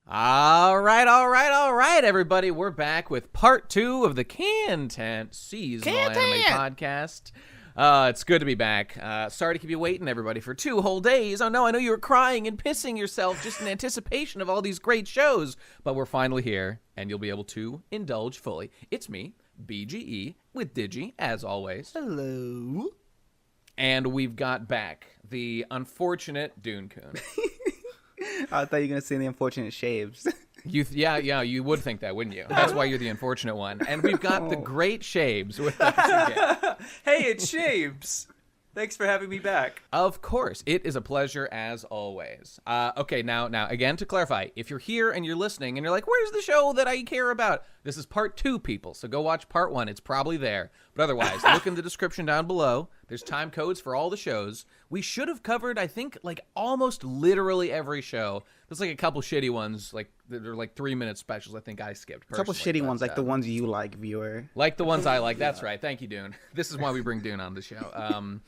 All right, everybody. We're back with part 2 of the KHANTENT seasonal anime podcast. It's good to be back. Sorry to keep you waiting, everybody, for 2 whole days. Oh, no, I know you were crying and pissing yourself just in anticipation of all these great shows. But we're finally here, and you'll be able to indulge fully. It's me, BGE, with Digi, as always. Hello. And we've got back the unfortunate Dunekun. I thought you were going to say the unfortunate Shaybs. Yeah, you would think that, wouldn't you? That's why you're the unfortunate one. And we've got the great Shaybs with us again. Hey, it's Shaybs. Thanks for having me back. Of course. It is a pleasure as always. Okay, now, again, to clarify, if you're here and you're listening and you're like, where's the show that I care about? This is part 2, people. So go watch part 1. It's probably there. But otherwise, look in the description down below. There's time codes for all the shows. We should have covered, I think, like almost literally every show. There's like a couple shitty ones, like they're like 3-minute specials. I think I skipped. A couple shitty ones, like the ones you like, viewer. Like the ones I like. That's right. Thank you, Dune. This is why we bring Dune on the show.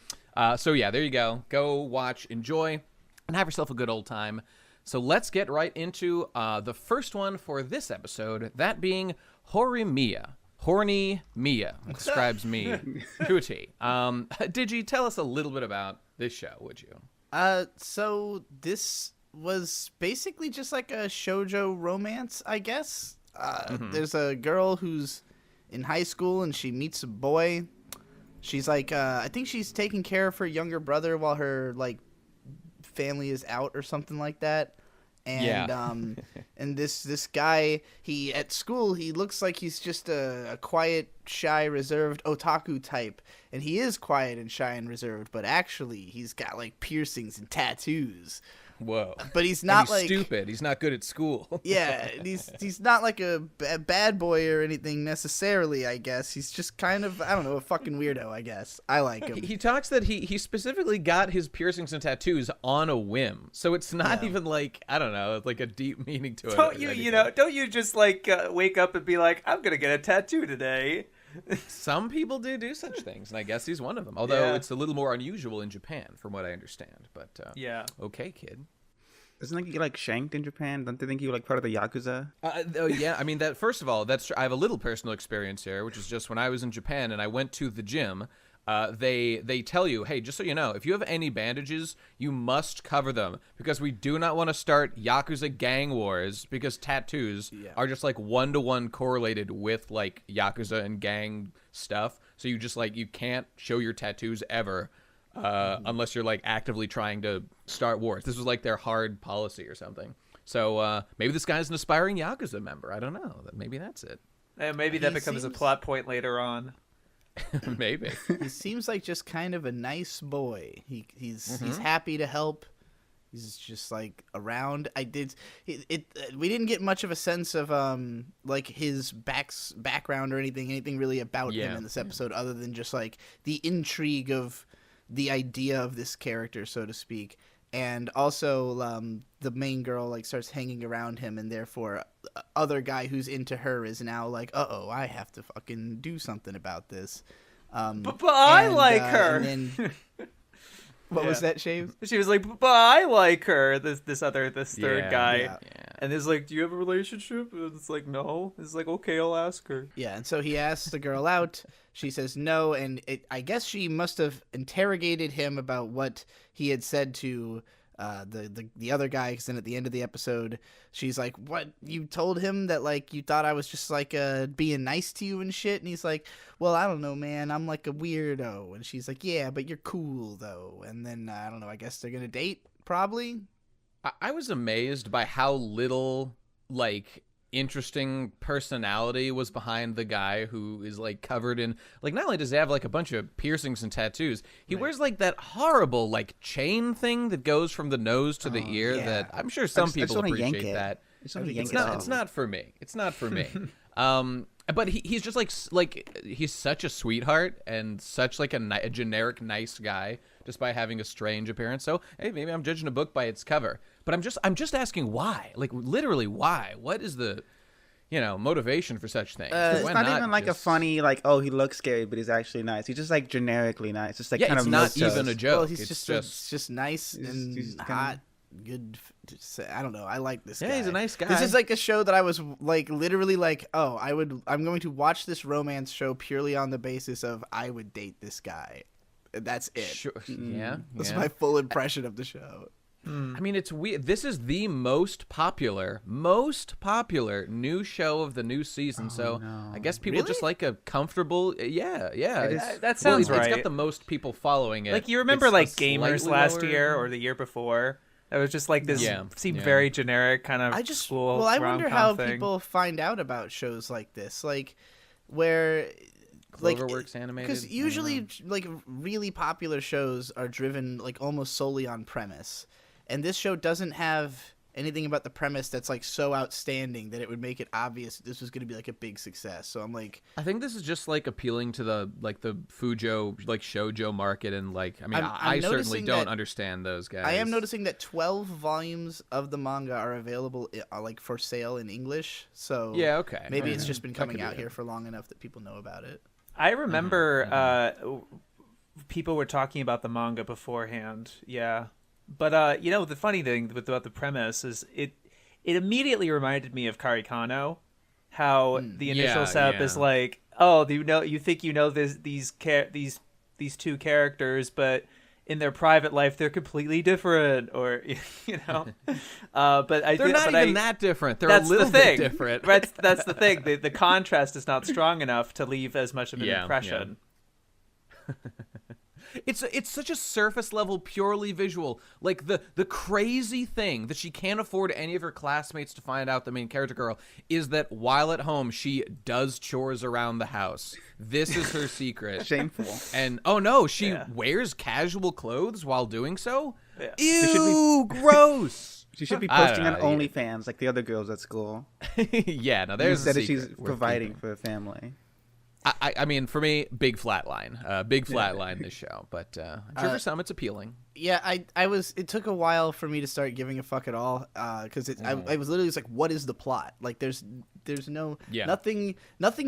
So yeah, there you go. Go watch, enjoy, and have yourself a good old time. So let's get right into the first one for this episode, that being Horimiya. Horimiya describes me to a T. Digi, tell us a little bit about this show, would you? So this was basically just like a shoujo romance, I guess. There's a girl who's in high school and she meets a boy. She's like, I think she's taking care of her younger brother while her like family is out or something like that. And and this guy, he at school, he looks like he's just a quiet, shy, reserved otaku type. And he is quiet and shy and reserved, but actually he's got like piercings and tattoos. Whoa. But he's not he's like stupid. He's not good at school. Yeah, he's not like a bad boy or anything necessarily, I guess. He's just kind of, I don't know, a fucking weirdo, I guess. I like him. He talks that he specifically got his piercings and tattoos on a whim. So it's not even like, I don't know, like a deep meaning to it. Don't you just like wake up and be like, I'm going to get a tattoo today? Some people do such things, and I guess he's one of them. Although it's a little more unusual in Japan, from what I understand. But okay, kid. Doesn't like you get like shanked in Japan? Don't they think you like part of the Yakuza? Yeah, I mean that. First of all, I have a little personal experience here, which is just when I was in Japan and I went to the gym. They tell you, hey, just so you know, if you have any bandages, you must cover them because we do not want to start Yakuza gang wars because tattoos are just like 1-to-1 correlated with like Yakuza and gang stuff. So you just like, you can't show your tattoos ever unless you're like actively trying to start wars. This was like their hard policy or something. So maybe this guy's an aspiring Yakuza member. I don't know. Maybe that's it. And maybe that becomes a plot point later on. Maybe. He seems like just kind of a nice boy. He's happy to help. He's just like around. We didn't get much of a sense of like his background or anything really about him in this episode, other than just like the intrigue of the idea of this character, so to speak. And also the main girl like starts hanging around him, and therefore other guy who's into her is now like, uh-oh, I have to fucking do something about this. But I like her. And then, what was that, Shave? She was like, but I like her. This third guy. Yeah. And it's like, do you have a relationship? And it's like, no. It's like, okay, I'll ask her. Yeah, and so he asks the girl out. She says no, and I guess she must have interrogated him about what he had said to the other guy, because then at the end of the episode, she's like, what, you told him that, like, you thought I was just, like, being nice to you and shit? And he's like, well, I don't know, man, I'm, like, a weirdo. And she's like, yeah, but you're cool, though. And then, I don't know, I guess they're gonna date, probably? I was amazed by how little, like, interesting personality was behind the guy who is like covered in, like, not only does he have like a bunch of piercings and tattoos, he wears like that horrible like chain thing that goes from the nose to the ear that I'm sure some people appreciate that. It's not for me. It's not for me. But he's just like he's such a sweetheart and such like a generic nice guy just by having a strange appearance. So hey, maybe I'm judging a book by its cover. But I'm just asking why, like literally why? What is the motivation for such things? It's not even like a funny like, oh, he looks scary, but he's actually nice. He's just like generically nice. Just like kind it's of not even a joke. Well, he's just nice and hot. I don't know. I like this guy. Yeah, he's a nice guy. This is like a show that I was like literally like, oh, I'm going to watch this romance show purely on the basis of I would date this guy. That's it. Sure. Yeah. That's my full impression of the show. I mean, it's weird. This is the most popular new show of the new season. So I guess people just like a comfortable. Yeah. That sounds right. It's got the most people following it. Like you remember, It's like a Gamers slightly last lower- year or the year before. It was just like this. Seemed very generic kind of. School I wonder rom-com how thing. people find out about shows like this, like where. Cloverworks animated. Because usually, like really popular shows are driven like almost solely on premise, and this show doesn't have anything about the premise that's like so outstanding that it would make it obvious this was going to be like a big success. So I'm like, I think this is just like appealing to the Fujo like shoujo market, and like I mean I certainly noticing don't that- understand those guys. I am noticing that 12 volumes of the manga are available like for sale in English. So Yeah, okay. maybe it's just been That coming could be out it. here for long enough that people know about it. I remember people were talking about the manga beforehand. Yeah. But the funny thing about the premise is it immediately reminded me of Karikano, how the initial setup is like, oh, you think you know these two characters, but in their private life they're completely different, or but They're not even that different. They're a that's little the thing. bit different. That's the thing. The contrast is not strong enough to leave as much of an impression. It's such a surface level, purely visual. Like the crazy thing that she can't afford any of her classmates to find out, the main character girl, is that while at home she does chores around the house. This is her secret. Shameful. And oh no, she wears casual clothes while doing so. Yeah. Ew, gross. She should be I posting don't on know, OnlyFans like the other girls at school. Yeah, no, there's a Instead of secret she's worth providing keeping. for a family. I mean, for me, big flat line. Big flat line this show. But I'm sure for some it's appealing. Yeah, it took a while for me to start giving a fuck at all, because I was literally just like, what is the plot? Like, there's nothing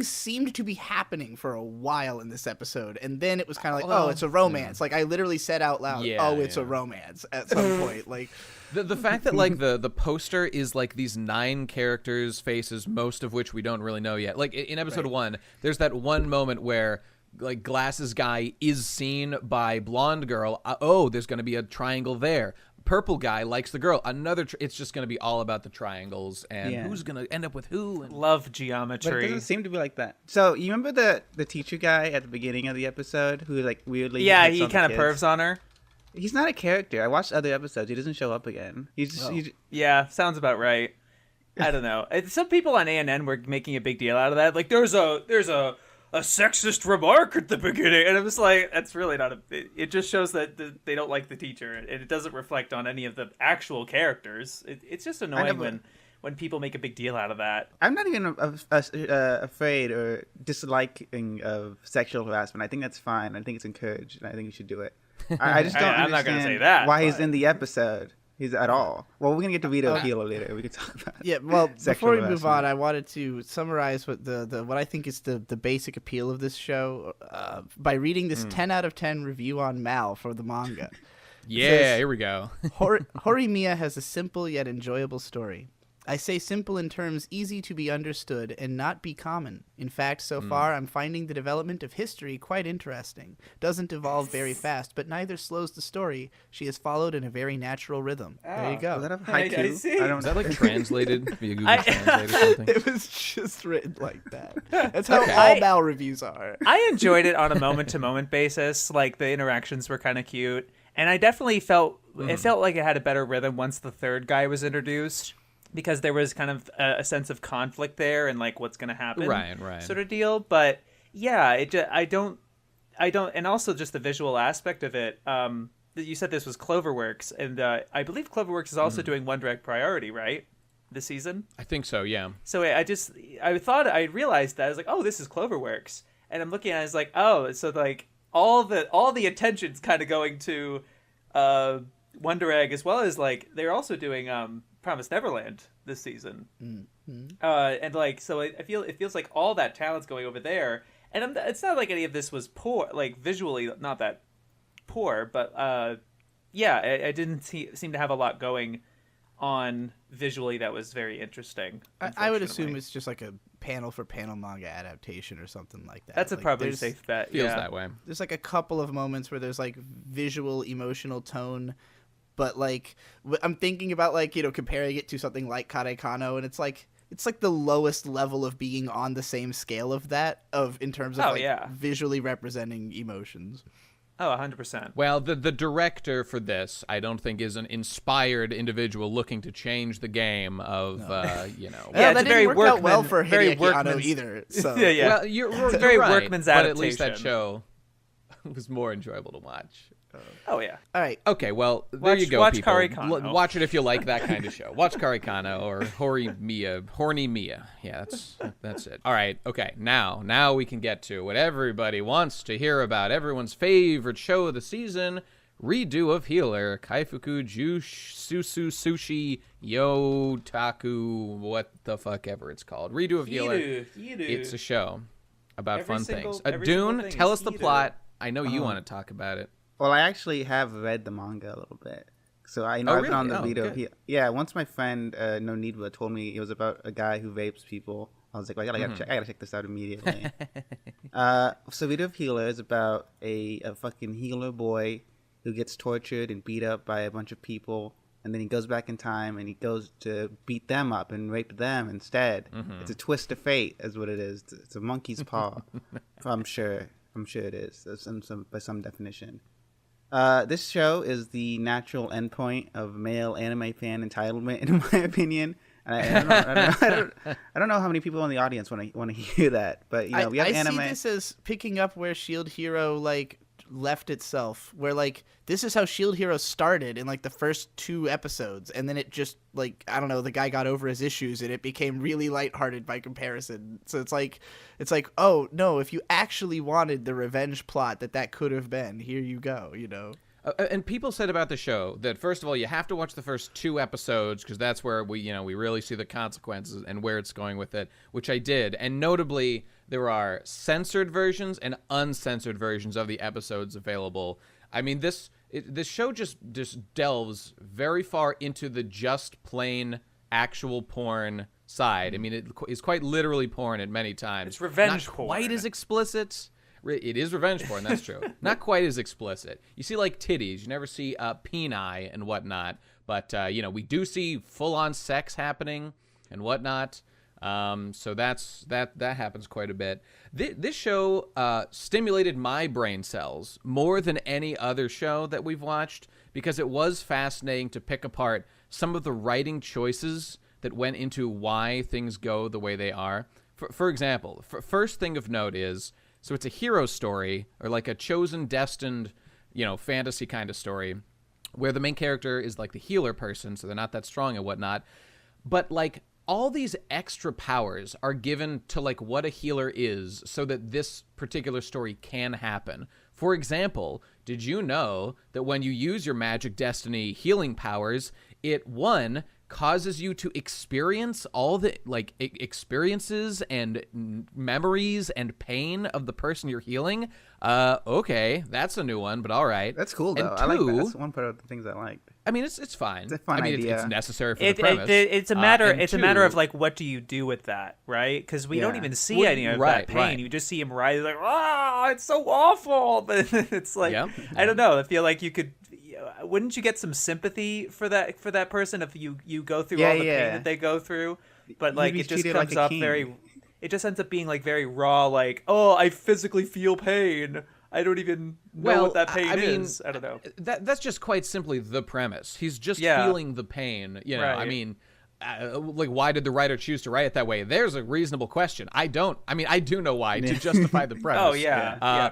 seemed to be happening for a while in this episode, and then it was kind of like, oh, it's a romance. Like, I literally said out loud, it's a romance at some point. Like, the fact that like the poster is like these 9 characters' faces, most of which we don't really know yet. Like in episode 1, there's that one moment where like glasses guy is seen by blonde girl. There's going to be a triangle there. Purple guy likes the girl. It's just going to be all about the triangles and who's going to end up with who. And... Love But geometry. it doesn't seem to be like that. So you remember the teacher guy at the beginning of the episode who like weirdly Yeah, hits he on the kind of kids? pervs on her. He's not a character. I watched other episodes. He doesn't show up again. Yeah, sounds about right. I don't know. Some people on ANN were making a big deal out of that. Like, there's a sexist remark at the beginning, and it was like, that's really not it just shows that they don't like the teacher, and it doesn't reflect on any of the actual characters. It's just annoying when people make a big deal out of that. I'm not even afraid or disliking of sexual harassment. I think that's fine. I think it's encouraged, and I think you should do it. I just don't I'm not gonna understand say that, why but- he's in the episode. He's at all. Well, we're gonna get to Vito Kilo later. We can talk about. yeah, well, sexual before we move on, harassment. I wanted to summarize what what I think is the basic appeal of this show by reading this 10 out of 10 review on Mal for the manga. Yeah, here we go. Horimiya has a simple yet enjoyable story. I say simple in terms easy to be understood and not be common. In fact, so far, I'm finding the development of history quite interesting. Doesn't evolve very fast, but neither slows the story. She is followed in a very natural rhythm. There you Is go. that a I haiku? see. I don't Is that like translated via Google Translate or something? It was just written like that. That's how Okay. all Mal reviews are. I enjoyed it on a moment-to-moment basis. Like, the interactions were kind of cute, and I definitely felt it felt like it had a better rhythm once the third guy was introduced, because there was kind of a sense of conflict there and like what's going to happen, Right. sort of deal. But yeah, I don't, and also just the visual aspect of it. You said this was Cloverworks, and I believe Cloverworks is also doing One Direct Priority, right? This season. I think so, yeah. So I realized that I was like, oh, this is Cloverworks, and I'm looking at it, I was like, oh, so like all the attention's kind of going to Wonder Egg, as well as like they're also doing Promised Neverland this season, and like so it feels like all that talent's going over there, and it's not like any of this was poor, like visually not that poor, but I didn't seem to have a lot going on visually that was very interesting. I would assume it's just like a panel for panel manga adaptation or something like that. That's like, probably a safe bet. Feels that way. There's like a couple of moments where there's like visual emotional tone, but like I'm thinking about like, you know, comparing it to something like Karekano, and it's like the lowest level of being on the same scale of that in terms of visually representing emotions. Oh, 100%. Well, the director for this, I don't think, is an inspired individual looking to change the game of, you know. Yeah, it's that very didn't work out well for very Hideaki Anno either. So. yeah. Well, you're very right, workman's but at least that adaptation. show was more enjoyable to watch. Oh, yeah. All right. Okay, well, there you go, watch people. Karekano. Watch it if you like that kind of show. Watch Karekano or Horimiya. Yeah, that's it. All right, okay, now we can get to what everybody wants to hear about. Everyone's favorite show of the season, redo of Healer, Kaifuku Susu Sushi Yotaku, what the fuck ever it's called. Redo of Healer. It's a show about fun things. Dune, tell us the plot. I know you want to talk about it. Well, I actually have read the manga a little bit. So I know I've been on the video. Yeah, once my friend No Needwa told me it was about a guy who vapes people. I was like, well, I gotta check this out immediately. So Video of Healer is about a fucking healer boy who gets tortured and beat up by a bunch of people, and then he goes back in time and he goes to beat them up and rape them instead. It's a twist of fate, is what it is. It's a monkey's paw. I'm sure it is. By some definition. This show is the natural endpoint of male anime fan entitlement, in my opinion. And I don't know how many people in the audience want to hear that, but you know, we have anime. I see this as picking up where Shield Hero like left itself, where like this is how Shield Hero started in like the first 2 episodes, and then it just like, I don't know, the guy got over his issues and it became really lighthearted by comparison. So it's like oh no, if you actually wanted the revenge plot that could have been, here you go, you know. And people said about the show that, first of all, you have to watch the first 2 episodes because that's where we really see the consequences and where it's going with it, which I did. And notably, there are censored versions and uncensored versions of the episodes available. I mean, this show just delves very far into the just plain actual porn side. I mean, it is quite literally porn at many times. It's revenge porn. porn. Not quite as explicit. It is revenge porn, that's true. Not quite as explicit. You see, like, titties. You never see peni and whatnot. But, we do see full-on sex happening and whatnot. So that happens quite a bit. This show stimulated my brain cells more than any other show that we've watched because it was fascinating to pick apart some of the writing choices that went into why things go the way they are. For example, first thing of note is... So it's a hero story, or like a chosen, destined, fantasy kind of story, where the main character is like the healer person, so they're not that strong and whatnot. But like all these extra powers are given to like what a healer is, so that this particular story can happen. For example, did you know that when you use your Magic Destiny healing powers, it causes you to experience all the like experiences and memories and pain of the person you're healing? Okay, that's a new one, but all right. That's cool though. And I like that. That's one part of the things I liked. I mean, it's fine. It's a fun idea. It's necessary for the premise. It's a matter of like, what do you do with that, right? Because we don't even see any of that pain. Right. You just see him writhe like, it's so awful. But it's like, I don't know. I feel like you could. Wouldn't you get some sympathy for that person if you go through all the pain that they go through? But like it just comes off very. It just ends up being like very raw. Like, I physically feel pain. I don't even know what that pain is. I don't know. That's just quite simply the premise. He's just feeling the pain. Right. I mean, like, why did the writer choose to write it that way? There's a reasonable question. I do know why, to justify the premise.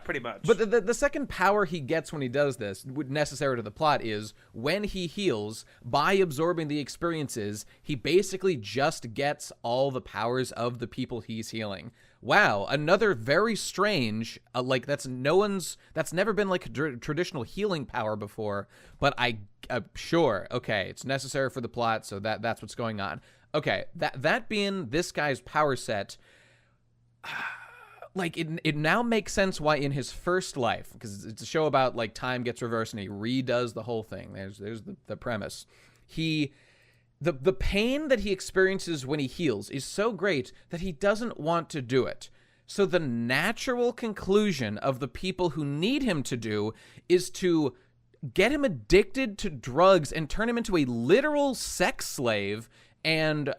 Pretty much. But the second power he gets when he does this, necessary to the plot, is when he heals, by absorbing the experiences, he basically just gets all the powers of the people he's healing. Wow, another very strange, that's never been like a traditional healing power before, but sure, okay, it's necessary for the plot, so that's what's going on. Okay, that being this guy's power set, like it now makes sense why in his first life, because it's a show about like time gets reversed and he redoes the whole thing. There's the premise. The pain that he experiences when he heals is so great that he doesn't want to do it. So the natural conclusion of the people who need him to do is to get him addicted to drugs and turn him into a literal sex slave and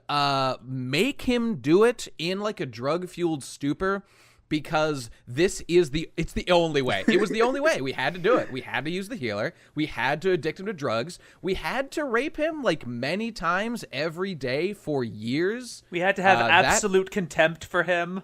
make him do it in like a drug-fueled stupor, because it's the only way. It was the only way. We had to do it. We had to use the healer. We had to addict him to drugs. We had to rape him like many times every day for years. We had to have absolute contempt for him.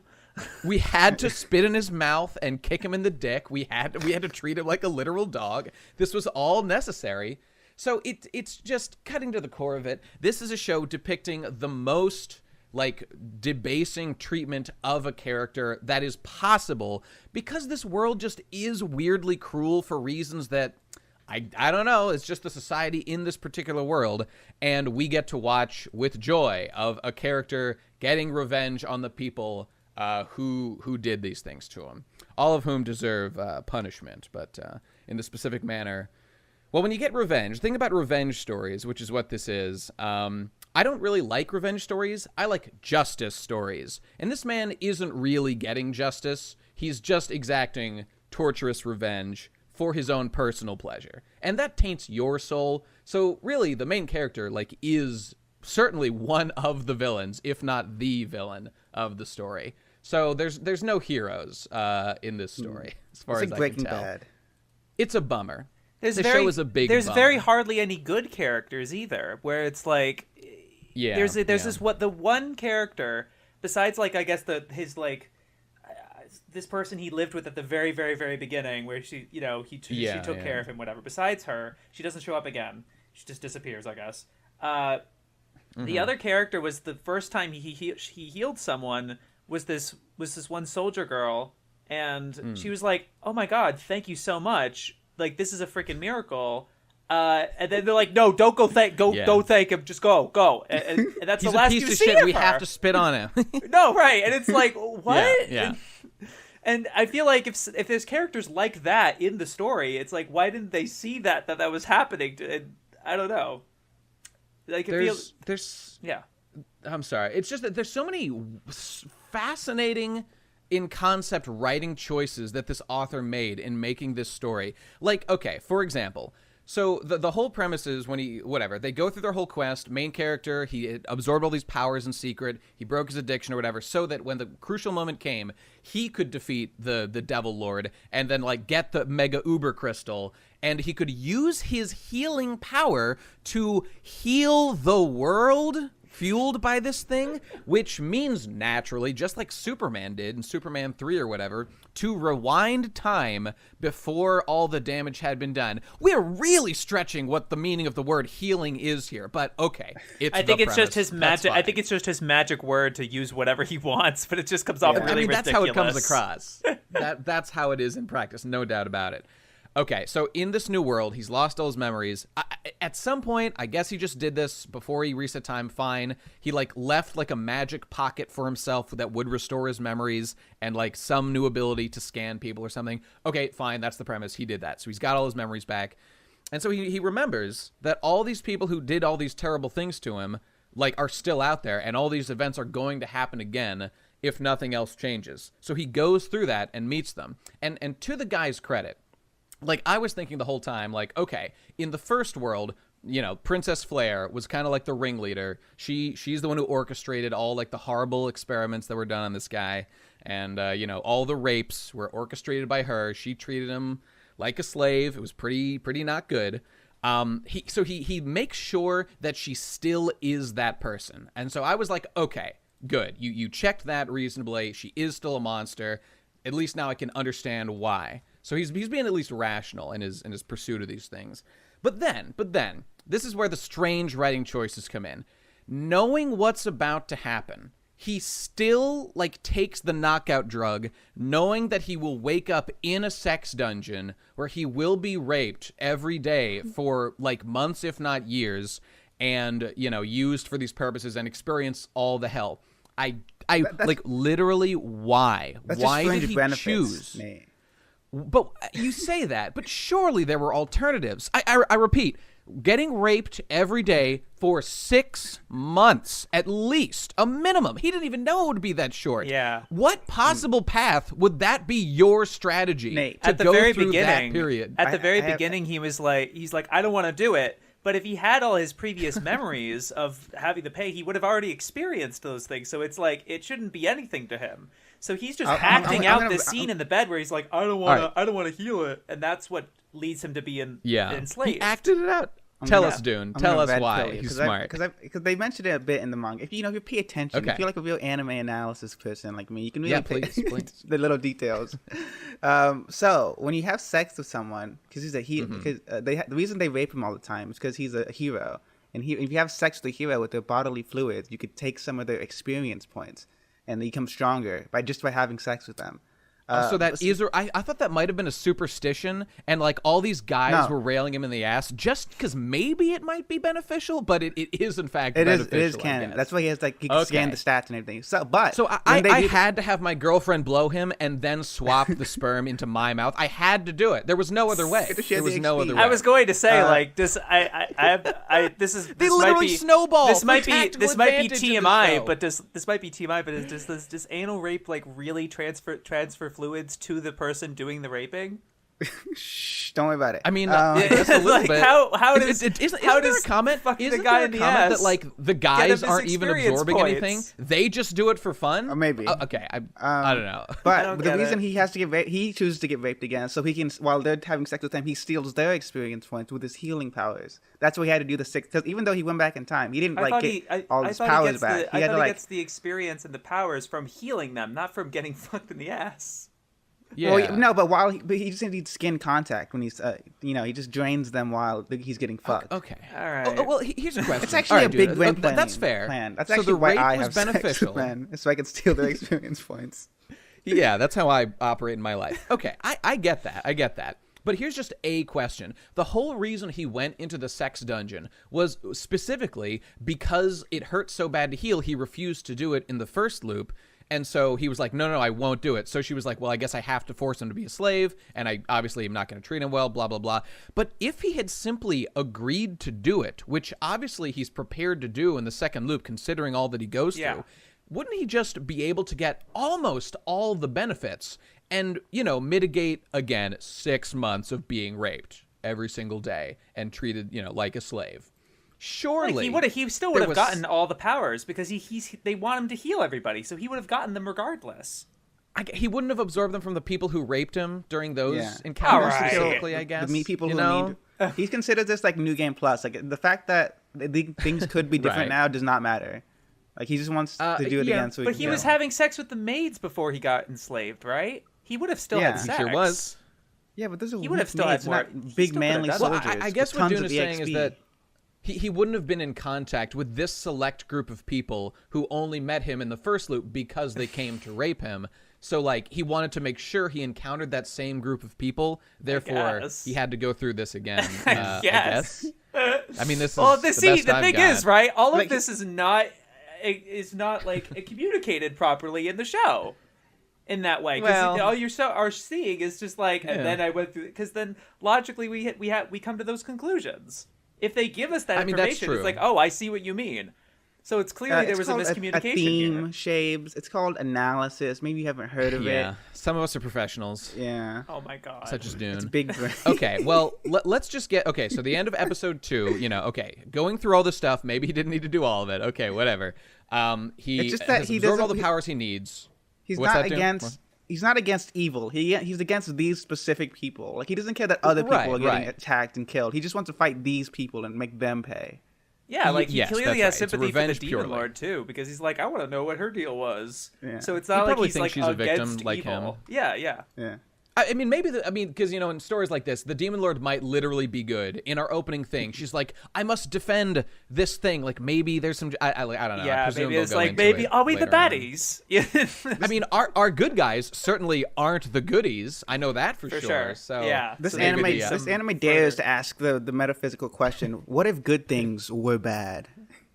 We had to spit in his mouth and kick him in the dick. We had to treat him like a literal dog. This was all necessary. So it's just cutting to the core of it. This is a show depicting the most like debasing treatment of a character that is possible, because this world just is weirdly cruel for reasons that I don't know. It's just the society in this particular world, and we get to watch with joy of a character getting revenge on the people who did these things to him, all of whom deserve punishment, but in the specific manner. Well, when you get revenge, think about revenge stories, which is what this is. I don't really like revenge stories. I like justice stories. And this man isn't really getting justice. He's just exacting torturous revenge for his own personal pleasure. And that taints your soul. So really, the main character like is certainly one of the villains, if not the villain of the story. So there's no heroes in this story, as far as I can tell. Bad. It's a bummer. Show is a big There's bummer. very hardly any good characters either, where it's like, there's this the one character besides like I guess this person he lived with at the very very very beginning, where she took care of him, whatever. Besides her, she doesn't show up again. She just disappears, I guess. The other character was the first time he healed someone was this one soldier girl, and she was like, "Oh my god, thank you so much. Like, this is a freaking miracle." And then they're like, "No, don't go thank him. Just go." And that's He's the last a piece you of see shit. of We her. have to spit on him. No, right? And it's like, what? Yeah. And I feel like if there's characters like that in the story, it's like, why didn't they see that was happening? And I don't know. Like, I'm sorry. It's just that there's so many fascinating in concept writing choices that this author made in making this story. Like, okay, for example, so the whole premise is when they go through their whole quest, main character, he absorbed all these powers in secret, he broke his addiction or whatever, so that when the crucial moment came, he could defeat the Devil Lord and then like get the Mega Uber Crystal, and he could use his healing power to heal the world fueled by this thing, which means naturally, just like Superman did in Superman 3 or whatever, to rewind time before all the damage had been done. We're really stretching what the meaning of the word healing is here, but okay. I think it's just his magic. I think it's just his magic word to use whatever he wants, but it just comes off really ridiculous. That's how it comes across. That's how it is in practice, no doubt about it. Okay, so in this new world, he's lost all his memories. At some point, I guess he just did this before he reset time, fine. He, like, left, like, a magic pocket for himself that would restore his memories and, like, some new ability to scan people or something. Okay, fine, that's the premise. He did that. So he's got all his memories back. And so he remembers that all these people who did all these terrible things to him, like, are still out there, and all these events are going to happen again if nothing else changes. So he goes through that and meets them. And to the guy's credit, like, I was thinking the whole time, like, okay, in the first world, you know, Princess Flare was kind of like the ringleader. She's the one who orchestrated all, like, the horrible experiments that were done on this guy. And, you know, all the rapes were orchestrated by her. She treated him like a slave. It was pretty not good. He makes sure that she still is that person. And so I was like, okay, good. You checked that reasonably. She is still a monster. At least now I can understand why. So he's being at least rational in his pursuit of these things. But then, this is where the strange writing choices come in. Knowing what's about to happen, he still, like, takes the knockout drug, knowing that he will wake up in a sex dungeon where he will be raped every day for, like, months, if not years, and, you know, used for these purposes and experience all the hell. like literally why? That's Why just did fringe he benefits, choose? Nate. But you say that, but surely there were alternatives. I repeat, getting raped every day for 6 months, at least, a minimum. He didn't even know it would be that short. Yeah. What possible path would that be your strategy Nate, to at the go very through beginning, that period? At the very I have- beginning, he's like, I don't want to do it. But if he had all his previous memories of having to pay, he would have already experienced those things. So it's like it shouldn't be anything to him. So he's just acting out this scene in the bed where he's like, I don't want to heal it, and that's what leads him to be enslaved. He acted it out. Tell us, Dune. Tell us why he's smart. Because they mentioned it a bit in the manga. If you pay attention, if you're like a real anime analysis person like me, you can really pay the little details. So when you have sex with someone, because he's a hero, because the reason they rape him all the time is because he's a hero, and if you have sex with a hero with their bodily fluids, you could take some of their experience points, and they become stronger by having sex with them. So that I thought that might have been a superstition, and like all these guys were railing him in the ass just because maybe it might be beneficial, but it is in fact beneficial. It is canon. That's why he has he can scan the stats and everything. So I had to have my girlfriend blow him and then swap the sperm into my mouth. I had to do it. There was no other way. There was no other way. I was going to say this is they literally snowball. This might be TMI, but this might be TMI, but does anal rape like really transfer fluids to the person doing the raping? Shh, don't worry about it. I mean, just a little like, bit. How does isn't how there does a comment? fucking Isn't the guy there in a the comment ass that like the guys aren't even absorbing points? anything? They just do it for fun. Or maybe. Okay, I don't know. But the reason he has to get raped, he chooses to get raped again, so he can, while they're having sex with him, he steals their experience points with his healing powers. That's why he had to do the 6. Because even though he went back in time, he didn't get all his powers back. He gets the experience and the powers from healing them, not from getting fucked in the ass. Yeah. Well, no, but he just needs skin contact when he's, he just drains them while he's getting fucked. Okay. All right. Well, here's a question. It's actually a big brain plan. That's fair. That's so actually the why rape I was have beneficial. Sex with men, so I can steal their experience points. Yeah, that's how I operate in my life. Okay, I get that. But here's just a question. The whole reason he went into the sex dungeon was specifically because it hurt so bad to heal, he refused to do it in the first loop. And so he was like, no, I won't do it. So she was like, well, I guess I have to force him to be a slave, and I obviously am not going to treat him well, blah, blah, blah. But if he had simply agreed to do it, which obviously he's prepared to do in the second loop, considering all that he goes through, wouldn't he just be able to get almost all the benefits and, mitigate, again, 6 months of being raped every single day and treated, like a slave? Surely he still would have gotten all the powers because they want him to heal everybody, so he would have gotten them regardless. He wouldn't have absorbed them from the people who raped him during those encounters specifically, I guess. The meat people who need. He considers this like New Game Plus. Like the fact that things could be different now does not matter. Like he just wants to do it again. So he was having sex with the maids before he got enslaved, right? He would have still had sex. He sure was. Yeah, but he would have still had more big manly soldiers. Well, I guess what Dune is saying is that he wouldn't have been in contact with this select group of people who only met him in the first loop because they came to rape him. So, like, he wanted to make sure he encountered that same group of people. Therefore, he had to go through this again. I guess. I mean, this is the thing is, right? All of this is not like communicated properly in the show in that way. Because all you are seeing is just like, and then I went through. Because then logically we come to those conclusions. If they give us that information, it's like, oh, I see what you mean. So it's clearly there was a miscommunication. A theme, Shaybs. It's called analysis. Maybe you haven't heard of it. Yeah, some of us are professionals. Yeah. Oh my god. Such as Dune. It's big brain. Okay, well, let's just get so the end of episode 2. Going through all this stuff. Maybe he didn't need to do all of it. Okay, whatever. He has absorbed all the powers he needs. He's not against. He's not against evil. He's against these specific people. Like he doesn't care that other people are getting attacked and killed. He just wants to fight these people and make them pay. Yeah, like he clearly has sympathy for the Demon Lord too, because he's like, I want to know what her deal was. Yeah. So it's not like he's like she's a victim like evil. him. Yeah. I mean, because in stories like this, the Demon Lord might literally be good. In our opening thing, she's like, "I must defend this thing." Like maybe there's some, I don't know. Yeah, maybe it's like maybe are we the baddies? Yeah. I mean, our good guys certainly aren't the goodies. I know that for sure. So yeah, this anime dares to ask the metaphysical question: what if good things were bad?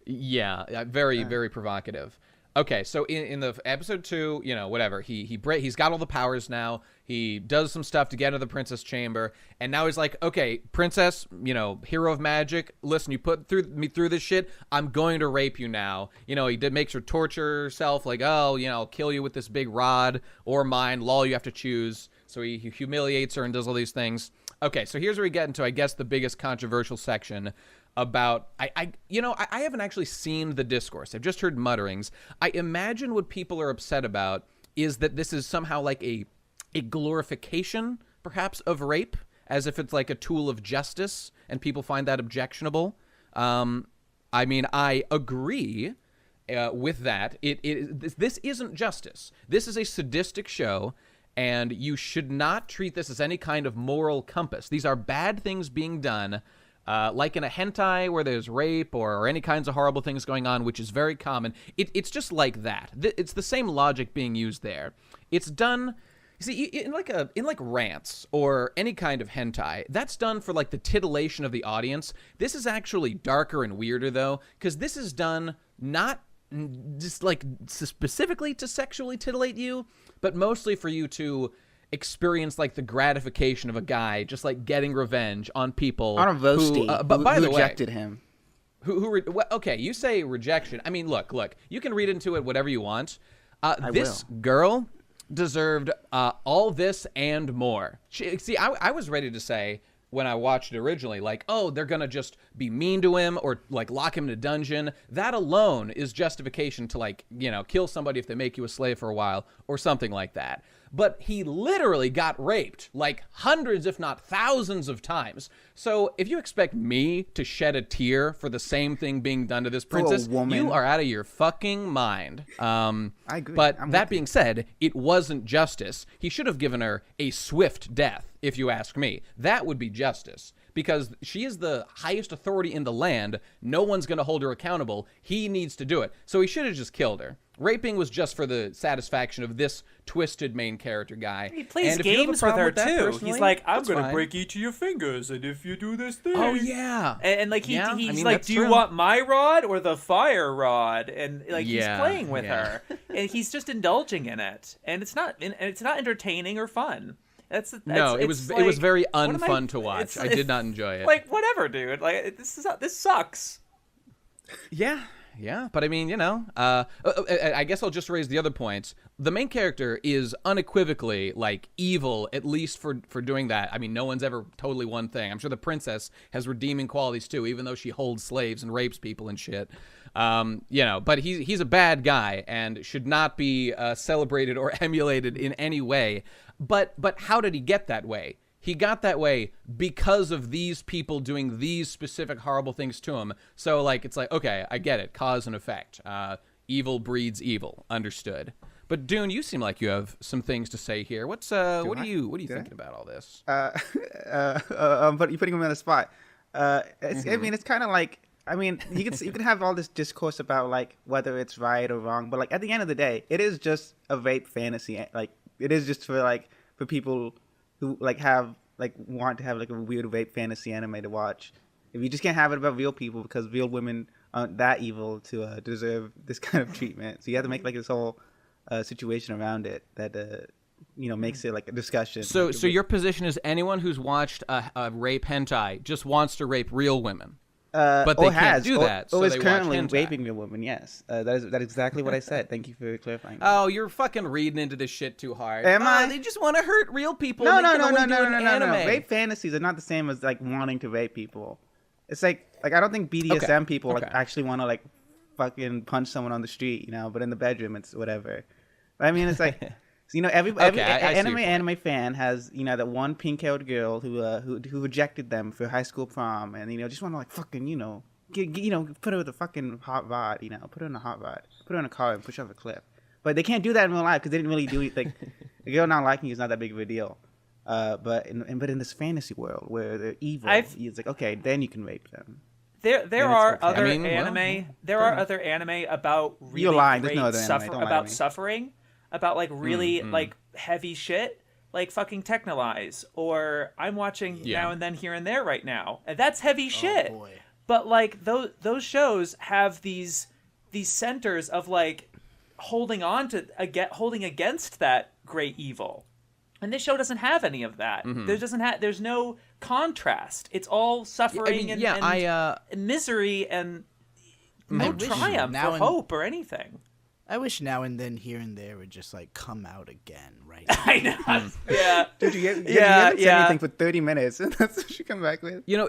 Yeah, very very provocative. Okay, so in the episode 2, whatever, he's got all the powers now. He does some stuff to get into the princess chamber, and now he's like, okay, princess, hero of magic, listen, you put me through this shit, I'm going to rape you now. He makes her torture herself, like, oh, I'll kill you with this big rod, or mine, lol, you have to choose. So he humiliates her and does all these things. Okay, so here's where we get into, I guess, the biggest controversial section about I haven't actually seen the discourse. I've just heard mutterings. I imagine what people are upset about is that this is somehow like a glorification, perhaps, of rape, as if it's like a tool of justice, and people find that objectionable. I agree with that. This isn't justice. This is a sadistic show, and you should not treat this as any kind of moral compass. These are bad things being done. Like in a hentai where there's rape or any kinds of horrible things going on, which is very common. It's just like that. It's the same logic being used there. It's done, you see, in like rants or any kind of hentai, that's done for like the titillation of the audience. This is actually darker and weirder though, because this is done not just like specifically to sexually titillate you, but mostly for you to experience like the gratification of a guy just like getting revenge on people on a roasty who rejected him. Okay, you say rejection. I mean, look, you can read into it whatever you want. This girl deserved all this and more. I was ready to say when I watched it originally, like, oh, they're gonna just be mean to him or like lock him in a dungeon. That alone is justification to like, kill somebody if they make you a slave for a while or something like that. But he literally got raped like hundreds, if not thousands of times. So if you expect me to shed a tear for the same thing being done to this princess, you are out of your fucking mind. I agree. But that being said, it wasn't justice. He should have given her a swift death, if you ask me. That would be justice. Because she is the highest authority in the land. No one's going to hold her accountable. He needs to do it. So he should have just killed her. Raping was just for the satisfaction of this twisted main character guy. He plays games with her, too. He's like, I'm going to break each of your fingers, and if you do this thing... Oh, yeah. And like, he's like, do you want my rod or the fire rod? And like, he's playing with her. And he's just indulging in it. And it's not entertaining or fun. It was very unfun to watch. I did not enjoy it. Like, whatever, dude. Like, this sucks. Yeah, but I mean, I guess I'll just raise the other points. The main character is unequivocally, like, evil, at least for doing that. I mean, no one's ever totally one thing. I'm sure the princess has redeeming qualities, too, even though she holds slaves and rapes people and shit. But he's a bad guy and should not be celebrated or emulated in any way. But how did he get that way? He got that way because of these people doing these specific horrible things to him. So, like, it's like, okay, I get it. Cause and effect. Evil breeds evil. Understood. But Dune, you seem like you have some things to say here. What are you thinking about all this? But you're putting him on the spot. I mean, it's kind of like, I mean, you can have all this discourse about like whether it's right or wrong, but like at the end of the day, it is just a rape fantasy. Like, it is just for people who want to have like a weird rape fantasy anime to watch. If you just can't have it about real people because real women aren't that evil to deserve this kind of treatment, so you have to make like this whole situation around it that makes it like a discussion. So your position is anyone who's watched a rape hentai just wants to rape real women. But they can't do that. Or is currently raping a woman, yes. That is exactly what I said. Thank you for clarifying. Oh, you're fucking reading into this shit too hard. Am I? They just want to hurt real people. No. Rape fantasies are not the same as like wanting to rape people. It's like I don't think BDSM people like actually want to like fucking punch someone on the street, but in the bedroom it's whatever. But I mean, it's like every anime fan has that one pink-haired girl who rejected them for high school prom, and just want to like fucking put her with a fucking hot rod, put her in a hot rod, put her in a car and push off a cliff. But they can't do that in real life because they didn't really do it. Like the girl not liking you is not that big of a deal. But in this fantasy world where they're evil, it's like okay, then you can rape them. There are other anime. There are other anime about really You're lying. There's no other anime. About suffering. About like really like heavy shit, like fucking Technolize, or I'm watching Now and Then Here and There right now, and that's heavy shit. But like those shows have these centers of like holding against that great evil. And this show doesn't have any of that. There's no contrast. It's all suffering and misery and no triumph or hope or anything. I wish now and then, here and there, would just like come out again, right? I know. Yeah. Dude, you haven't said anything for 30 minutes, and that's what you come back with. Show,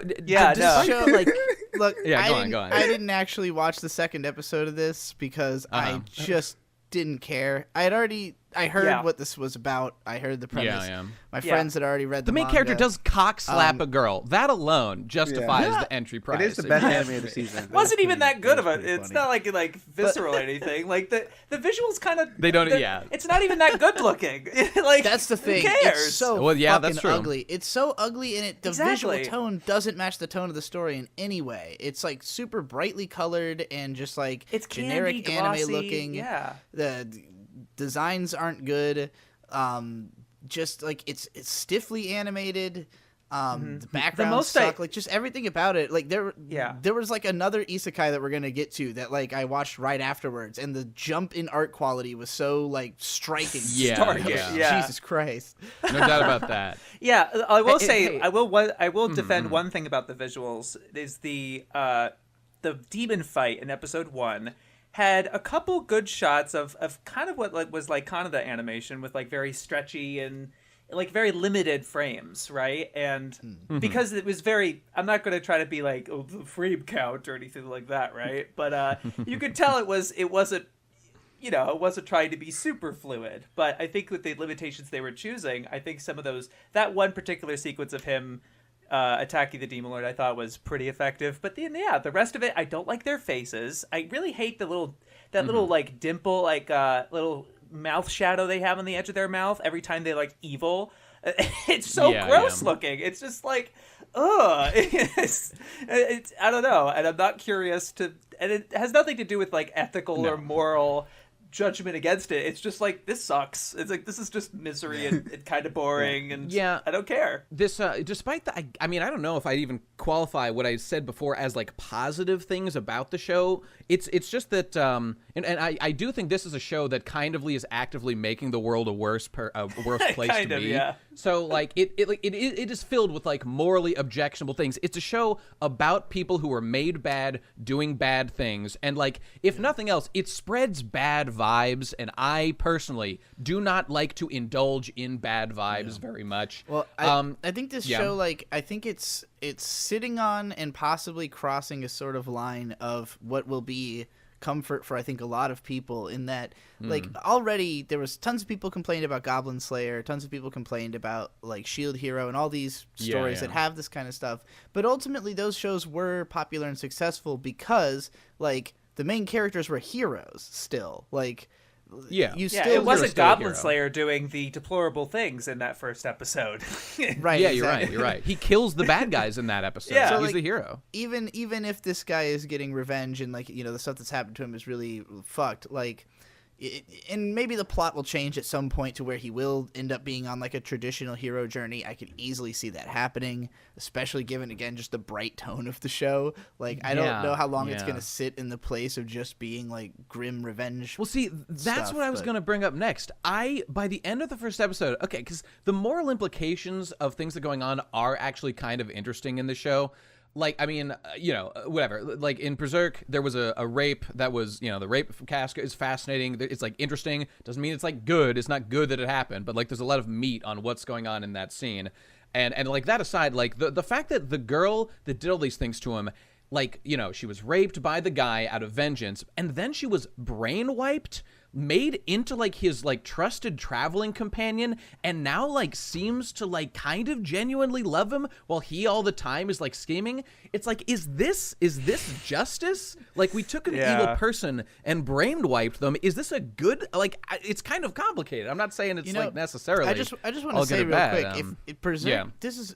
look, go on. I didn't actually watch the second episode of this because I just didn't care. I heard what this was about. I heard the premise. My friends had already read the main manga. character does cock slap a girl. That alone justifies the entry price. It is the best anime of the season. It wasn't even that good of it. It's not like visceral or anything. Like the visuals kind of it's not even that good looking. Like that's the thing. Who cares? It's so that's true. ugly. It's so ugly, and the visual tone doesn't match the tone of the story in any way. It's like super brightly colored and just like it's generic anime looking. Yeah. The designs aren't good. Just like it's stiffly animated. The background suck. Like just everything about it. Like there was like another isekai that we're gonna get to that like I watched right afterwards, and the jump in art quality was so like striking. Jesus Christ. No doubt about that. Yeah, I will say I will defend one thing about the visuals is the demon fight in episode 1 had a couple good shots of kind of what was like kind of the animation with like very stretchy and like very limited frames, right? And because it was very, I'm not going to try to be like the frame count or anything like that, right? But you could tell it wasn't trying to be super fluid. But I think with the limitations they were choosing, I think some of those, that one particular sequence of him attacking the Demon Lord I thought was pretty effective, but then the rest of it, I don't like their faces. I really hate the little like dimple, like little mouth shadow they have on the edge of their mouth every time they like evil. It's so gross looking. It's just like it's I don't know, and I'm not curious to, and it has nothing to do with like ethical or moral judgment against it. It's just like, this sucks. It's like, this is just misery and kind of boring, and I don't care. This despite the I mean, I don't know if I'd even qualify what I said before as like positive things about the show. It's just that and I do think this is a show that kindly is actively making the world a worse place to be. So like it is filled with like morally objectionable things. It's a show about people who are made bad doing bad things, and like if nothing else, it spreads bad vibes, and I personally do not like to indulge in bad vibes very much. Well, I think this show, like, I think it's sitting on and possibly crossing a sort of line of what will be comfort for I think a lot of people, in that like already there was tons of people complained about Goblin Slayer, tons of people complained about like Shield Hero and all these stories that have this kind of stuff, but ultimately those shows were popular and successful because like the main characters were heroes still. Like it wasn't Goblin Slayer doing the deplorable things in that first episode. Right. Yeah, exactly. You're right. He kills the bad guys in that episode. So he's the hero. Even if this guy is getting revenge and like, you know, the stuff that's happened to him is really fucked, like and maybe the plot will change at some point to where he will end up being on like a traditional hero journey. I could easily see that happening, especially given again just the bright tone of the show. Like I don't know how long it's going to sit in the place of just being like grim revenge. Well, see, that's what I was going to bring up next. By the end of the first episode, because the moral implications of things that are going on are actually kind of interesting in the show. Like, I mean, whatever. Like, in Berserk, there was a rape that was, the rape from Casca is fascinating. It's, like, interesting. Doesn't mean it's, like, good. It's not good that it happened. But, like, there's a lot of meat on what's going on in that scene. And like, that aside, like, the fact that the girl that did all these things to him, like, she was raped by the guy out of vengeance, and then she was brain-wiped, made into like his like trusted traveling companion, and now like seems to like kind of genuinely love him while he all the time is like scheming. It's like, is this justice? Like, we took an evil person and brain wiped them. Is this a good, like, it's kind of complicated. I'm not saying it's like necessarily. I just want to say real quick, if Berserk,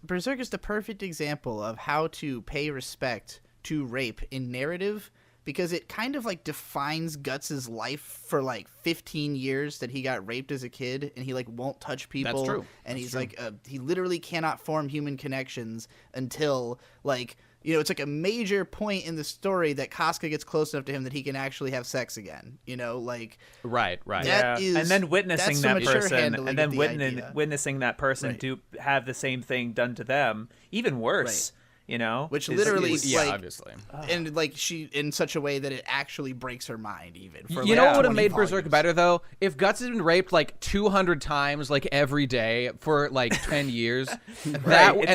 Berserk is the perfect example of how to pay respect to rape in narrative, because it kind of like defines Guts' life for like 15 years, that he got raped as a kid and he like won't touch people. That's true. And he's like, he literally cannot form human connections until like it's like a major point in the story that Casca gets close enough to him that he can actually have sex again. Like right. And then witnessing that person, and then witnessing that person do have the same thing done to them, even worse. Which literally obviously, and she in such a way that it actually breaks her mind. Even for, what would have made Berserk better though? If Guts had been raped 200 times every day for 10 years, and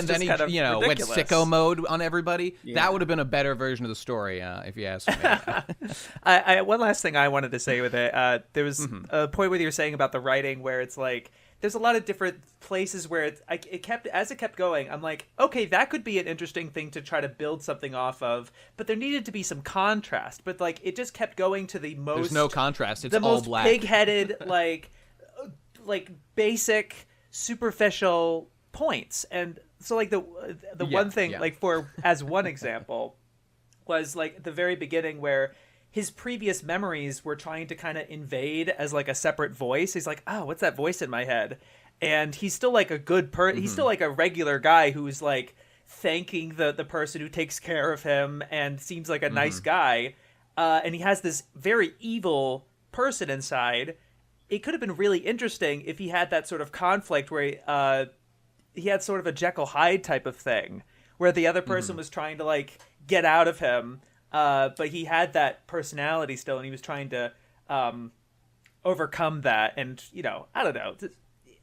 then he went sicko mode on everybody. Yeah. That would have been a better version of the story, if you ask me. One last thing I wanted to say with it, there was a point where you were saying about the writing where it's there's a lot of different places where it kept going. I'm like, okay, that could be an interesting thing to try to build something off of, but there needed to be some contrast. But it just kept going to the most. There's no contrast. It's the all most black. Pig-headed, basic, superficial points. And so the one thing as one example was at the very beginning where his previous memories were trying to kind of invade as a separate voice. He's like, oh, what's that voice in my head? And he's still a good he's still a regular guy who's thanking the person who takes care of him and seems like a nice guy. And he has this very evil person inside. It could have been really interesting if he had that sort of conflict where he had sort of a Jekyll Hyde type of thing where the other person was trying to get out of him. But he had that personality still, and he was trying to overcome that. And I don't know,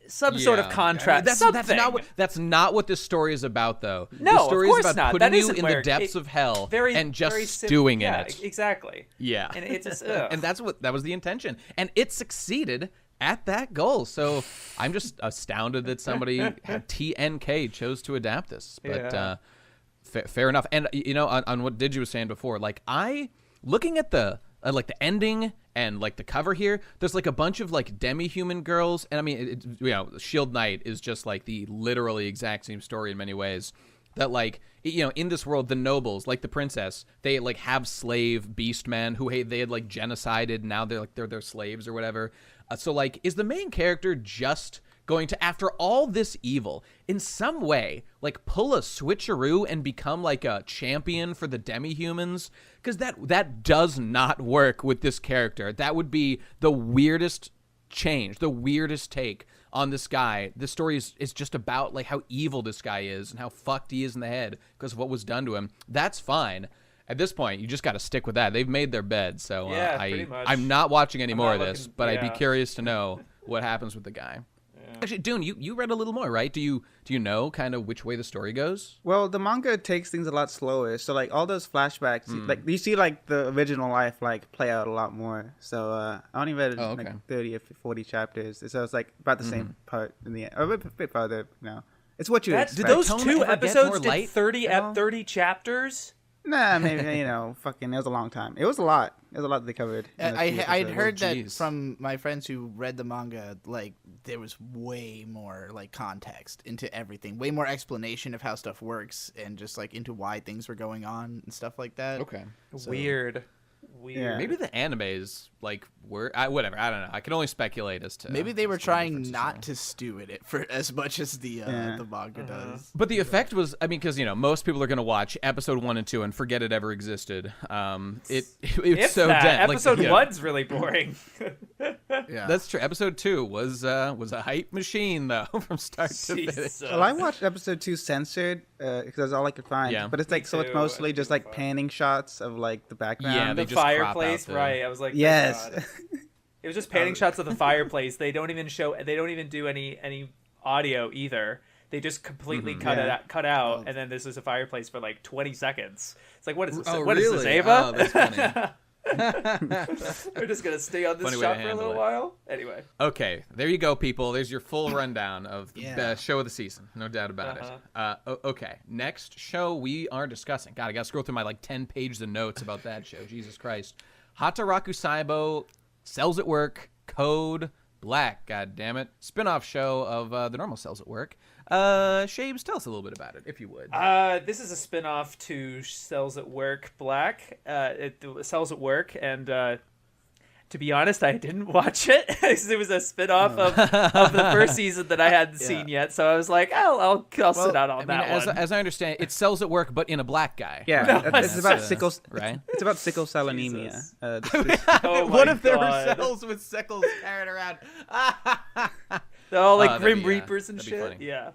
some sort of contrast. That's not what this story is about, though. No, the story of course is about not. putting That you in the depths of hell and just stewing in it. Exactly. Yeah, and it's just, and that was the intention, and it succeeded at that goal. So I'm just astounded that somebody TNK chose to adapt this, but. Fair enough. And on what Digi was saying before, I looking at the ending and the cover here, there's a bunch of demi-human girls, and I mean Shield Knight is just the literally exact same story in many ways. That in this world, the nobles, the princess, they have slave beast men who they had genocided, now they're their slaves or whatever. So is the main character just going to, after all this evil, in some way, pull a switcheroo and become a champion for the demi-humans? Because that does not work with this character. That would be the weirdest change, the weirdest take on this guy. This story is just about how evil this guy is and how fucked he is in the head because of what was done to him. That's fine. At this point, you just got to stick with that. They've made their bed, so pretty much. I'm not watching any more of this, but I'd be curious to know what happens with the guy. Actually, Dune, you read a little more, right? Do you know kind of which way the story goes? Well, the manga takes things a lot slower. So all those flashbacks, you see the original life play out a lot more. So I only read 30 or 40 chapters. So it's about the same part in the end, or a bit farther now. It's what you expect. Did those two episodes did 30 chapters? Nah, maybe fucking. It was a long time. It was a lot. It was a lot they covered. I'd heard that from my friends who read the manga. There was way more context into everything, way more explanation of how stuff works, and just into why things were going on and stuff like that. Okay, so, weird. Yeah. Maybe the animes were whatever. I don't know. I can only speculate as to. Maybe they were trying not to stew in it for as much as the manga does. But the effect was, I mean, because most people are going to watch episode 1 and 2 and forget it ever existed. It's so dead. Episode 1's really boring. Yeah, that's true. Episode 2 was a hype machine though from start to finish. Well, I watched episode 2 censored because that's all I could find. Yeah. But it's so it's mostly just panning shots of the background. Yeah, the fireplace, right? I was like, yes. It was just panning shots of the fireplace. They don't even do any audio either. They just completely cut out, and then this is a fireplace for 20 seconds. It's like, what is this? What is this, Ava? Oh, that's funny. We're just gonna stay on this shot for a little while. Anyway. Okay, there you go, people. There's your full rundown of the show of the season. No doubt about it. Okay, next show we are discussing. God, I gotta scroll through my 10 pages of notes about that show. Jesus Christ. Hataraku Saibou, Cells at Work, Code Black. God damn it. Spin-off show of the normal Cells at Work. Shaybs, tell us a little bit about it, if you would. This is a spin-off to Cells at Work Black. Cells at Work, and To be honest, I didn't watch it. It was a spin-off of the first season that I hadn't seen yet. So I was like, I'll sit out on that one. As I understand, it sells at work, but in a black guy. Yeah, it's about sickle, right? It's about sickle cell anemia. What if there were cells with sickles carried around? They're all like Grim Reapers and shit. Yeah.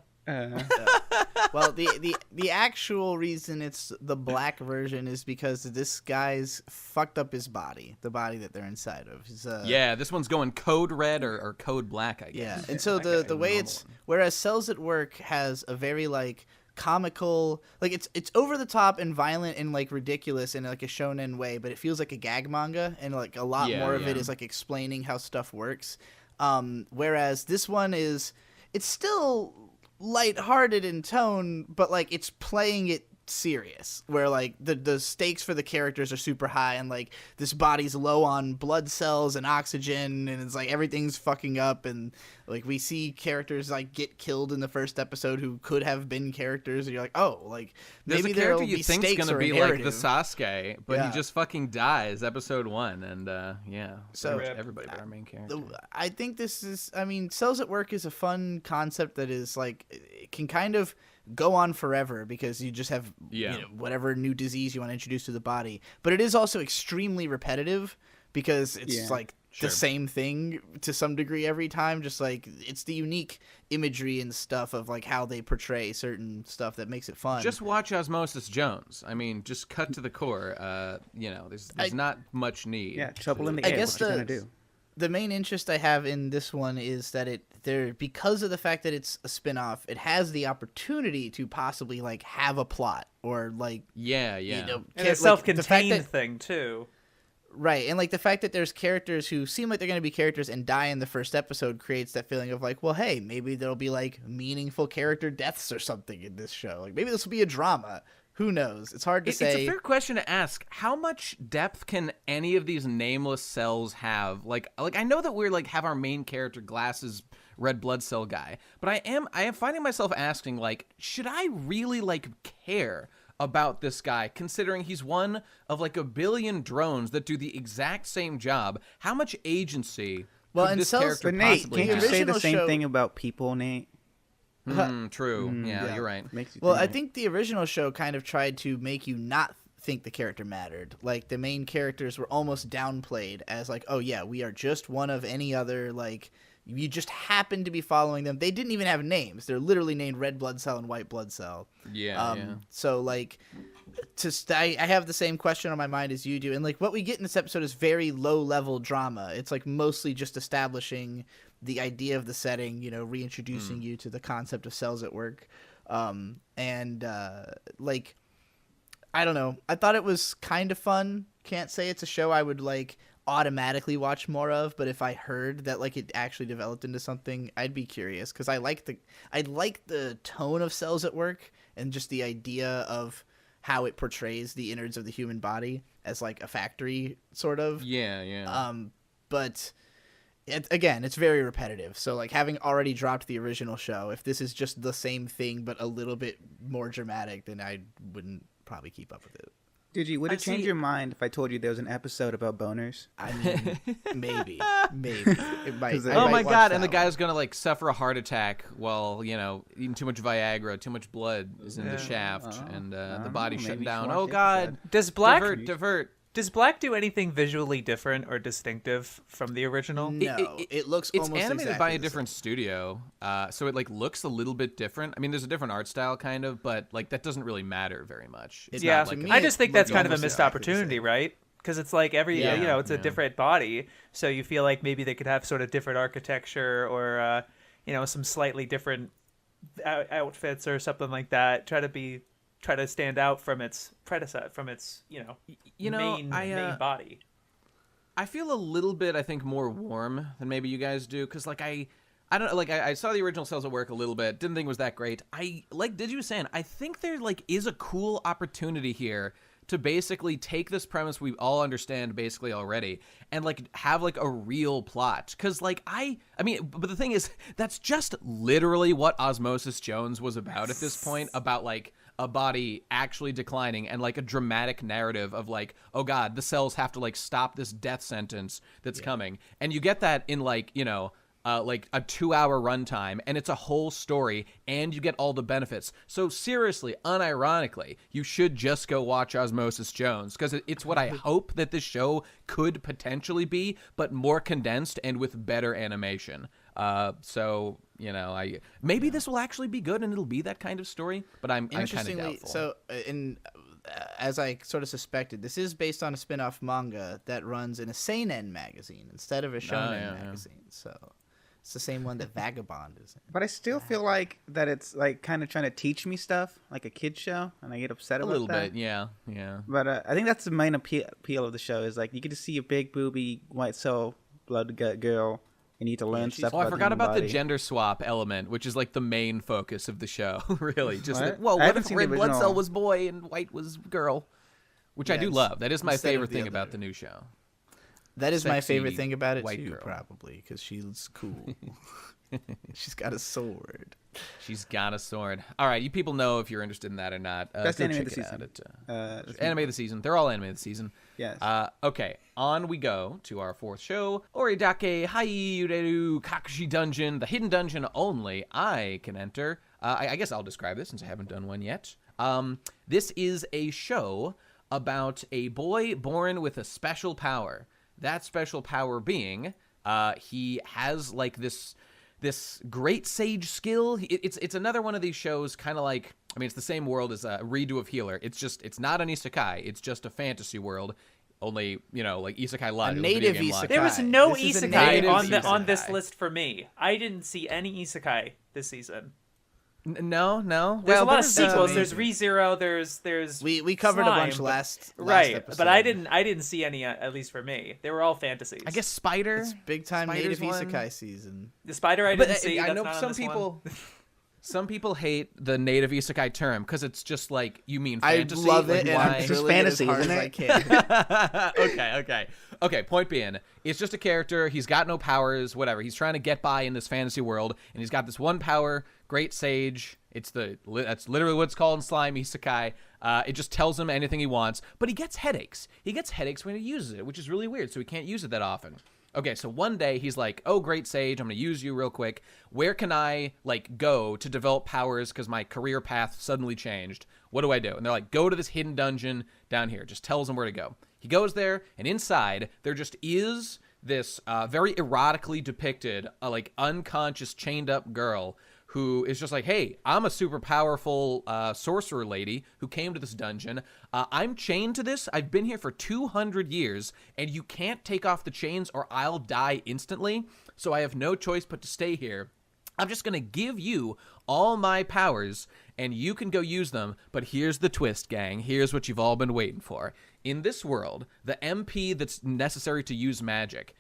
Well, the actual reason it's the black version is because this guy's fucked up his body, the body that they're inside of. This one's going code red or code black, I guess. Yeah, and so the way it's whereas Cells at Work has a very like comical, like it's over the top and violent and like ridiculous in like a shonen way, but it feels like a gag manga, and like a lot more of it is like explaining how stuff works. Whereas this one it's still lighthearted in tone, but like it's playing it serious, where like the stakes for the characters are super high, and like this body's low on blood cells and oxygen, and it's like everything's fucking up, and like we see characters like get killed in the first episode who could have been characters, and you're like, oh, like maybe there'll be stakes you think's gonna or be a narrative. like the Sasuke, but he just fucking dies episode 1, and so everybody but our main character. I think this is, I mean, Cells at Work is a fun concept that is like, it can kind of go on forever because you just have you know, whatever new disease you want to introduce to the body, but it is also extremely repetitive because it's like the same thing to some degree every time, just like it's the unique imagery and stuff of like how they portray certain stuff that makes it fun. Just watch Osmosis Jones. I mean, just cut to the core. You know, there's not much need. Yeah, trouble in the air. I guess what you gonna do? The main interest I have in this one is that because of the fact that it's a spin-off, it has the opportunity to possibly like have a plot or like you know, and a self-contained thing too. Right, and like the fact that there's characters who seem like they're going to be characters and die in the first episode creates that feeling of like, well, hey, maybe there'll be like meaningful character deaths or something in this show. Like maybe this will be a drama. Who knows? It's hard to say. It's a fair question to ask. How much depth can any of these nameless cells have? Like I know that we're like have our main character glasses red blood cell guy, but I am finding myself asking like, should I really like care about this guy, considering he's one of like a billion drones that do the exact same job? How much agency could this character possibly can't have? you say the same thing about people, Nate? True. Yeah, you're right. I think the original show kind of tried to make you not think the character mattered. Like the main characters were almost downplayed as like, oh yeah, we are just one of any other, like you just happen to be following them. They didn't even have names. They're literally named red blood cell and white blood cell. So like I have the same question on my mind as you do, and like what we get in this episode is very low level drama. It's like mostly just establishing the idea of the setting, you know, reintroducing you to the concept of Cells at Work. Like, I don't know. I thought it was kind of fun. Can't say it's a show I would like automatically watch more of, but if I heard that like it actually developed into something, I'd be curious because I like the tone of Cells at Work and just the idea of how it portrays the innards of the human body as like a factory sort of. But it's very repetitive. So like having already dropped the original show, if this is just the same thing but a little bit more dramatic, then I wouldn't probably keep up with it. Would it change your mind if I told you there was an episode about boners? I mean, maybe. It might. Oh my god! And the guy's gonna like suffer a heart attack while eating too much Viagra, too much blood is in the shaft, and the body's shutting down. Oh god! Does Black divert? Does Black do anything visually different or distinctive from the original? No, it looks it's almost animated exactly by a different studio, so it like looks a little bit different. I mean, there's a different art style kind of, but like that doesn't really matter very much. I just think that's kind of a missed opportunity, right? Because it's like it's a different body, so you feel like maybe they could have sort of different architecture or some slightly different outfits or something like that. Try to stand out from its predecessor, from its main body. I feel a little bit, I think, more warm than maybe you guys do, because like I don't know, like I saw the original Cells at Work a little bit, didn't think it was that great. I like did you saying I think there like is a cool opportunity here to basically take this premise we all understand basically already and like have like a real plot, because like I mean, but the thing is that's just literally what Osmosis Jones was about at this point, about like a body actually declining and like a dramatic narrative of like, oh God, the cells have to like stop this death sentence that's coming. And you get that in like, you know, like a 2-hour runtime, and it's a whole story, and you get all the benefits. So seriously, unironically, you should just go watch Osmosis Jones, because it's what I hope that this show could potentially be, but more condensed and with better animation. So, you know, maybe this will actually be good, and it'll be that kind of story, but I'm kind of doubtful. So, as I sort of suspected, this is based on a spin-off manga that runs in a seinen magazine instead of a shonen magazine. So it's the same one that Vagabond is in. But I still feel like that it's like kind of trying to teach me stuff, like a kid's show, and I get upset about that. A little bit, yeah. But I think that's the main appeal of the show, is like you get to see a big booby white soul blood girl, and you need to learn stuff. Oh, about I forgot about the the gender swap element, which is like the main focus of the show. Really, just what? what if red blood cell was boy and white was girl? Which I do love. That is my favorite thing about the new show. That is my favorite thing about it too, girl. Probably, because she's cool. She's got a sword. She's got a sword. All right, you people know if you're interested in that or not. Best go anime check of the season. Anime of the season. They're all anime of the season. Yes. Okay, on we go to our fourth show. Oridake Haiureru Kakushi Dungeon, the hidden dungeon only I can enter. I guess I'll describe this since I haven't done one yet. This is a show about a boy born with a special power. That special power being, he has like this great sage skill. It's another one of these shows, kind of like, I mean, it's the same world as a redo of Healer. It's not an isekai. It's just a fantasy world. Only, you know, like Isekai Lodge. A native isekai. There was no isekai on this list for me. I didn't see any isekai this season. No. There's a lot of sequels. There's ReZero. There's we covered Slime, a bunch last episode. But I didn't see any, at least for me. They were all fantasies. I guess Spider. It's big time Spider's native one. isekai season. The Spider I didn't see. I know That's not some on this people. one. Some people hate the native isekai term because it's just like, you mean fantasy? I love it, like, and I'm drilling fantasy, it as hard as I can. Okay. Point being, it's just a character. He's got no powers. Whatever. He's trying to get by in this fantasy world, and he's got this one power: Great Sage. That's literally what it's called in Slime Isekai. It just tells him anything he wants, but he gets headaches. He gets headaches when he uses it, which is really weird. So he can't use it that often. Okay, so one day he's like, oh, Great Sage, I'm going to use you real quick. Where can I, like, go to develop powers because my career path suddenly changed? What do I do? And they're like, go to this hidden dungeon down here. Just tells him where to go. He goes there, and inside there just is this very erotically depicted, like, unconscious, chained-up girl who is just like, hey, I'm a super powerful sorcerer lady who came to this dungeon. I'm chained to this. I've been here for 200 years, and you can't take off the chains or I'll die instantly. So I have no choice but to stay here. I'm just going to give you all my powers, and you can go use them. But here's the twist, gang. Here's what you've all been waiting for. In this world, the MP that's necessary to use magic,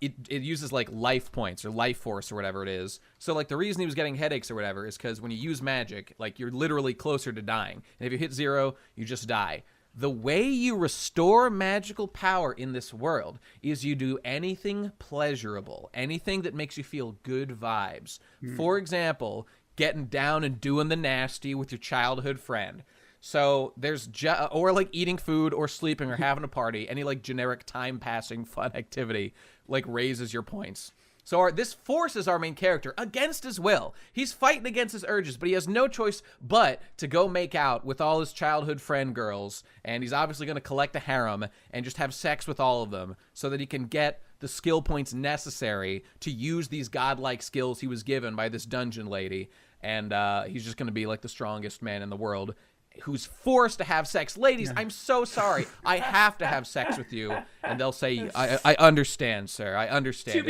it uses like life points or life force or whatever it is. So like the reason he was getting headaches or whatever is because when you use magic, like you're literally closer to dying. And if you hit 0, you just die. The way you restore magical power in this world is you do anything pleasurable, anything that makes you feel good vibes. For example, getting down and doing the nasty with your childhood friend. So there's or like eating food or sleeping or having a party, any like generic time passing fun activity like raises your points. So this forces our main character against his will. He's fighting against his urges, but he has no choice but to go make out with all his childhood friend girls, and he's obviously going to collect a harem and just have sex with all of them so that he can get the skill points necessary to use these godlike skills he was given by this dungeon lady, and he's just going to be like the strongest man in the world who's forced to have sex. Ladies, I'm so sorry. I have to have sex with you. And they'll say, I understand, sir. I understand. To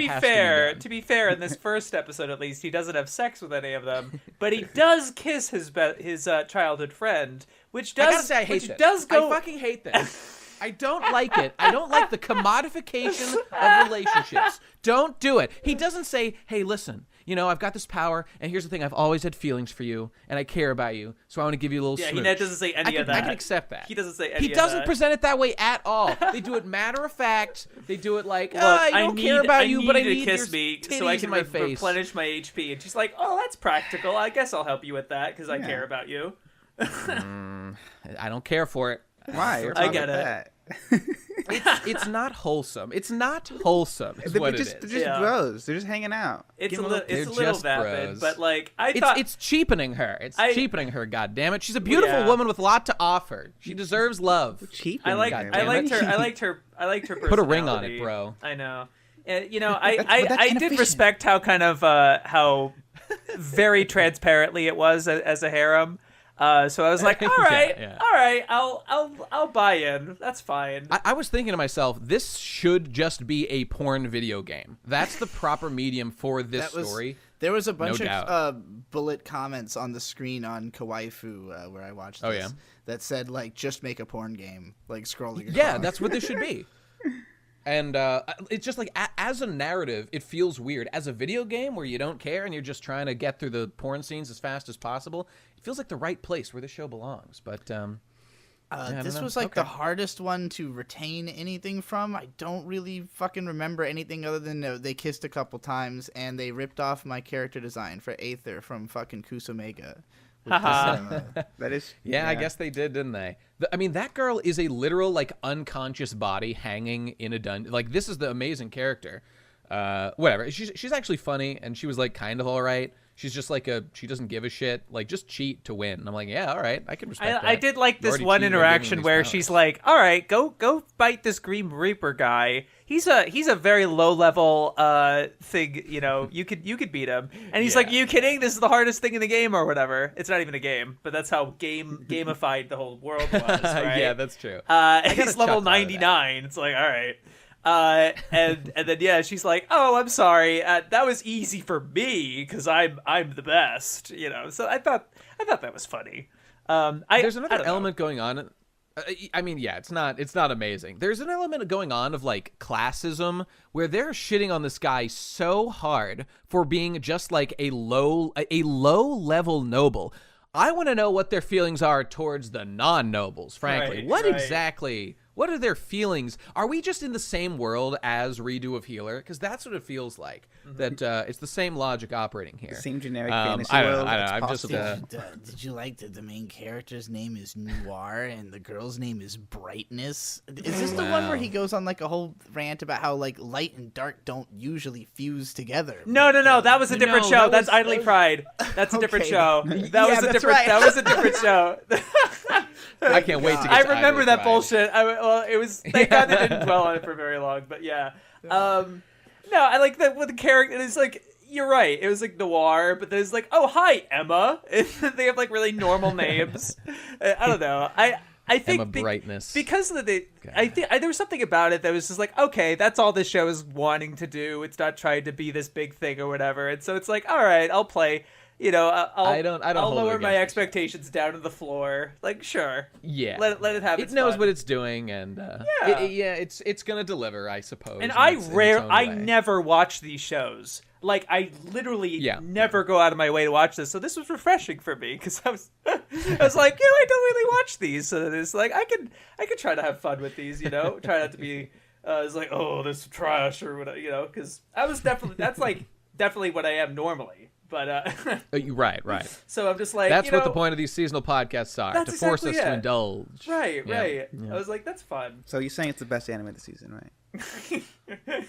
be fair, in this first episode at least, he doesn't have sex with any of them, but he does kiss his childhood friend, which does. I gotta say, I hate this. I fucking hate this. I don't like it. I don't like the commodification of relationships. Don't do it. He doesn't say, hey, listen, you know, I've got this power, and here's the thing. I've always had feelings for you, and I care about you, so I want to give you a little smooch. Yeah, he doesn't say any of that. I can accept that. He doesn't say any of that. He doesn't present it that way at all. They do it matter of fact. They do it like, I don't care about you, but I need to kiss me so I can replenish my HP. And she's like, oh, that's practical. I guess I'll help you with that because I care about you. I don't care for it. Why? I get it. It's not wholesome. It's not wholesome. Is what it is. They're just bros. They're just hanging out. It's a little vapid, bros. but like I thought it's cheapening her. It's cheapening her. God damn it! She's a beautiful woman with a lot to offer. She deserves love. I liked her. Put a ring on it, bro. I know. You know, I did respect how kind of how very transparently it was as a harem. So I was like, all right, I'll buy in. That's fine. I was thinking to myself, this should just be a porn video game. That's the proper medium for this story. There was a bunch of bullet comments on the screen on Kawaii where I watched this that said, like, just make a porn game, like scrolling across. Yeah, that's what this should be. And it's just like, as a narrative, it feels weird. As a video game where you don't care and you're just trying to get through the porn scenes as fast as possible, it feels like the right place where the show belongs. But this was like the hardest one to retain anything from. I don't really fucking remember anything other than they kissed a couple times and they ripped off my character design for Aether from fucking Kusomega. That is, I guess they did, didn't they? I mean, that girl is a literal, like, unconscious body hanging in a dungeon. Like, this is the amazing character. Whatever. She's actually funny, and she was, like, kind of all right. She's just like she doesn't give a shit. Like, just cheat to win. And I'm like, yeah, all right, I can respect that. I did like this one interaction where she's like, all right, go fight this Green Reaper guy. He's a very low level thing, you know. You could beat him. And he's like, are you kidding? This is the hardest thing in the game or whatever. It's not even a game, but that's how gamified the whole world was, right? Yeah, that's true. He's level 99. It's like, all right. And then she's like, oh, I'm sorry, that was easy for me because I'm the best, you know. So I thought that was funny. There's another element going on. I mean, it's not amazing. There's an element going on of, like, classism where they're shitting on this guy so hard for being just like a low level noble. I want to know what their feelings are towards the non-nobles, frankly. What are their feelings? Are we just in the same world as Redo of Healer? Because that's what it feels like. That it's the same logic operating here. The same generic fantasy world. I don't know. I'm just. Did you like that the main character's name is Noir and the girl's name is Brightness? Is this the one where he goes on like a whole rant about how like light and dark don't usually fuse together? No. That was a different show. That's Idoly Pride. That's a different show. That was a different show. I can't wait to get I to remember Idoly that Pride. bullshit. It was. Thank God they didn't dwell on it for very long. But yeah. No, I like that with the character. It's like, you're right. It was like noir, but there's like, oh, hi, Emma. They have like really normal names. I don't know. I think Emma Brightness. Because of I think there was something about it that was just like, okay, that's all this show is wanting to do. It's not trying to be this big thing or whatever. And so it's like, all right, I'll play. You know, I'll lower my expectations down to the floor. Like, sure, let it have its It knows fun. what it's doing, and it's gonna deliver, I suppose. And I never watch these shows. Like, I literally never go out of my way to watch this. So this was refreshing for me because I was like, I don't really watch these. So it's like I could try to have fun with these. You know, try not to be. It's like, oh, this is trash or whatever. You know, because I was definitely what I am normally. But right. So I'm just like, that's what the point of these seasonal podcasts are, to force us to indulge. Right. I was like, that's fun. So you're saying it's the best anime this season, right?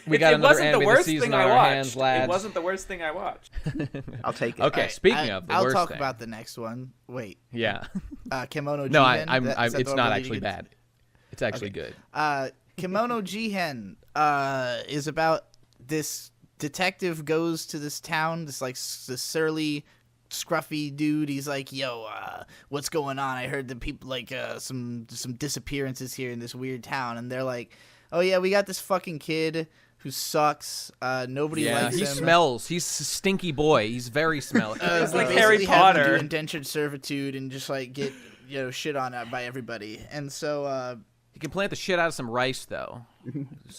We got another anime this season on our hands, lads. It wasn't the worst thing I watched. I'll take it. Okay, speaking of the worst thing. I'll talk about the next one. Wait. Yeah. Kemono Jihen. No, it's not actually bad. It's actually good. Kemono Jihen is about this detective goes to this town, this surly, scruffy dude. He's like, yo, what's going on? I heard that people, like, some disappearances here in this weird town. And they're like, oh, yeah, we got this fucking kid who sucks. Nobody likes him. He smells. He's a stinky boy. He's very smelly. It's like Harry Potter. Have him do indentured servitude and just, like, get, shit on by everybody. And so... he can plant the shit out of some rice, though.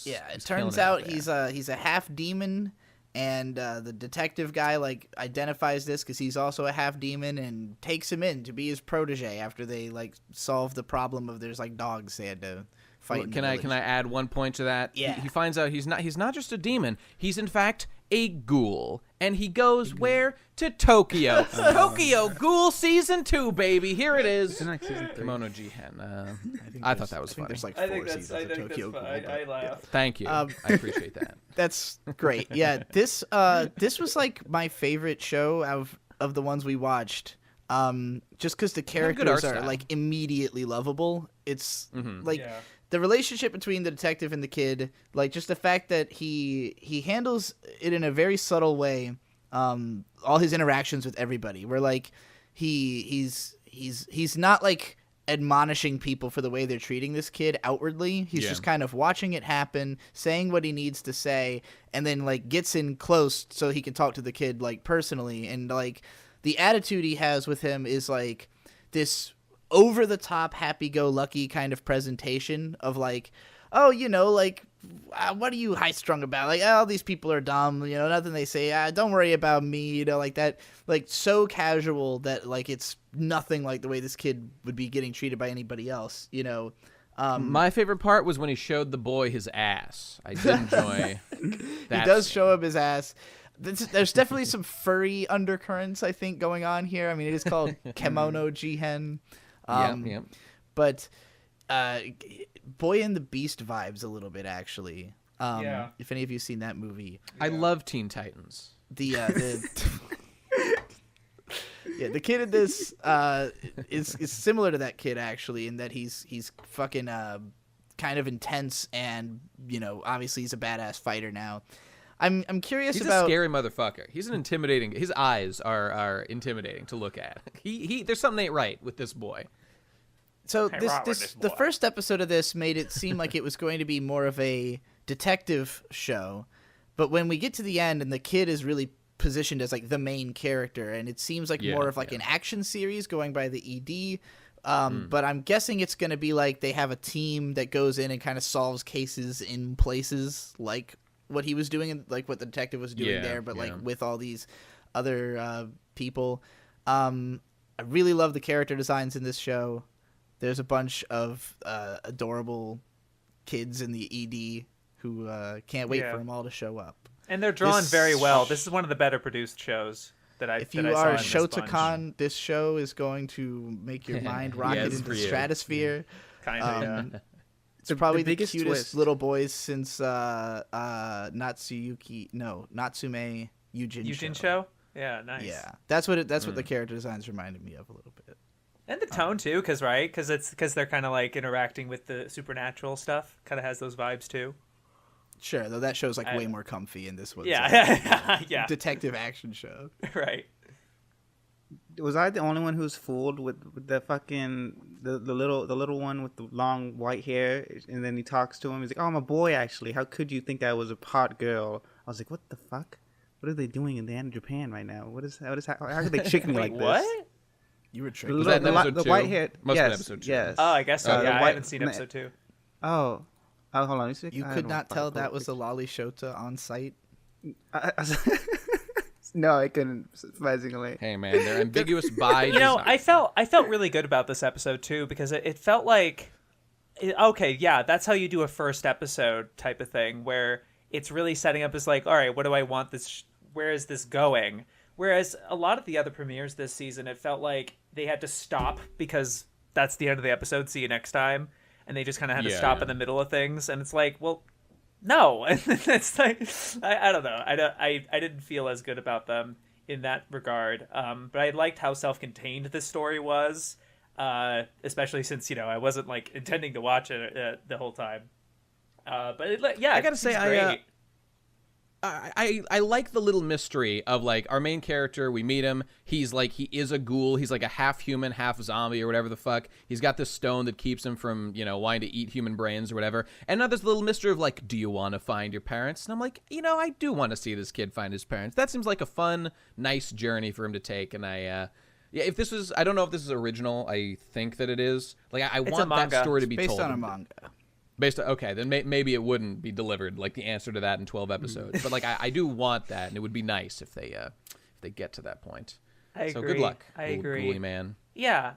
It turns out he's a half demon, and the detective guy like identifies this because he's also a half demon and takes him in to be his protege after they like solve the problem of there's like dogs they had to fight. Can I add one point to that? Yeah. He finds out he's not just a demon. He's in fact a ghoul. And he goes where? To Tokyo. Tokyo Ghoul Season 2, baby. Here it is. Kemono Jihen. I thought that was funny. There's like 4 seasons of Tokyo Ghoul. I laugh. Thank you. I appreciate that. That's great. Yeah, this was like my favorite show of the ones we watched. Just because the characters are like immediately lovable. It's the relationship between the detective and the kid, like just the fact that he handles it in a very subtle way. All his interactions with everybody, where like he's not like admonishing people for the way they're treating this kid outwardly. He's just kind of watching it happen, saying what he needs to say, and then like gets in close so he can talk to the kid like personally. And like the attitude he has with him is like this over the top happy-go-lucky kind of presentation of like, oh, you know, like, what are you high-strung about? Like, oh, these people are dumb, you know, nothing they say, don't worry about me, you know, like that, like so casual that like it's nothing like the way this kid would be getting treated by anybody else, you know. My favorite part was when he showed the boy his ass. I did enjoy that. He does show him his ass. There's definitely some furry undercurrents, I think, going on here. I mean, it is called Kemono Jihen. But Boy and the Beast vibes a little bit, actually. If any of you seen that movie. I love Teen Titans. The kid in this is similar to that kid, actually, in that he's fucking kind of intense, and, you know, obviously he's a badass fighter now. I'm curious He's about... a scary motherfucker. He's an intimidating... His eyes are intimidating to look at. There's something ain't right with this boy. So the first episode of this made it seem like it was going to be more of a detective show, but when we get to the end and the kid is really positioned as like the main character, and it seems like more of like an action series going by the ED, but I'm guessing it's going to be like they have a team that goes in and kind of solves cases in places like what he was doing and like what the detective was doing there, but like with all these other people. I really love the character designs in this show. There's a bunch of adorable kids in the ED who can't wait for them all to show up. And they're drawn very well. This is one of the better produced shows that I If you are a Shotokan, this show is going to make your mind rocket into the stratosphere. Kind of, It's probably the cutest twist. Little boys since Natsume Yujin show. Yeah, nice. Yeah, that's what the character designs reminded me of a little bit. And the tone too, because they're kind of like interacting with the supernatural stuff. Kind of has those vibes too. Sure, though that show's like way more comfy, and this was yeah, detective action show. Right. Was I the only one who's fooled with the fucking the little one with the long white hair, and then he talks to him? He's like, "Oh, I'm a boy, actually. How could you think I was a hot girl?" I was like, "What the fuck? What are they doing in the end of Japan right now? How could they trick me like what? this?" You were tricked. Was that in episode 2? White hair. Must yes, have been episode 2. Yes. Oh, I guess so. I haven't seen episode 2. Oh, hold on. You could not tell that was a lolly Shota on site? No, I couldn't, surprisingly. Hey, man, they're ambiguous by You know, design. I felt really good about this episode, too, because it felt like... Okay, yeah, that's how you do a first episode type of thing, where it's really setting up as like, all right, what do I want this... Where is this going? Whereas a lot of the other premieres this season, it felt like they had to stop because that's the end of the episode. See you next time. And they just kind of had to stop in the middle of things. And it's like, well, no. It's like, I don't know. I didn't feel as good about them in that regard. But I liked how self-contained this story was, especially since, you know, I wasn't like intending to watch it the whole time. But I gotta say, great. I like the little mystery of like our main character. We meet him. He's like, he is a ghoul. He's like a half human, half zombie or whatever the fuck. He's got this stone that keeps him from, you know, wanting to eat human brains or whatever. And now there's a little mystery of like, do you want to find your parents? And I'm like, you know, I do want to see this kid find his parents. That seems like a fun, nice journey for him to take. And if this was, I don't know if this is original. I think that it is. Like, I want that story to be based told. On a manga. Okay, then maybe it wouldn't be delivered like the answer to that in 12 episodes. But like I do want that, and it would be nice if they get to that point. I agree. So good luck. I agree. Ghoulie man. Yeah,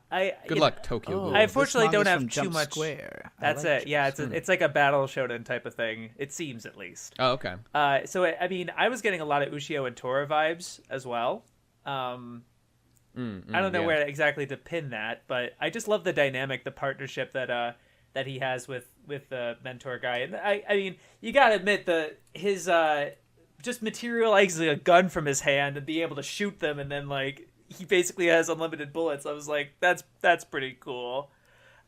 Good luck, Tokyo Ghoul. I unfortunately don't have from too Jump much. Square. That's it. Yeah, it's like a battle shonen type of thing. It seems, at least. Oh, okay. So I mean, I was getting a lot of Ushio and Tora vibes as well. I don't know where exactly to pin that, but I just love the dynamic, the partnership that he has with the mentor guy. And I mean, you gotta admit his just materializing a gun from his hand and be able to shoot them, and then like he basically has unlimited bullets. I was like, that's pretty cool.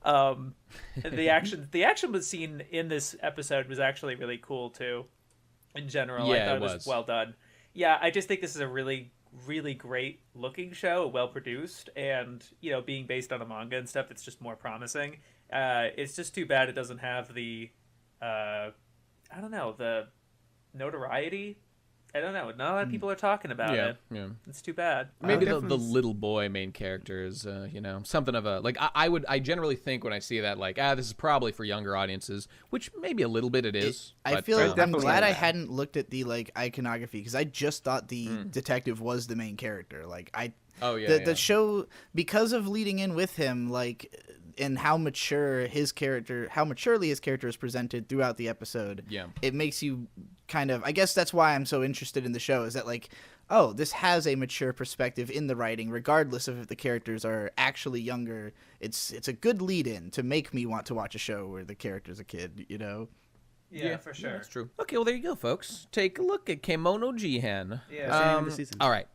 The action was seen in this episode was actually really cool too. In general, I thought it was well done. Yeah, I just think this is a really, really great looking show, well produced, and being based on a manga and stuff, it's just more promising. It's just too bad it doesn't have the the notoriety. I don't know. Not a lot of people are talking about it. Yeah, it's too bad. Maybe the little boy main character is, something of a like. I generally think when I see that, like, this is probably for younger audiences, which maybe a little bit it is. I feel I'm glad I hadn't looked at the like iconography, because I just thought the detective was the main character. Like the show, because of leading in with him, like, and how maturely his character is presented throughout the episode. Yeah, it makes you kind of, I guess that's why I'm so interested in the show, is that like, oh, this has a mature perspective in the writing, regardless of if the characters are actually younger. It's a good lead-in to make me want to watch a show where the character's a kid, Yeah, for sure. That's true. Okay, well, there you go, folks. Take a look at Kemono Jihen. Yeah. All right,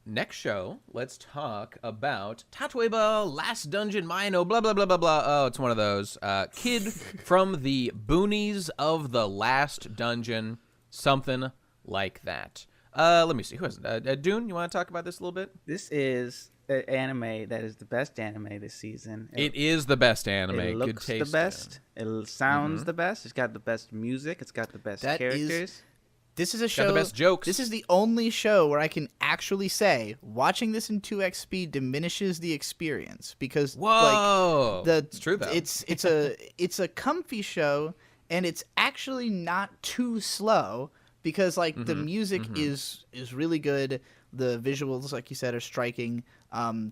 next show, let's talk about Tatoeba Last Dungeon Maino, blah, blah, blah, blah, blah. Oh, it's one of those. Kid from the boonies of the Last Dungeon, something like that. Let me see. Who is it? Dune, you want to talk about this a little bit? This is an anime that is the best anime this season. It is the best anime. It looks Good taste. the best. It sounds the best. It's got the best music. It's got the best characters. This is a show. Got the best jokes. This is the only show where I can actually say watching this in 2x speed diminishes the experience, because it's true though. It's a comfy show, and it's actually not too slow, because like the music is really good. The visuals, like you said, are striking.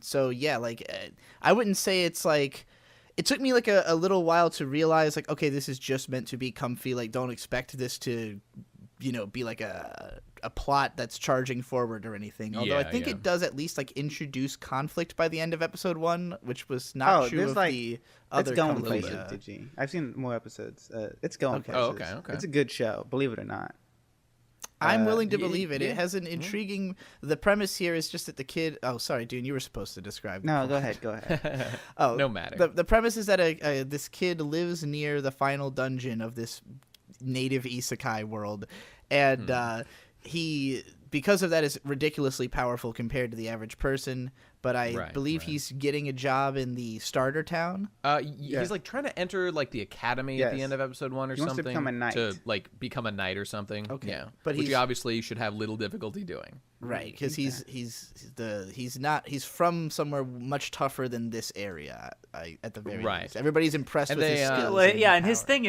So yeah, like I wouldn't say it's like. It took me like a little while to realize, like, okay, this is just meant to be comfy. Like, don't expect this to, be like a plot that's charging forward or anything. Although I think it does at least like introduce conflict by the end of episode 1, which was not true of the other. It's going places, Digi. I've seen more episodes. It's going places. Oh, okay. It's a good show, believe it or not. I'm willing to believe it. It has an intriguing. The premise here is just that the kid. Oh, sorry, Dune. You were supposed to describe. No, go ahead. Oh, no matter. The premise is that this kid lives near the final dungeon of this native isekai world, and he, because of that, is ridiculously powerful compared to the average person. But I believe he's getting a job in the starter town. He's like trying to enter like the academy at the end of episode 1 or he something. Wants to become a knight. To like become a knight or something. Okay. Yeah, but which he obviously should have little difficulty doing. Right, because he's from somewhere much tougher than this area. At the very least, everybody's impressed with his skills. And his thing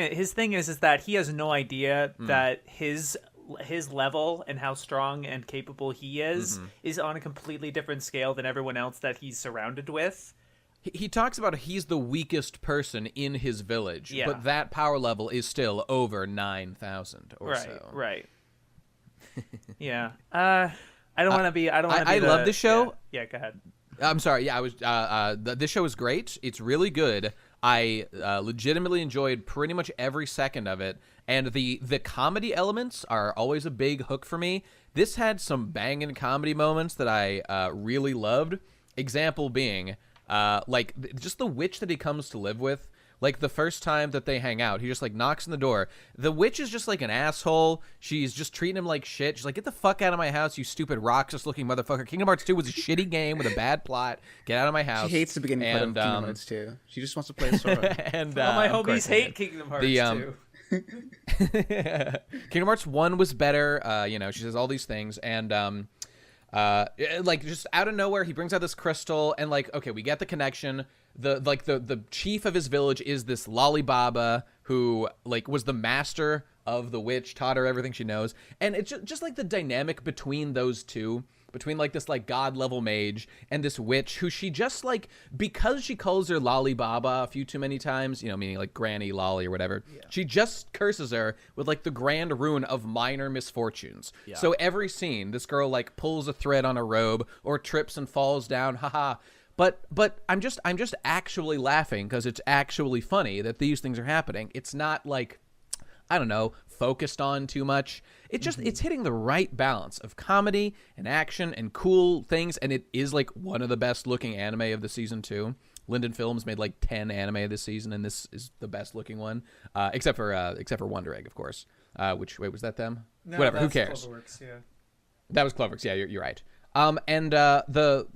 is that he has no idea that his level and how strong and capable he is on a completely different scale than everyone else that he's surrounded with. He talks about he's the weakest person in his village, but that power level is still over 9,000 or so. Right. Yeah. I don't want to be. I love this show. Yeah. Go ahead. I'm sorry. Yeah, I was. This show is great. It's really good. I legitimately enjoyed pretty much every second of it, and the comedy elements are always a big hook for me. This had some banging comedy moments that I really loved. Example being, like just the witch that he comes to live with. Like the first time that they hang out, he just like knocks on the door. The witch is just like an asshole. She's just treating him like shit. She's like, "Get the fuck out of my house, you stupid Roxas-looking motherfucker. Kingdom Hearts 2 was a shitty game with a bad plot. Get out of my house." She hates the beginning part of Kingdom Hearts 2. She just wants to play Sora. And all my homies hate Kingdom Hearts 2. Kingdom Hearts 1 was better. She says all these things, and like just out of nowhere, he brings out this crystal, and like, okay, we get the connection. The chief of his village is this Lollibaba who like was the master of the witch, taught her everything she knows, and it's just like the dynamic between those two between like this like god level mage and this witch who she just like, because she calls her Lolly Baba a few too many times, you know, meaning like Granny Lolly or whatever, she just curses her with like the grand rune of minor misfortunes. So every scene, this girl like pulls a thread on a robe or trips and falls down, haha. But I'm just actually laughing because it's actually funny that these things are happening. It's not like, I don't know, focused on too much. It just it's hitting the right balance of comedy and action and cool things, and it is like one of the best looking anime of the season too. Linden Films made like 10 anime this season, and this is the best looking one, except for Wonder Egg, of course. Which wait, was that them? No, Whatever. Who cares? Cloverworks, yeah. That was Cloverworks. Yeah, you're right. And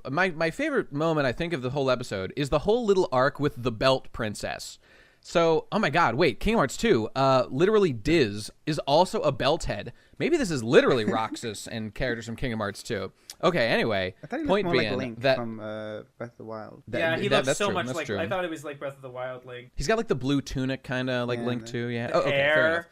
my favorite moment I think of the whole episode is the whole little arc with the Belt Princess. So, oh my God, wait, Kingdom Hearts 2, literally Diz is also a belt head. Maybe this is literally Roxas and characters from Kingdom Hearts 2. Okay, anyway, I thought he point looked more being like Link that from Breath of the Wild. Yeah, he looks so true, much that's like, true. I thought it was like Breath of the Wild Link. He's got like the blue tunic kind of like Link too, yeah. Oh, okay, fair enough.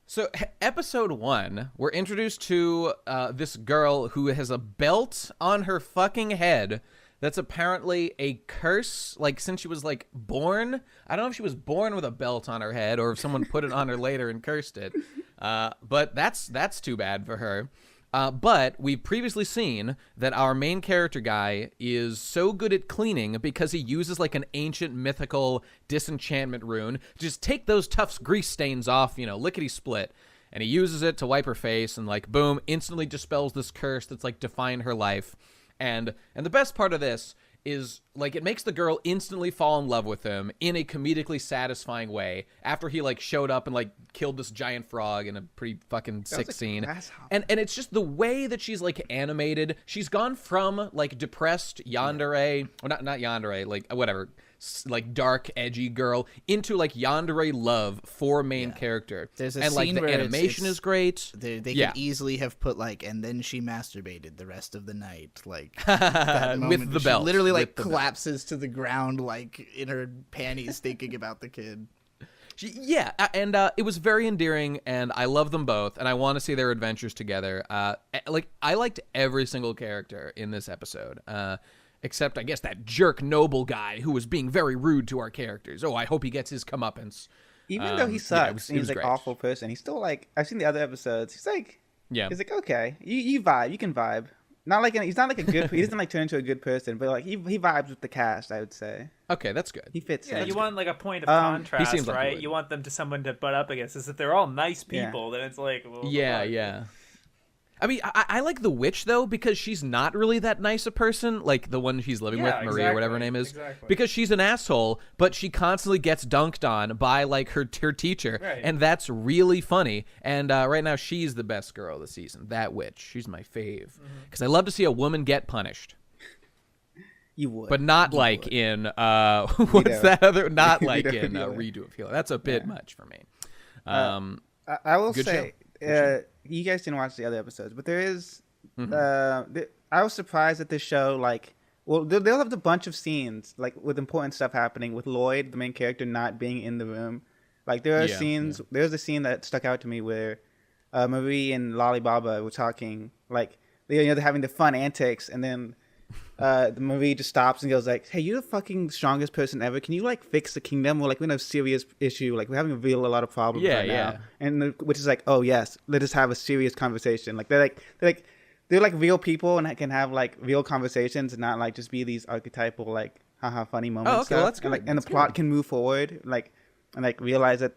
So, episode 1, we're introduced to this girl who has a belt on her fucking head that's apparently a curse, like, since she was, like, born. I don't know if she was born with a belt on her head or if someone put it on her later and cursed it. But that's too bad for her. But we've previously seen that our main character guy is so good at cleaning because he uses like an ancient mythical disenchantment rune to just take those tough grease stains off, you know, lickety-split. And he uses it to wipe her face and like, boom, instantly dispels this curse that's like defined her life. And the best part of this is like it makes the girl instantly fall in love with him in a comedically satisfying way after he like showed up and like killed this giant frog in a pretty fucking sick scene. And it's just the way that she's like animated. She's gone from like depressed yandere, or not yandere, like whatever, like dark edgy girl into like yandere love for main character. There's a and scene like the where animation is great. They could easily have put like, and then she masturbated the rest of the night, like that moment with the she belt, literally like with the collapses to the ground like in her panties thinking about the kid. Yeah, and it was very endearing, and I love them both, and I want to see their adventures together. Like I liked every single character in this episode. Except, I guess, that jerk noble guy who was being very rude to our characters. Oh, I hope he gets his comeuppance. Even though he sucks, and he's like awful person, he's still like, I've seen the other episodes, he's like, okay, you vibe, you can vibe. Not like he's not like a good, he doesn't like turn into a good person, but like he vibes with the cast, I would say. Okay, that's good. He fits. Yeah, you want like a point of contrast, he seems like right? You want them to someone to butt up against. Is that they're all nice people, then it's like, well, yeah. I mean, I like the witch, though, because she's not really that nice a person, like the one she's living with, Marie, or whatever her name is. Exactly. Because she's an asshole, but she constantly gets dunked on by, like, her teacher, and that's really funny. And right now, she's the best girl of the season, that witch. She's my fave. Because I love to see a woman get punished. You would. But not like in, what's that other, not like in Redo of Healer. That's a bit much for me. I will say... you guys didn't watch the other episodes, but there is. I was surprised at this show. Like, well, they'll have a bunch of scenes like with important stuff happening with Lloyd, the main character, not being in the room. Like there are scenes. There's a scene that stuck out to me where Marie and Lolly Baba were talking. Like they're having the fun antics, and then Marie just stops and goes like, "Hey, you're the fucking strongest person ever. Can you like fix the kingdom? We're like we're in a serious issue. Like we're having a lot of problems right now." And which is like, "Oh yes, let us have a serious conversation." Like they're like real people and can have like real conversations and not like just be these archetypal like haha funny moments. Oh, okay, well, that's good. And the plot can move forward and like realize that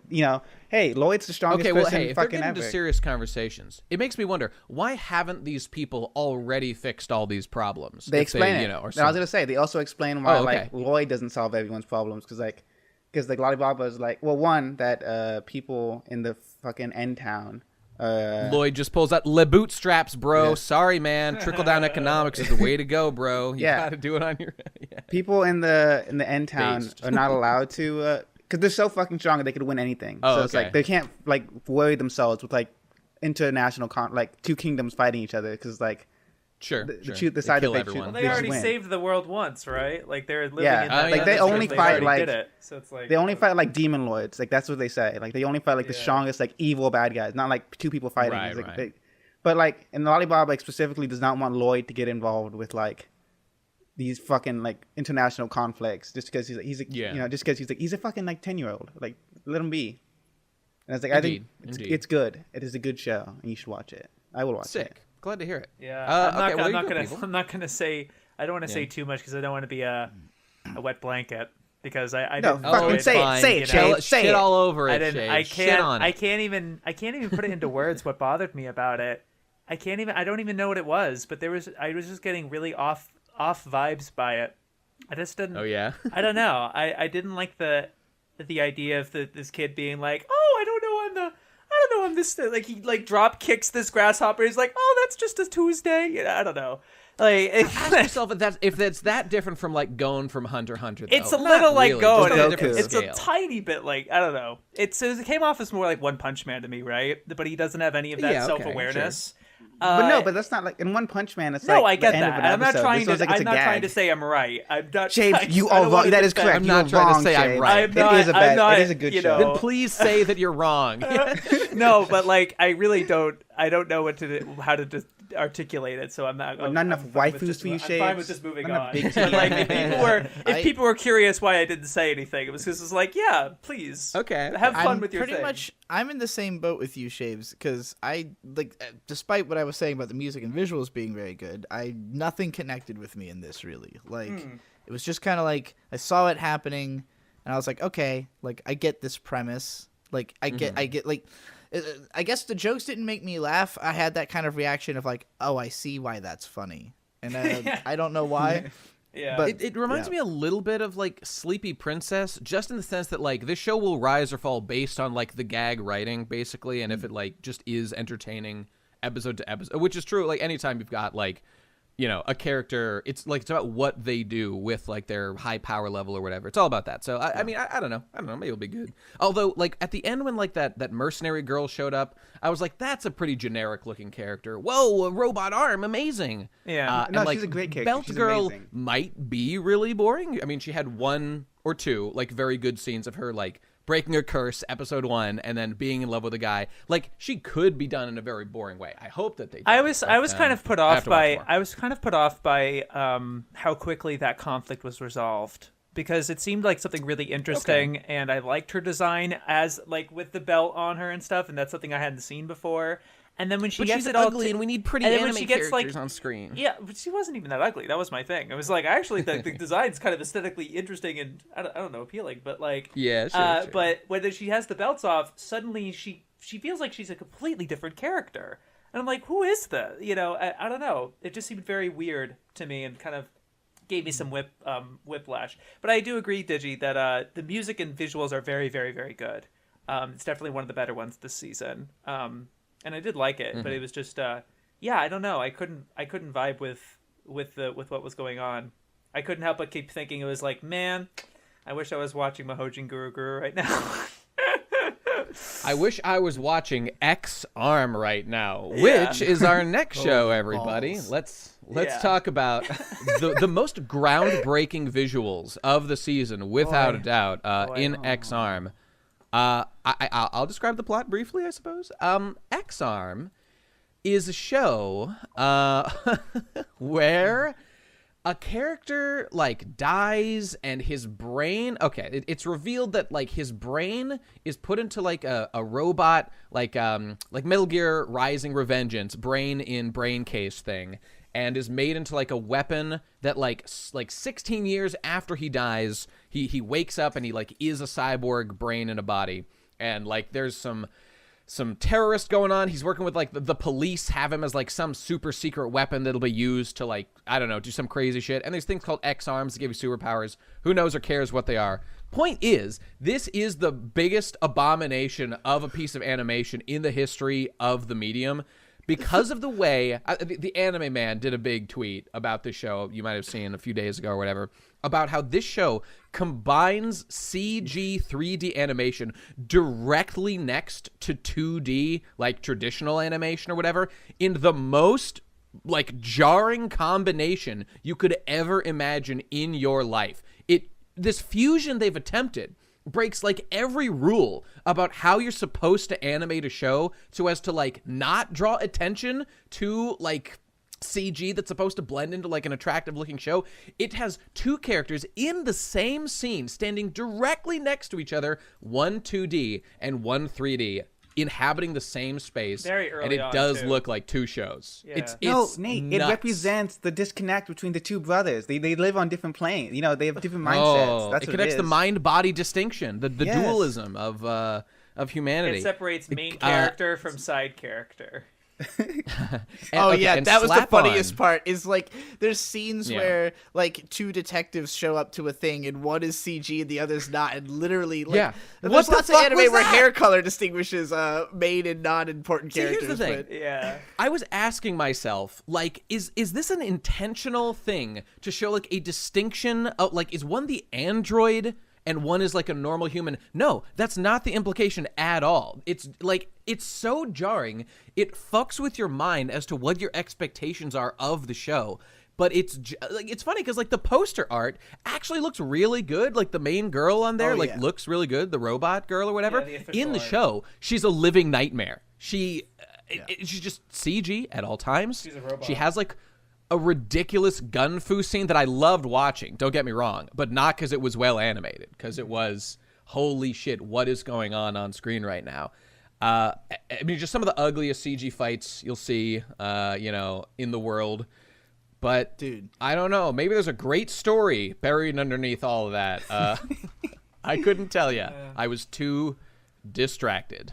hey, Lloyd's the strongest person hey, if fucking they're getting ever. into serious conversations, it makes me wonder why haven't these people already fixed all these problems? They explain it. Or I was gonna say they also explain why like Lloyd doesn't solve everyone's problems because Lolly Baba is like, well, one that people in the fucking end town. Lloyd just pulls out le bootstraps, bro. Yeah. Sorry, man. Trickle down economics is the way to go, bro. You gotta do it on your. People in the end town are not allowed to. Because they're so fucking strong that they could win anything. So it's like they can't like worry themselves with like international like two kingdoms fighting each other because like the side that they choose. Well, they already saved the world once, right? Like they're living in that like they only fight like so it's like they only fight like demon lords. Like that's what they say. Like they only fight like the strongest like evil bad guys, not like two people fighting. But like, and Lollipop like specifically does not want Lloyd to get involved with like these fucking like international conflicts just because just because he's a fucking like 10-year-old. Like, let him be. And I was like, I think it's good. It is a good show, and you should watch it. I will watch it. Sick. Glad to hear it. Yeah. I'm not gonna say. I don't want to say too much because I don't want to be a wet blanket. Because I didn't fucking say it, Shaybs. Say it all over it. I can't even put it into words. What bothered me about it, I don't even know what it was. But I was just getting really off vibes by it. I just didn't. Oh yeah. I don't know. I didn't like the idea of this kid being like, oh, I don't know, I'm this, like, he like drop kicks this grasshopper. He's like, oh, that's just a Tuesday. I don't know. Like, ask yourself if that's that different from like Gon from Hunter x Hunter. Though. It's a little like Gon. It's a tiny bit like, I don't know. It came off as more like One Punch Man to me, right? But he doesn't have any of that self-awareness. Sure. But that's not like in One Punch Man. It's no, like I get the end that. Of an I'm not trying to. Like I'm not trying to say I'm right. I'm not. Shaybs, you are wrong. That is correct. I'm not trying to say I'm right. It is a good show. Then please say that you're wrong. No, but like I really don't. I don't know how to articulate it, so I'm not. Not enough waifus for you, Shaybs. I'm fine with just moving on. But like, if people were curious why I didn't say anything, it was because it's like, yeah, please, okay, have fun with your thing. Pretty much, I'm in the same boat with you, Shaybs, because I like, despite what I was saying about the music and visuals being very good, nothing connected with me in this really. Like, it was just kind of like I saw it happening, and I was like, okay, like I get this premise. Like I get like. I guess the jokes didn't make me laugh. I had that kind of reaction of like, oh, I see why that's funny. And I don't know why. Yeah. But it reminds me a little bit of like Sleepy Princess, just in the sense that like this show will rise or fall based on like the gag writing, basically. And if it like just is entertaining episode to episode, which is true. Like anytime you've got like, you know, a character, it's about what they do with like their high power level or whatever. It's all about that. So I mean, I don't know. Maybe it'll be good. Although like at the end when like that mercenary girl showed up, I was like, that's a pretty generic looking character. Whoa, a robot arm, amazing. Yeah. No, like, she's a great character. Belt she's Girl amazing. might be really boring. I mean, she had one or two like very good scenes of her like breaking her curse, episode 1, and then being in love with a guy. Like, she could be done in a very boring way. I hope that they do. I was kind of put off by how quickly that conflict was resolved, because it seemed like something really interesting, and I liked her design as like with the belt on her and stuff, and that's something I hadn't seen before. And then when she gets it ugly, and we need pretty anime characters like, on screen. Yeah, but she wasn't even that ugly. That was my thing. It was like, I actually think the design's kind of aesthetically interesting and I don't know, appealing. But like, yeah, sure. But when she has the belts off, suddenly she feels like she's a completely different character. And I'm like, who is that? You know, I don't know. It just seemed very weird to me and kind of gave me some whiplash. But I do agree, Digi, that the music and visuals are very, very, very good. It's definitely one of the better ones this season. And I did like it, but it was just, I don't know. I couldn't vibe with what was going on. I couldn't help but keep thinking it was like, man, I wish I was watching Mahojin Guru Guru right now. I wish I was watching X Arm right now, which is our next show, everybody. Let's talk about the most groundbreaking visuals of the season, without a doubt, in X Arm. I'll describe the plot briefly, I suppose. X-Arm is a show where a character like dies and his brain. Okay, it's revealed that like his brain is put into like a robot, like Metal Gear Rising Revengeance brain in brain case thing, and is made into like a weapon that like 16 years after he dies, he wakes up and he like is a cyborg brain in a body. And like there's some terrorist going on. He's working with like the police, have him as like some super secret weapon that'll be used to like, I don't know, do some crazy shit. And there's things called X-Arms that give you superpowers. Who knows or cares what they are. Point is, this is the biggest abomination of a piece of animation in the history of the medium. Because of the way the Anime Man did a big tweet about this show, you might have seen a few days ago or whatever, about how this show combines CG 3D animation directly next to 2D, like traditional animation or whatever, in the most like jarring combination you could ever imagine in your life. This fusion they've attempted breaks like every rule about how you're supposed to animate a show so as to like not draw attention to like CG that's supposed to blend into like an attractive looking show. It has two characters in the same scene standing directly next to each other, one 2D and one 3D, inhabiting the same space. Very early and it on, does too. look like two shows. Yeah. It's Nate, nuts. it represents the disconnect between the two brothers. They live on different planes. You know, they have different mindsets. That's it what connects it the is. mind-body distinction, the Yes. dualism of humanity. It separates main character from side character. And that was the slap-on. funniest part. Is like there's scenes Yeah. where like two detectives show up to a thing and one is CG and the other's not, and literally like Yeah. there's What the lots of fuck anime was where that? hair color distinguishes main and non-important See, here's characters. the thing. But Yeah. I was asking myself, like, is this an intentional thing to show like a distinction of like, is one the android and one is like a normal human? No, that's not the implication at all. It's like, it's so jarring. It fucks with your mind as to what your expectations are of the show. But it's like, it's funny because like the poster art actually looks really good. Like the main girl on there, looks really good. The robot girl or whatever. Yeah, the official in the art. show, she's a living nightmare. She's just CG at all times. She's a robot. She has like a ridiculous gun fu scene that I loved watching. Don't get me wrong, but not because it was well animated. Because it was, holy shit, what is going on screen right now? I mean, just some of the ugliest CG fights you'll see, in the world. But dude, I don't know. Maybe there's a great story buried underneath all of that. I couldn't tell you. I was too distracted.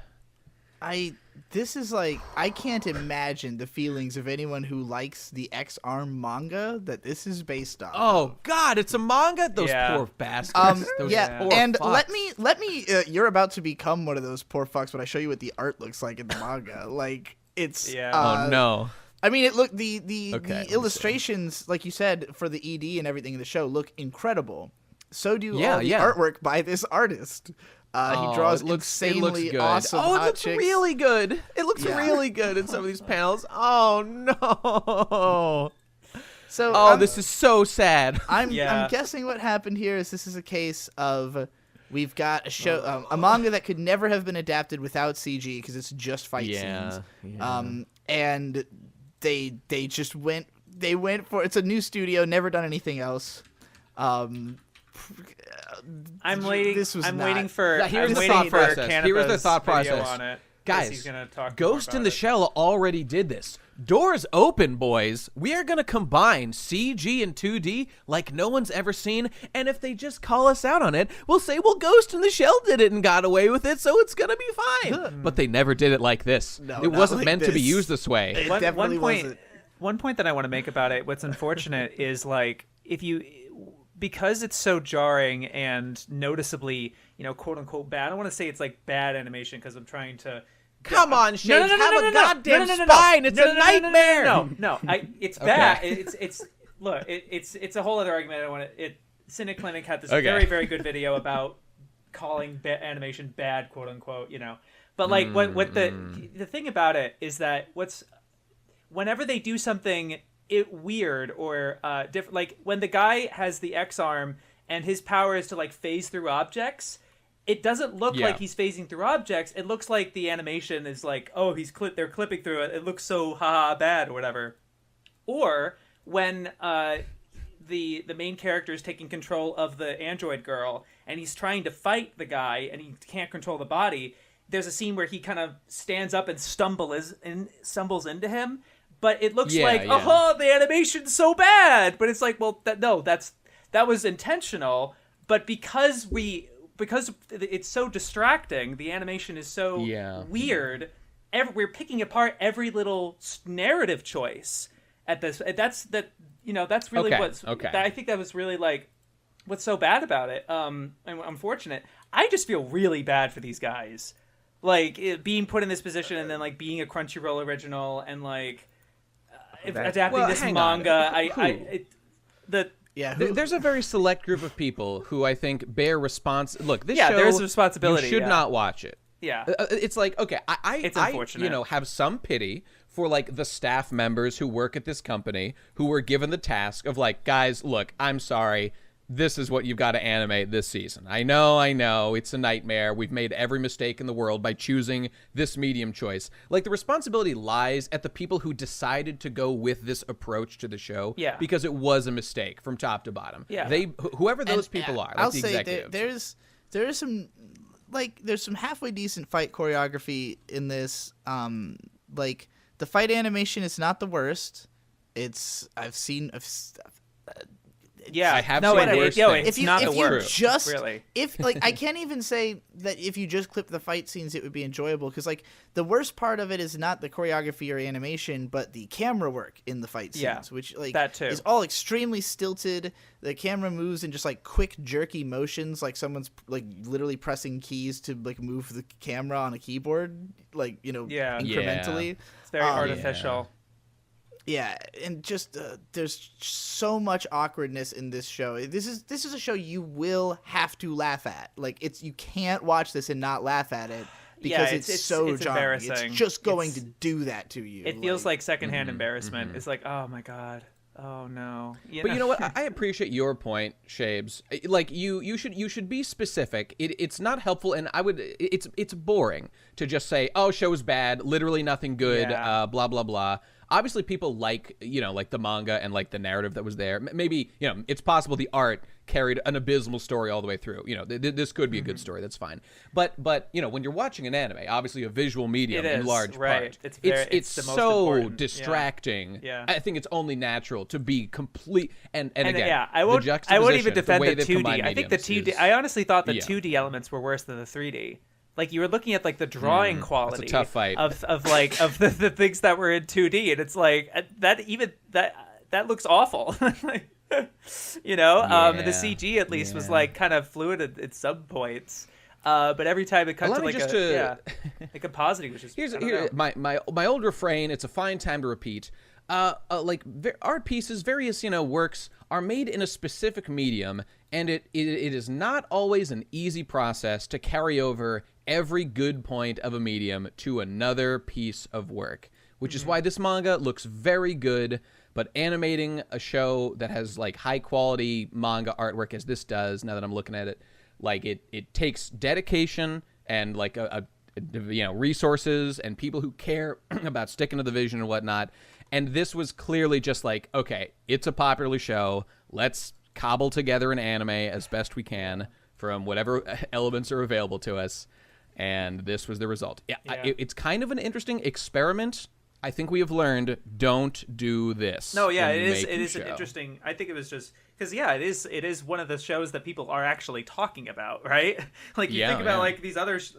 This is like, I can't imagine the feelings of anyone who likes the X-Arm manga that this is based on. Oh God, it's a manga. Those Yeah. poor bastards. Those poor and fucks. let me. You're about to become one of those poor fucks when I show you what the art looks like in the manga. Like it's. Yeah. Oh no. I mean, the Okay, let me illustrations, like you said, for the ED and everything in the show look incredible. So do Yeah, all the yeah. artwork by this artist. He draws it looks insanely good. awesome Oh, it hot looks chicks. really good. It looks Yeah. really good in some of these panels. Oh no. So This is so sad. I'm Yeah. guessing what happened here is this is a case of we've got a show, a manga that could never have been adapted without CG because it's just fight scenes. And they just went for, it's a new studio, never done anything else. I'm waiting. This was I'm not- waiting for. Yeah, here's I'm the waiting thought for process. Here was the Kanepa's thought video process. on it, 'cause Guys, he's gonna talk Ghost more in the about it. Shell already did this. Doors open, boys. We are going to combine CG and 2D like no one's ever seen. And if they just call us out on it, we'll say, well, Ghost in the Shell did it and got away with it, so it's going to be fine. But they never did it like this. No, it not wasn't like meant to be this. used this way. It One definitely point. wasn't. One point that I want to make about it. What's unfortunate is like because it's so jarring and noticeably, quote unquote bad. I don't want to say it's like bad animation because I'm trying to. Come on, Shaybs, have a goddamn spine. It's a nightmare. No, it's bad. It's look, it's a whole other argument. I don't want to. Cineclinic had this very, very good video about calling animation bad, quote unquote. But like what the thing about it is that whenever they do something weird or different, like when the guy has the X arm and his power is to like phase through objects. It doesn't look like he's phasing through objects. It looks like the animation is like, oh, they're clipping through it. It looks so bad or whatever. Or when the main character is taking control of the android girl and he's trying to fight the guy and he can't control the body. There's a scene where he kind of stands up and stumbles into him, but it looks like, oh, the animation's so bad. But it's like, well, that was intentional. But because it's so distracting, the animation is so weird. We're picking apart every little narrative choice at this. That's really I think that was really like what's so bad about it. And unfortunate. I just feel really bad for these guys, like being put in this position and then like being a Crunchyroll original and like adapting this manga. There's a very select group of people who I think bear Look, this show, there's a responsibility. You should not watch it. Yeah, it's like, okay, it's unfortunate. I have some pity for like the staff members who work at this company who were given the task of like, guys, look, I'm sorry, this is what you've got to animate this season. I know, it's a nightmare. We've made every mistake in the world by choosing this medium choice. Like, the responsibility lies at the people who decided to go with this approach to the show, because it was a mistake from top to bottom. Yeah. Whoever those people are, like I'll the say executives. there's some halfway decent fight choreography in this. Like, the fight animation is not the worst. I have seen worse things. It's not the worst. Really. I can't even say that if you just clip the fight scenes, it would be enjoyable. Because, like, the worst part of it is not the choreography or animation, but the camera work in the fight scenes, which, like, that too. Is all extremely stilted. The camera moves in just, like, quick, jerky motions, like someone's, like, literally pressing keys to, like, move the camera on a keyboard, like, incrementally. Yeah. It's very artificial. Yeah, and just there's so much awkwardness in this show. This is a show you will have to laugh at. Like, you can't watch this and not laugh at it because it's so jarring. It's just going to do that to you. It feels like secondhand embarrassment. It's like, oh my god. Oh no! But you know what? I appreciate your point, Shaybs. Like, you should be specific. It's not helpful, and it's boring to just say, "Oh, show's bad, literally nothing good." Blah blah blah. Obviously, people like the manga and like the narrative that was there. Maybe it's possible the art carried an abysmal story all the way through. This could be a good story. That's fine. But when you're watching an anime, obviously a visual medium in large part, it's the most so important. Distracting. Yeah. I think it's only natural to be complete. And again, I won't even defend the 2D. I think the 2D. I honestly thought the 2D elements were worse than the 3D. Like, you were looking at, like, the drawing quality that's a tough fight. of the things that were in 2D, and it's like that looks awful. The CG at least was like kind of fluid at some points. But every time it cut to the compositing was just my old refrain. It's a fine time to repeat. Art pieces, various works are made in a specific medium, and it is not always an easy process to carry over every good point of a medium to another piece of work, which is why this manga looks very good. But animating a show that has like high quality manga artwork as this does, now that I'm looking at it, like it takes dedication and like resources and people who care about sticking to the vision and whatnot. And this was clearly just like, okay, it's a popular show. Let's cobble together an anime as best we can from whatever elements are available to us. And this was the result. It's kind of an interesting experiment. I think we have learned, don't do this. No, yeah, it is an interesting. I think it was just because it is one of the shows that people are actually talking about, right? Like, you think about like these I was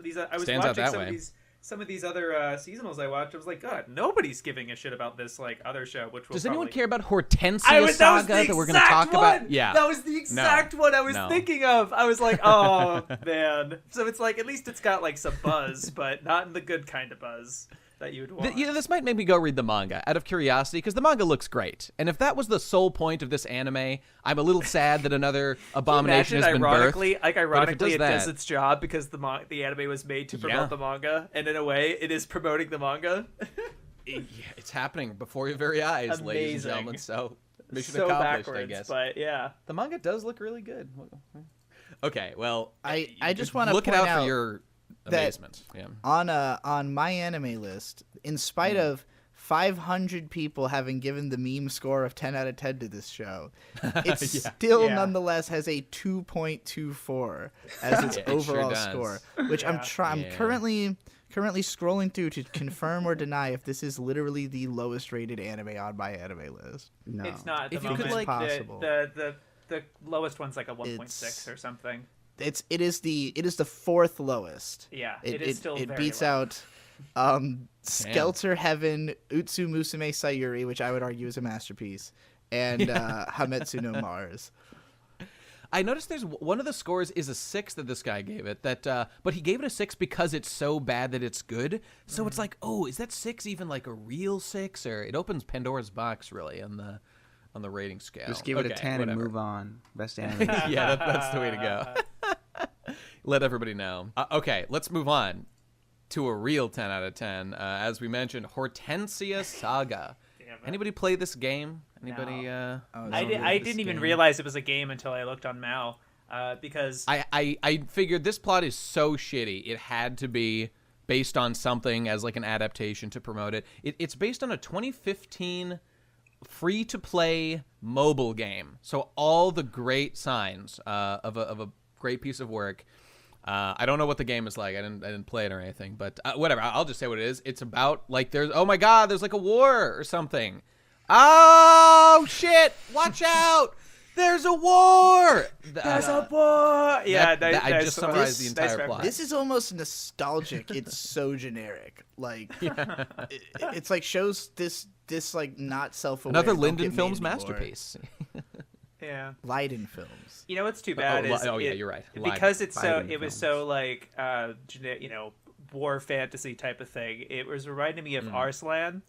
watching some of these other seasonals I watched. I was like, God, nobody's giving a shit about this like other show. Does anyone care about Hortensia Saga that we're going to talk about? Yeah, that was the exact one I was thinking of. I was like, oh man. So it's like, at least it's got like some buzz, but not in the good kind of buzz that you would want. This might make me go read the manga out of curiosity, because the manga looks great. And if that was the sole point of this anime, I'm a little sad that another abomination has been birthed. Ironically, it does its job because the anime was made to promote the manga, and in a way, it is promoting the manga. It's happening before your very eyes, amazing. Ladies and gentlemen. So mission so accomplished, backwards, I guess. But yeah, the manga does look really good. Okay, well, I just want to look out for your amazement. On my anime list, in spite of 500 people having given the meme score of 10 out of 10 to this show, it still nonetheless has a 2.24 as its overall score, which I'm currently scrolling through to confirm or deny if this is literally the lowest rated anime on my anime list. No, it's not. If you could, like, possible. The lowest one's like a 1.6 or something. It is the fourth lowest. Yeah, it is still it very beats low. out Skelter Heaven, Utsu Musume Sayuri, which I would argue is a masterpiece, and Hametsu no Mars. I noticed there's one of the scores is a 6 that this guy gave it, but he gave it a 6 because it's so bad that it's good. So it's like, oh, is that 6 even like a real 6? Or it opens Pandora's box really on the rating scale. Just give it a 10 and move on. Best anime. Yeah, that's the way to go. Let everybody know. Okay, let's move on to a real 10 out of 10. As we mentioned, Hortensia Saga. Anybody play this game? Anybody? No. I didn't even realize it was a game until I looked on Mal. Because I figured this plot is so shitty. It had to be based on something as like an adaptation to promote it. It's based on a 2015 free-to-play mobile game. So all the great signs of a great piece of work. I don't know what the game is like. I didn't play it or anything, but whatever. I'll just say what it is. It's about like there's like a war or something. Oh shit! Watch out! There's a war! There's a war! Yeah, I just summarized the entire plot. This is almost nostalgic. It's so generic. Like, it's like shows this like not self-aware. Another Linden Films masterpiece. Yeah. Leiden Films. You know what's too bad is yeah, you're right. Because it was so like war fantasy type of thing. It was reminding me of Arslan,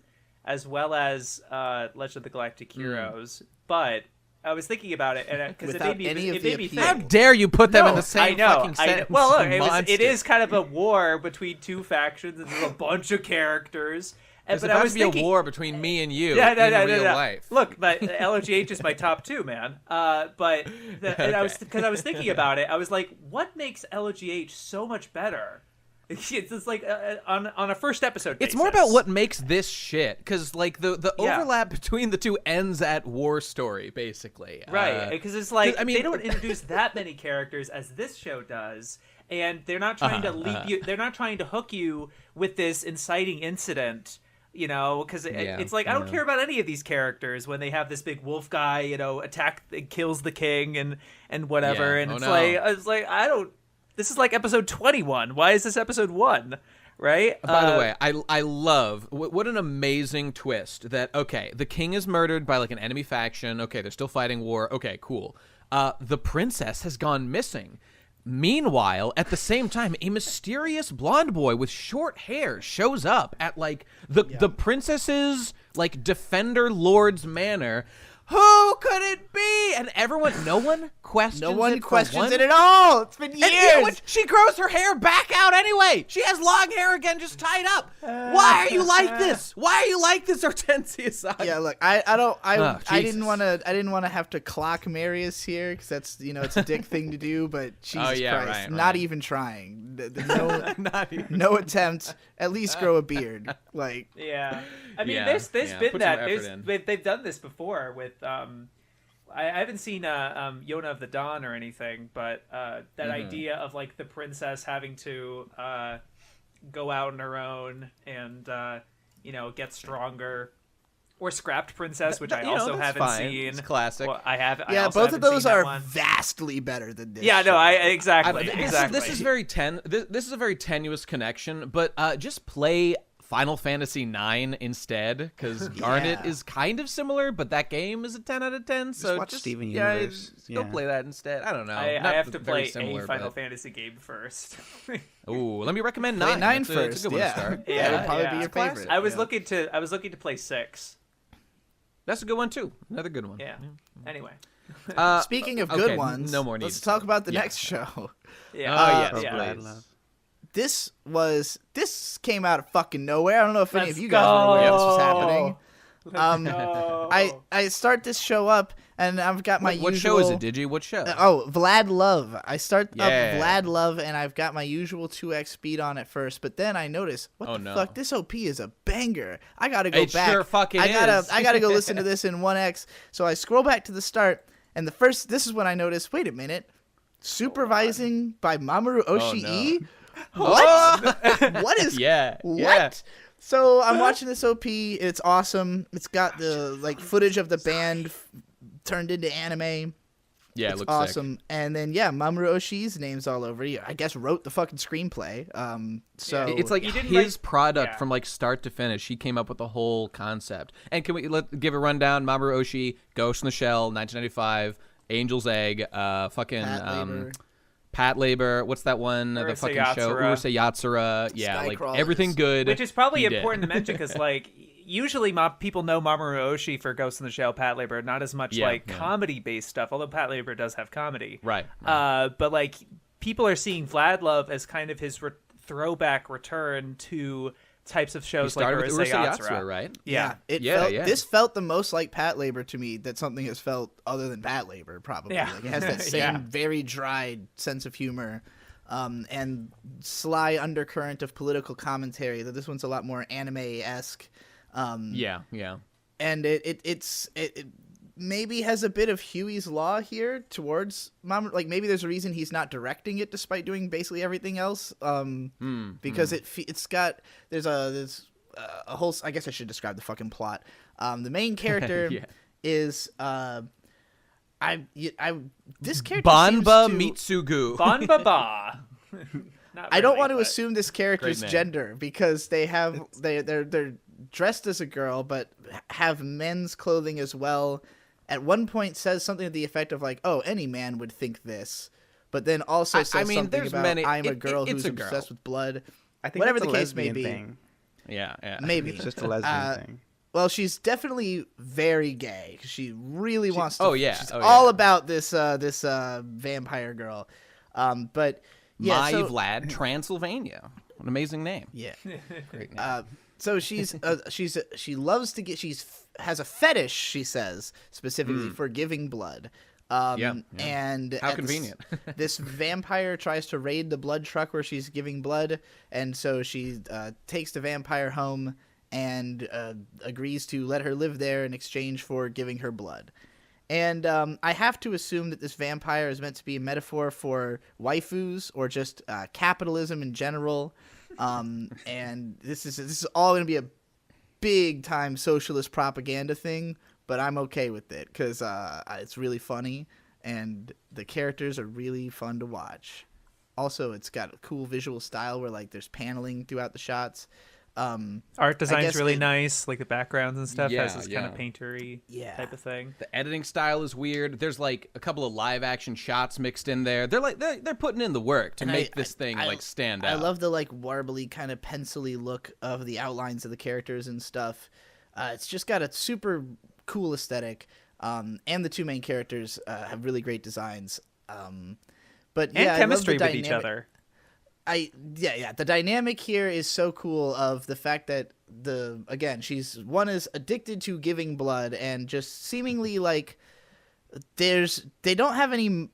as well as Legend of the Galactic Heroes, but. I was thinking about it, and because it made me think. How dare you put them in the same fucking sentence? Well, look, it is kind of a war between two factions, and there's a bunch of characters. There's about to be a war between me and you in real life. Look, but LGH is my top 2, man. But I was thinking about it. I was like, what makes LGH so much better? It's like on a first episode basis. It's more about what makes this shit, because like the overlap between the two ends at War Story, basically. Right, because it's like they don't introduce that many characters as this show does, and they're not trying to lead you. They're not trying to hook you with this inciting incident. You know, because it's like I don't care about any of these characters when they have this big wolf guy, attack and kills the king and whatever, and it's like I don't. This is like episode 21. Why is this episode 1? Right? By the way, I love what an amazing twist that, okay, the king is murdered by like an enemy faction. Okay, they're still fighting war. Okay, cool. The princess has gone missing. Meanwhile, at the same time, a mysterious blonde boy with short hair shows up at like the princess's like defender lord's manor. Who could it be? And no one questions it at all. It's been years. And she grows her hair back out anyway. She has long hair again, just tied up. Why are you like this? Why are you like this, Hortensia Saga? Yeah, look, I didn't want to have to clock Marius here because that's it's a dick thing to do. But Jesus Christ, not even trying. No attempt. At least grow a beard. Like I mean, there's been that. They've done this before with. I haven't seen Yona of the Dawn or anything, but that idea of like the princess having to go out on her own and get stronger, or Scrapped Princess, which I also haven't seen. It's classic. Well, I have. Yeah, both of those are vastly better than this. Yeah, no, exactly. This is very This is a very tenuous connection, but just play Final Fantasy IX instead, because Garnet is kind of similar, but that game is a 10 out of 10. So watch Steven Universe. Go play that instead. I don't know. I have to play a Final Fantasy game first. Ooh, let me recommend 9. 9 first. It's a good one to start. That would probably be your favorite. I was looking to play 6. That's a good one too. Another good one. Yeah. Anyway. Speaking of good ones, no more need. Let's talk about the next show. Vlad Love. This came out of fucking nowhere. I don't know if any of you guys were aware this was happening. I start this show up and I've got my usual. What show is it, Digi? What show? Vlad Love. I start up Vlad Love and I've got my usual 2x speed on at first, but then I notice fuck, this OP is a banger. I gotta go back. Sure fucking is. I gotta go listen to this in 1x. So I scroll back to the start and this is when I notice. Wait a minute, supervising by Mamoru Oshii. What? What is? What? So I'm watching this OP. It's awesome. It's got the footage of the band turned into anime. Yeah, it looks awesome. Sick. And then Mamoru Oshii's name's all over. I guess wrote the fucking screenplay. So it's like his product from start to finish. He came up with the whole concept. And can we give a rundown? Mamoru Oshii, Ghost in the Shell, 1995, Angel's Egg, Pat Labor, what's that one? The fucking show, Urusei Yatsura. Yeah, everything good. Which is probably important to mention because, usually people know Mamoru Oshii for Ghost in the Shell, Pat Labor, not as much comedy-based stuff, although Pat Labor does have comedy. Right. But, people are seeing Vlad Love as kind of his throwback return to types of shows like started with Urusei Urusei Yatsura. Yatsura, right? Yeah. This felt the most like Pat Labor to me that something has felt other than Pat Labor, probably. Yeah. Like, it has that same very dry sense of humor and sly undercurrent of political commentary. That this one's a lot more anime-esque. Yeah. And it maybe has a bit of Huey's Law here towards Mom. Like, maybe there's a reason he's not directing it despite doing basically everything else. Because it's got there's a whole. I guess I should describe the fucking plot. The main character is this character Banba seems to, Mitsugu. Banba. I don't want to assume this character's gender because they're dressed as a girl but have men's clothing as well. At one point says something to the effect of like, "Oh, any man would think this," but then also says something about "I'm a girl who's obsessed with blood." I think whatever the case may be. thing. Yeah. Maybe It's just a lesbian thing. Well, she's definitely very gay. She really wants to. Oh yeah. She's all about this vampire girl. But yeah, My Vlad Transylvania. What an amazing name. Yeah. Great name. So she loves to get. Has a fetish, she says, specifically for giving blood. And how convenient. This vampire tries to raid the blood truck where she's giving blood, and so she takes the vampire home and agrees to let her live there in exchange for giving her blood. And I have to assume that this vampire is meant to be a metaphor for waifus or just capitalism in general. And this is all going to be a big time socialist propaganda thing, but I'm okay with it because it's really funny and the characters are really fun to watch. Also, it's got a cool visual style where like there's paneling throughout the shots. Art design's really nice, like the backgrounds and stuff has this kind of paintery type of thing. The editing style is weird. There's like a couple of live action shots mixed in there. They're putting in the work to make this thing stand out. I love the like warbly kind of pencily look of the outlines of the characters and stuff. It's just got a super cool aesthetic, and the two main characters have really great designs. But and chemistry with each other. The dynamic here is so cool of the fact that one is addicted to giving blood and just seemingly like they don't have any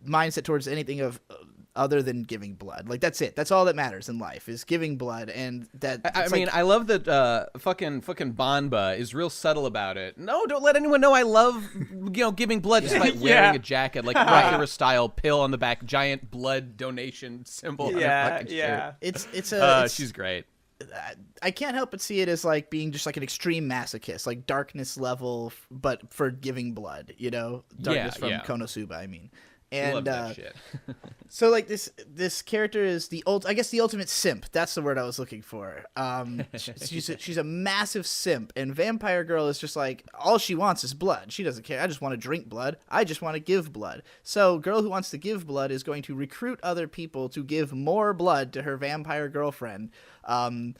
mindset towards anything of other than giving blood. Like that's it. That's all that matters in life is giving blood. And that I love that fucking Banba is real subtle about it. No, don't let anyone know I love giving blood just by wearing a jacket like Rockera style pill on the back, giant blood donation symbol. Yeah. It's she's great. I can't help but see it as like being just like an extreme masochist, like darkness level, but for giving blood. Darkness from Konosuba. I mean. And love that shit. So like this character is the ultimate simp. That's the word I was looking for. She's a massive simp, and Vampire Girl is just like all she wants is blood. She doesn't care. I just want to drink blood. I just want to give blood. So girl who wants to give blood is going to recruit other people to give more blood to her vampire girlfriend. So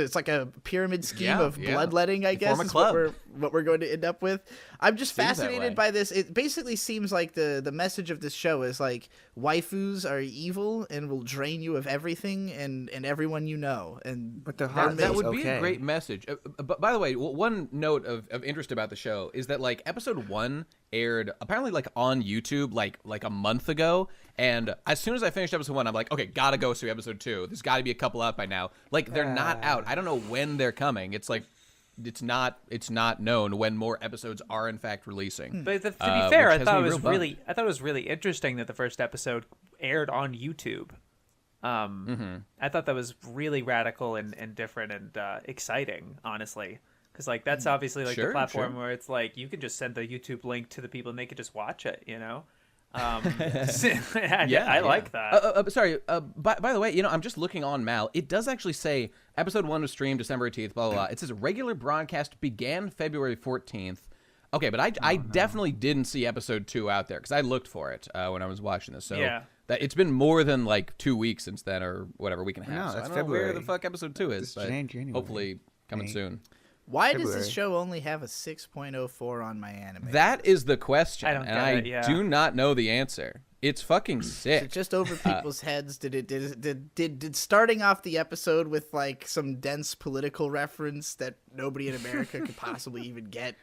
it's like a pyramid scheme of bloodletting, I guess, is what we're going to end up with. I'm just fascinated by this. It basically seems like the message of this show is like waifus are evil and will drain you of everything and everyone you know. But they're that would be a great message. But by the way, one note of interest about the show is that like episode 1 aired apparently like on YouTube like a month ago, and as soon as I finished episode 1, I'm like, okay, gotta go see episode 2. There's got to be a couple out by now. Like they're not out. I don't know when they're coming. It's like it's not known when more episodes are in fact releasing. But to be fair, I thought it was really interesting that the first episode aired on YouTube. I thought that was really radical and different and exciting, honestly. Because like that's obviously like the platform where it's like you can just send the YouTube link to the people and they could just watch it, I like that. Sorry. By the way, I'm just looking on Mal. It does actually say episode 1 was streamed December 18th. Blah blah blah. It says regular broadcast began February 14th. Okay, but I definitely didn't see episode 2 out there because I looked for it when I was watching this. So that it's been more than like 2 weeks since then, or whatever, week and a half. No, so that's I don't February. know where the fuck episode 2 is. But January. hopefully coming soon. Why does this show only have a 6.04 on my anime? That is the question, I don't get it, do not know the answer. It's fucking sick. Is it just over people's heads? Did starting off the episode with like some dense political reference that nobody in America could possibly even get?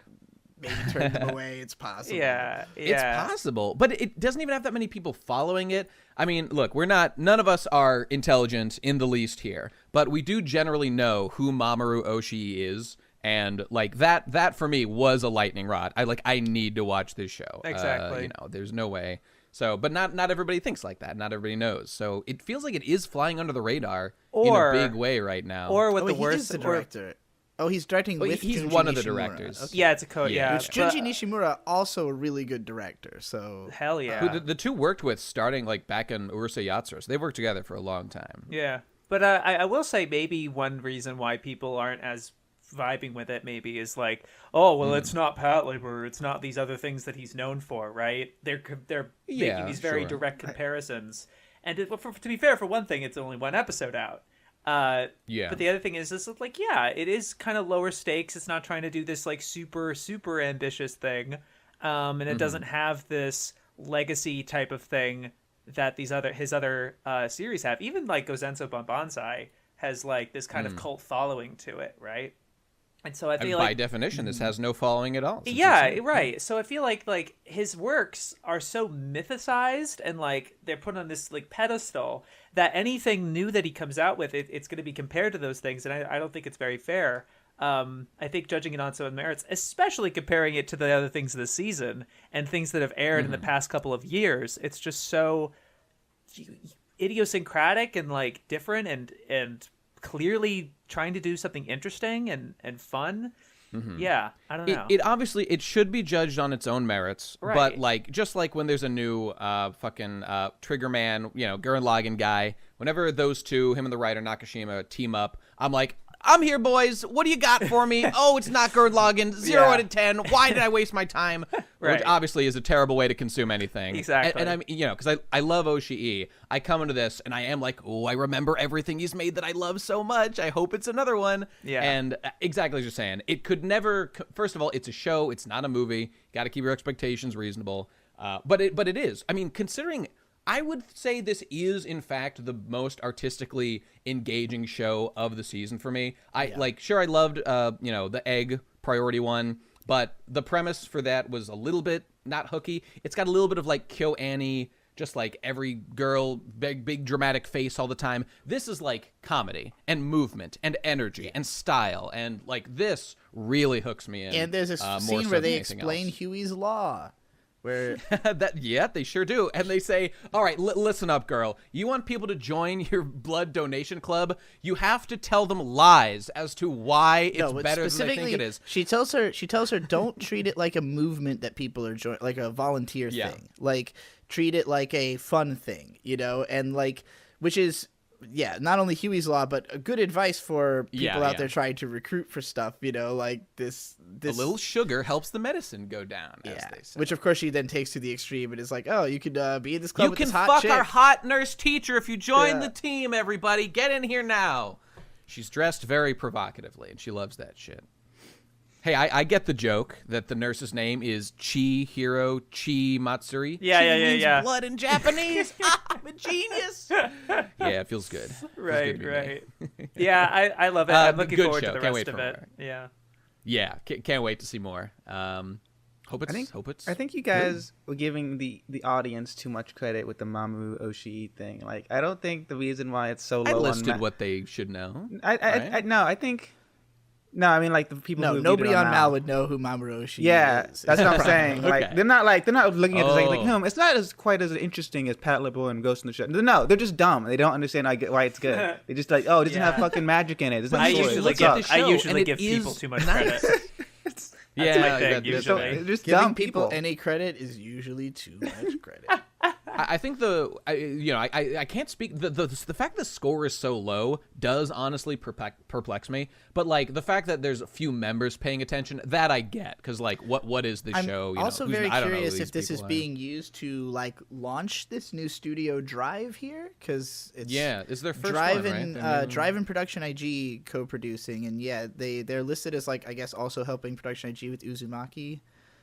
Maybe turn them away. It's possible. Yeah, it's possible, but it doesn't even have that many people following it. I mean, look, none of us are intelligent in the least here, but we do generally know who Mamoru Oshii is, and like that for me was a lightning rod. I need to watch this show. Exactly. There's no way. So, but not everybody thinks like that. Not everybody knows. So it feels like it is flying under the radar in a big way right now. Or with the he worst is the director. Oh, he's directing with he's Junji one of the Nishimura. directors. Okay. Yeah, it's a Yeah. Which Junji Nishimura, also a really good director. So hell yeah. Who the two worked with starting like back in Urusei Yatsura. So they've worked together for a long time. Yeah. But I will say maybe one reason why people aren't as vibing with it maybe is like, oh, well, it's not Patlabor, it's not these other things that he's known for, right? They're making these very direct comparisons. And to be fair, for one thing, it's only one episode out. But the other thing is like, it is kind of lower stakes. It's not trying to do this like super, super ambitious thing. And it doesn't have this legacy type of thing that his other series have. Even like Gozenso Banbanzai has like this kind of cult following to it, right? And so I feel by definition, this has no following at all. Yeah, right. So I feel like his works are so mythicized and like they're put on this like pedestal that anything new that he comes out with, it's going to be compared to those things, and I don't think it's very fair. I think judging it on its own merits, especially comparing it to the other things of the season and things that have aired in the past couple of years, it's just so idiosyncratic and like different and clearly trying to do something interesting and fun. Yeah, I don't know. It obviously it should be judged on its own merits, right. But like just like when there's a new fucking Trigger Man, Gurren Lagann guy, whenever those two, him and the writer Nakashima, team up, I'm like, I'm here, boys. What do you got for me? Oh, it's not Gurren Lagann. 0 out of 10. Why did I waste my time? Right. Which obviously is a terrible way to consume anything. Exactly. And I'm, because I love Oshii. I come into this and I am like, oh, I remember everything he's made that I love so much. I hope it's another one. Yeah. And exactly as you're saying, it could never. First of all, it's a show. It's not a movie. Got to keep your expectations reasonable. But it is. I mean, considering. I would say this is, in fact, the most artistically engaging show of the season for me. I loved, the egg priority one, but the premise for that was a little bit not hooky. It's got a little bit of like KyoAni, just like every girl, big dramatic face all the time. This is like comedy and movement and energy and style, and like this really hooks me in. And there's a scene where they explain Huey's Law. Where they sure do. And they say, all right, listen up, girl. You want people to join your blood donation club? You have to tell them lies as to why it's better than they think it is. She tells her, don't treat it like a movement that people are joining, like a volunteer thing. Like, treat it like a fun thing, and like, which is, not only Huey's Law, but good advice for people out there trying to recruit for stuff, like this. A little sugar helps the medicine go down, as they say. Which, of course, she then takes to the extreme and is like, oh, you could be in this club with this hot fuck chick. our hot nurse teacher if you join the team, everybody. Get in here now. She's dressed very provocatively, and she loves that shit. Hey, I get the joke that the nurse's name is Chihiro Chi Matsuri. Yeah. Blood in Japanese. I'm a genius. Yeah, it feels good. Right. Yeah, I love it. I'm looking forward to the rest of it. Yeah, can't wait to see more. Hope it's. I think you guys were giving the audience too much credit with the Mamoru Oshii thing. Like, I don't think the reason why it's so low. I listed what they should know. I mean, like the people. No, who nobody on Mal would know who Mamoru Oshii is. That's what I'm saying. Okay. Like they're not looking at this like, it's not quite as interesting as Patlabor and Ghost in the Shell. No, they're just dumb. They don't understand why it's good. They just like, it doesn't have fucking magic in it. I usually give people too much credit. That's my thing, usually. Just Giving dumb people any credit is usually too much credit. I think I can't speak. The fact the score is so low does honestly perplex me. But like the fact that there's a few members paying attention, that I get, because like what is the show? I'm also very curious if this is being used to like launch this new studio Drive here, because it's is their first Drive one, right? and Drive and Production IG co-producing, and they're listed as like I guess also helping Production IG with Uzumaki.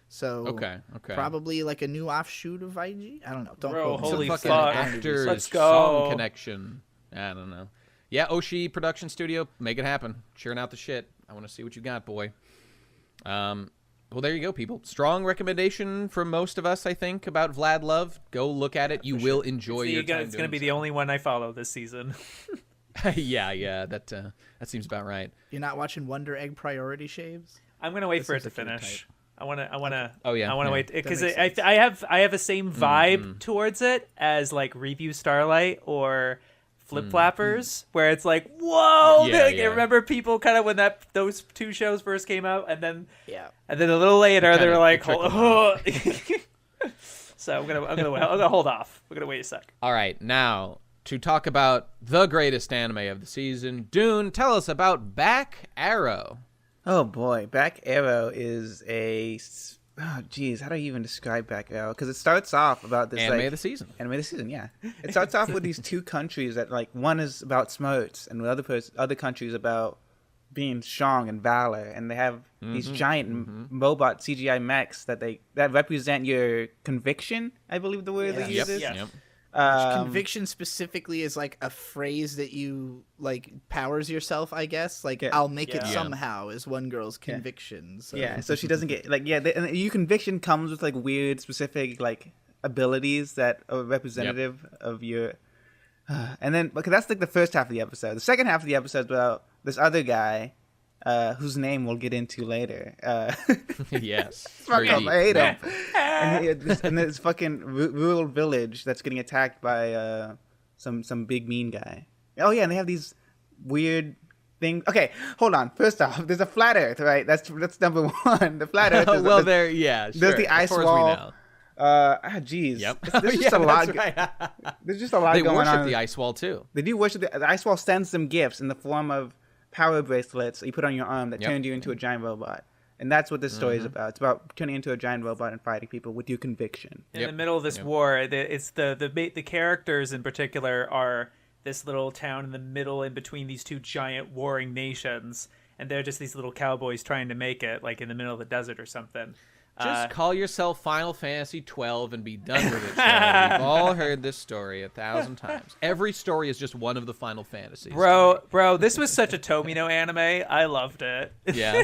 So okay. Probably like a new offshoot of IG. I don't know. Don't Bro, quote holy some fucking fuck. actors, Let's go. song connection. I don't know. Yeah, Oshi Production Studio, make it happen. Churn out the shit. I want to see what you got, boy. Well, there you go, people. Strong recommendation from most of us, I think, about Vlad Love. Go look at it. You will enjoy your time. It's going to be the only one I follow this season. yeah. That seems about right. You're not watching Wonder Egg Priority Shaves? I'm going to wait for it to finish. I want to. Oh yeah. I want to wait because I have the same vibe towards it as like Review Starlight or Flip Flappers, where it's like, whoa! I remember people kind of when those two shows first came out, and then a little later they were like, oh. So I'm gonna hold off. We're gonna wait a sec. All right, now to talk about the greatest anime of the season, Dune. Tell us about Back Arrow. Oh boy, Back Arrow is how do I even describe Back Arrow? Because it starts off about this anime of the season. Anime of the season, yeah. It starts off with these two countries that like one is about smarts and the other country is about being strong and valor, and they have these giant robot CGI mechs that represent your conviction. I believe the word they use is. Yep. Conviction specifically is like a phrase that you like powers yourself, I guess. Like I'll make it somehow is one girl's conviction. So. Yeah, so she doesn't get like and your conviction comes with like weird specific like abilities that are representative of your. And then because that's like the first half of the episode. The second half of the episode is about this other guy. Whose name we'll get into later. Yes. Fuck him, I hate him. And this fucking rural village that's getting attacked by some big mean guy. Oh yeah, and they have these weird things. Okay, hold on. First off, there's a flat Earth, right? That's number one. The flat Earth. There's the ice wall. Jeez. Yep. There's just a lot. Right. There's just a lot going on. They worship the ice wall too. They do worship the ice wall. Sends them gifts in the form of power bracelets that you put on your arm that turn you into a giant robot. And that's what this story is about. It's about turning into a giant robot and fighting people with your conviction. In the middle of this war, it's the characters in particular are this little town in the middle in between these two giant warring nations, and they're just these little cowboys trying to make it, like in the middle of the desert or something. Just call yourself Final Fantasy 12 and be done with it. We've all heard this story 1,000 times. Every story is just one of the Final Fantasies. Bro, this was such a Tomino anime. I loved it. Yeah.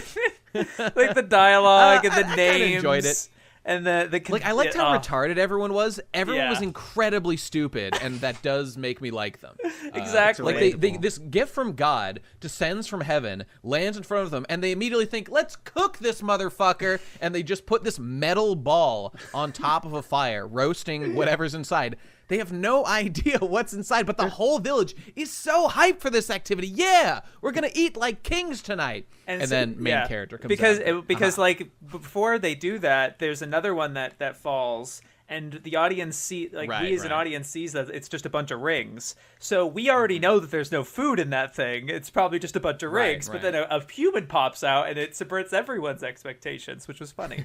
Like the dialogue and the names. I enjoyed it. And I liked how retarded everyone was. Everyone was incredibly stupid, and that does make me like them. Exactly. Like this gift from God descends from heaven, lands in front of them, and they immediately think, "Let's cook this motherfucker!" And they just put this metal ball on top of a fire, roasting whatever's inside. They have no idea what's inside, but the whole village is so hyped for this activity. Yeah, we're gonna eat like kings tonight. And then main character comes out. Because like before they do that, there's another one that falls, and the audience an audience sees that it's just a bunch of rings. So we already know that there's no food in that thing. It's probably just a bunch of rings. But then a human pops out, and it subverts everyone's expectations, which was funny.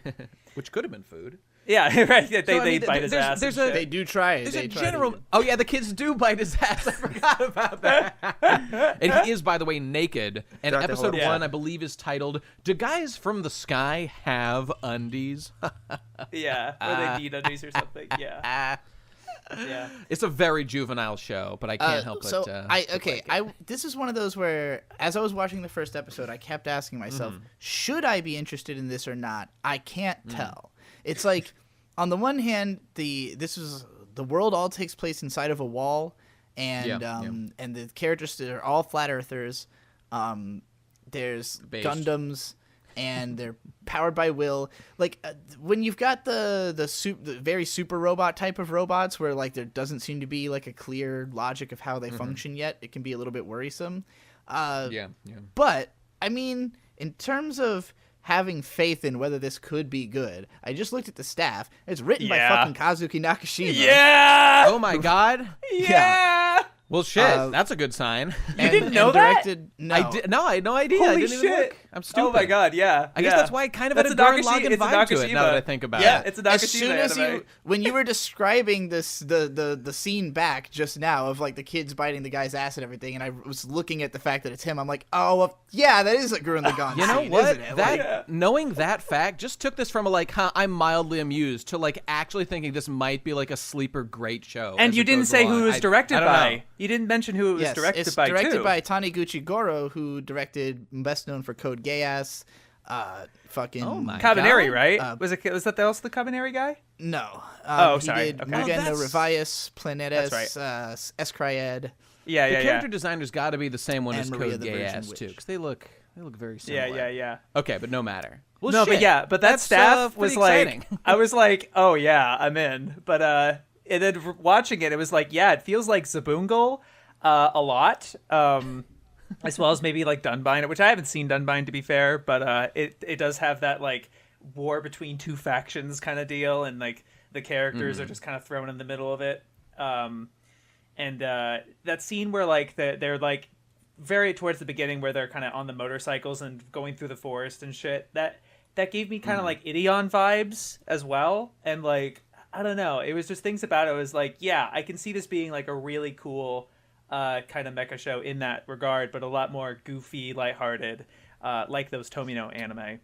Which could have been food. Yeah, right. They bite his ass. They do try it. There's a general. Oh yeah, the kids do bite his ass. I forgot about that. And he is, by the way, naked. And episode 1, I believe, is titled "Do Guys from the Sky Have Undies?" Yeah, or they need undies or something. Yeah. Yeah, it's a very juvenile show, but I can't help it. This is one of those where, as I was watching the first episode, I kept asking myself, should I be interested in this or not? I can't tell. It's like, on the one hand, the world all takes place inside of a wall, and the characters are all flat earthers. There's Gundams, and they're powered by will. Like when you've got the very super robot type of robots, where like there doesn't seem to be like a clear logic of how they function yet, it can be a little bit worrisome. But I mean, in terms of having faith in whether this could be good. I just looked at the staff. It's written by fucking Kazuki Nakashima. Yeah. Oh my god. Yeah. Well, shit. That's a good sign. You didn't know that? No. I had no idea. Holy I didn't even shit. look. I'm stupid. Oh my god, yeah. I guess that's why it kind of had a Gurren Lagann vibe to it. Now that I think about it. It's a Nakashima As soon as anime. when you were describing this, the scene back just now of like the kids biting the guy's ass and everything, and I was looking at the fact that it's him, I'm like, oh, well, yeah, that is a Gurren Lagann. You know scene, what? isn't it? That knowing that fact just took this from a like, I'm mildly amused to like actually thinking this might be like a sleeper great show. And you didn't say who it was directed by. You didn't mention who it was directed by. It's directed by Taniguchi Goro, who directed, best known for Code Geass, Cabaneri, right? Was that also the Cabaneri guy? No. Sorry. He did Okay. Mugen no Revius, Planetes, Right. Escryad. Yeah, the character designer's got to be the same one And as Maria Code the Virgin Geass Witch. too, because they look very similar. Yeah. Okay, but no matter. Well, No, shit. but that That's, staff was pretty like, exciting. I was like, oh yeah, I'm in. But and then watching it was like, yeah, it feels like Zabungle a lot. As well as maybe like Dunbine, which I haven't seen Dunbine to be fair, but it does have that like war between two factions kind of deal, and like the characters are just kind of thrown in the middle of it. And that scene where like they're like very towards the beginning where they're kind of on the motorcycles and going through the forest and shit, that gave me kind of like Ideon vibes as well. And like, I don't know, it was just things about it. It was like, yeah, I can see this being like a really cool kind of mecha show in that regard, but a lot more goofy, lighthearted, like those Tomino anime.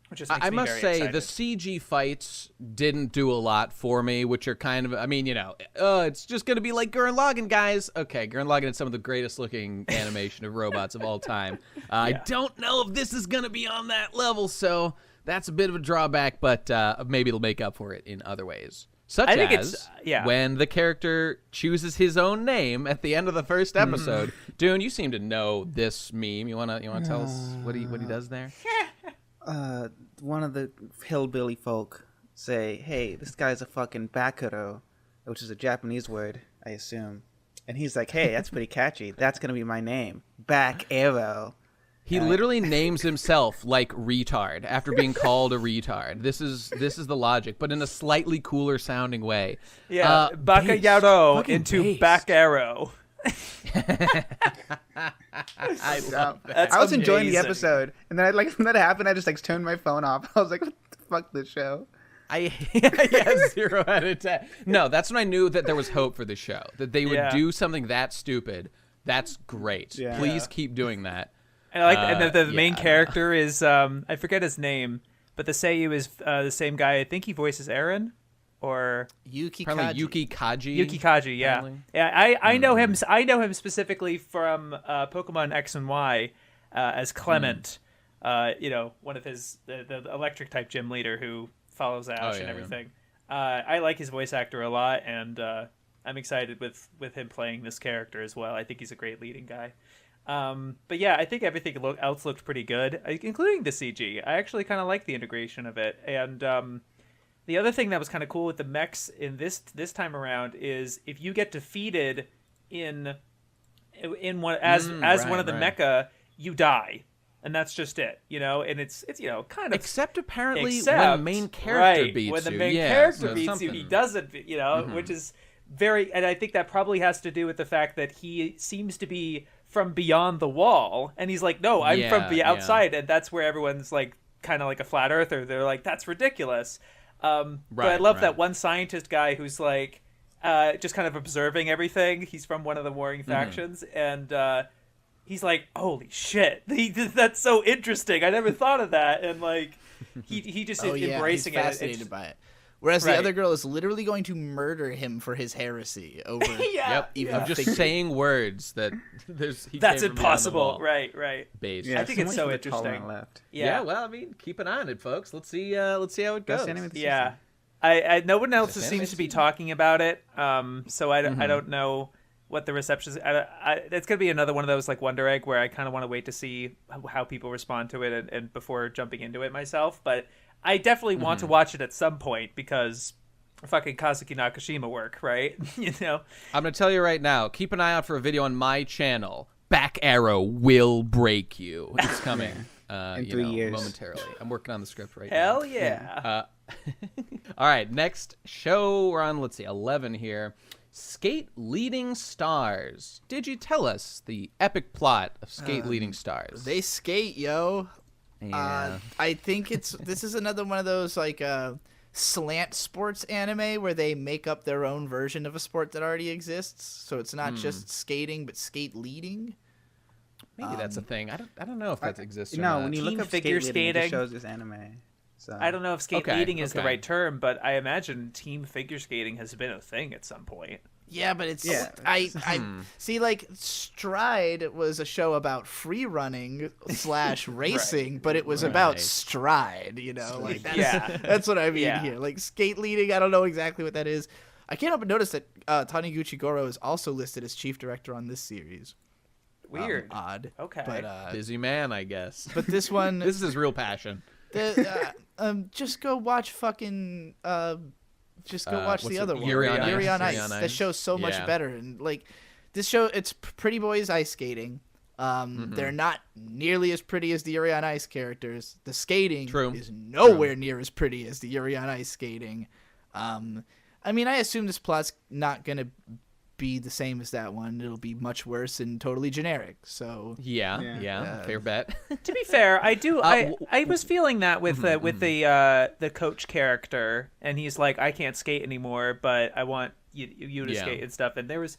Which just makes I me must very say excited. the CG fights didn't do a lot for me, which are kind of, I mean, it's just going to be like Gurren Lagann, guys. Okay, Gurren Lagann is some of the greatest looking animation of robots of all time. I don't know if this is going to be on that level, so that's a bit of a drawback, but maybe it'll make up for it in other ways. Such as when the character chooses his own name at the end of the first episode. Dune, you seem to know this meme. You wanna tell us what he does there? One of the hillbilly folk say, "Hey, this guy's a fucking bakuro," which is a Japanese word, I assume. And he's like, "Hey, that's pretty catchy. That's gonna be my name, Back Arrow." He literally names himself like retard after being called a retard. This is the logic, but in a slightly cooler sounding way. Yeah, Baka Yaro into based. Back Arrow. I was enjoying the episode, and then when that happened, I just like turned my phone off. I was like, "What the fuck, this show?" I 0 out of 10. No, that's when I knew that there was hope for the show. That they would do something that stupid. That's great. Yeah. Please keep doing that. And I like and the main character is I forget his name, but the Seiyu is the same guy. I think he voices Eren or Yuki Yuki Kaji. Yuki Kaji, yeah. Probably. Yeah, I know him. I know him specifically from Pokemon X and Y as Clement. One of his the electric type gym leader who follows Ash and everything. I like his voice actor a lot, and I'm excited with him playing this character as well. I think he's a great leading guy. But yeah, I think everything else looked pretty good, including the CG. I actually kind of like the integration of it. And the other thing that was kind of cool with the mechs in this time around is if you get defeated in one as one of the mecha, you die. And that's just it, and it's kind of except apparently when the main character beats you. When the main character beats you, he doesn't, which is very, and I think that probably has to do with the fact that he seems to be from beyond the wall, and he's like, no, I'm from the outside, and that's where everyone's like kind of like a flat earther. They're like, that's ridiculous. But I love that one scientist guy who's like just kind of observing everything. He's from one of the warring factions, and he's like, holy shit, that's so interesting. I never thought of that. And like, he just embracing he's fascinated by it. Whereas the other girl is literally going to murder him for his heresy over I'm just saying words that that's impossible. Right. Based. Yeah, I think it's so interesting. Left. Yeah, well, I mean, keep an eye on it, folks. Let's see how it goes. Yeah. I no one else seems to be talking about it. So I don't know what the reception is. It's gonna be another one of those like Wonder Egg where I kind of want to wait to see how people respond to it and before jumping into it myself. But I definitely want to watch it at some point because fucking Kazuki Nakashima work, right? I'm gonna tell you right now. Keep an eye out for a video on my channel. Back Arrow will break you. It's coming. in 3 years. Momentarily. I'm working on the script right Hell now. yeah. All right, next show we're on, let's see, 11 here. Skate Leading Stars. Did you tell us the epic plot of Skate Leading Stars? They skate, yo. Yeah. I think this is another one of those like slant sports anime where they make up their own version of a sport that already exists. So it's not just skating, but skate leading. Maybe that's a thing. I don't know if that exists or No, not. when you look Team up figure skate leading, it just skating. shows this anime. So I don't know if skate leading is the okay. right term, but I imagine team figure skating has been a thing at some point. Yeah, but it's Yeah. I see. Like Stride was a show about free running / racing, but it was about Right. stride. You know, like that's, Yeah. that's what I mean Yeah. here. Like skate leading, I don't know exactly what that is. I can't help but notice that Taniguchi Goro is also listed as chief director on this series. Weird. Odd. Okay. But Busy man, I guess. but this one, This is his real passion. just go watch fucking. Just go watch what's the it- other one, Yuri on Ice. Yuri on Yuri Ice. on That Ice. show's so much Yeah. better, and like this show, it's pretty boys ice skating. They're not nearly as pretty as the Yuri on Ice characters. The skating True. is nowhere near as pretty as the Yuri on Ice skating. I mean, I assume this plot's not gonna be the same as that one. It'll be much worse and totally generic. So Yeah. Fair bet. To be fair, I do. w- I was feeling that with the coach character, and he's like, I can't skate anymore, but I want you to Yeah. skate and stuff. And there was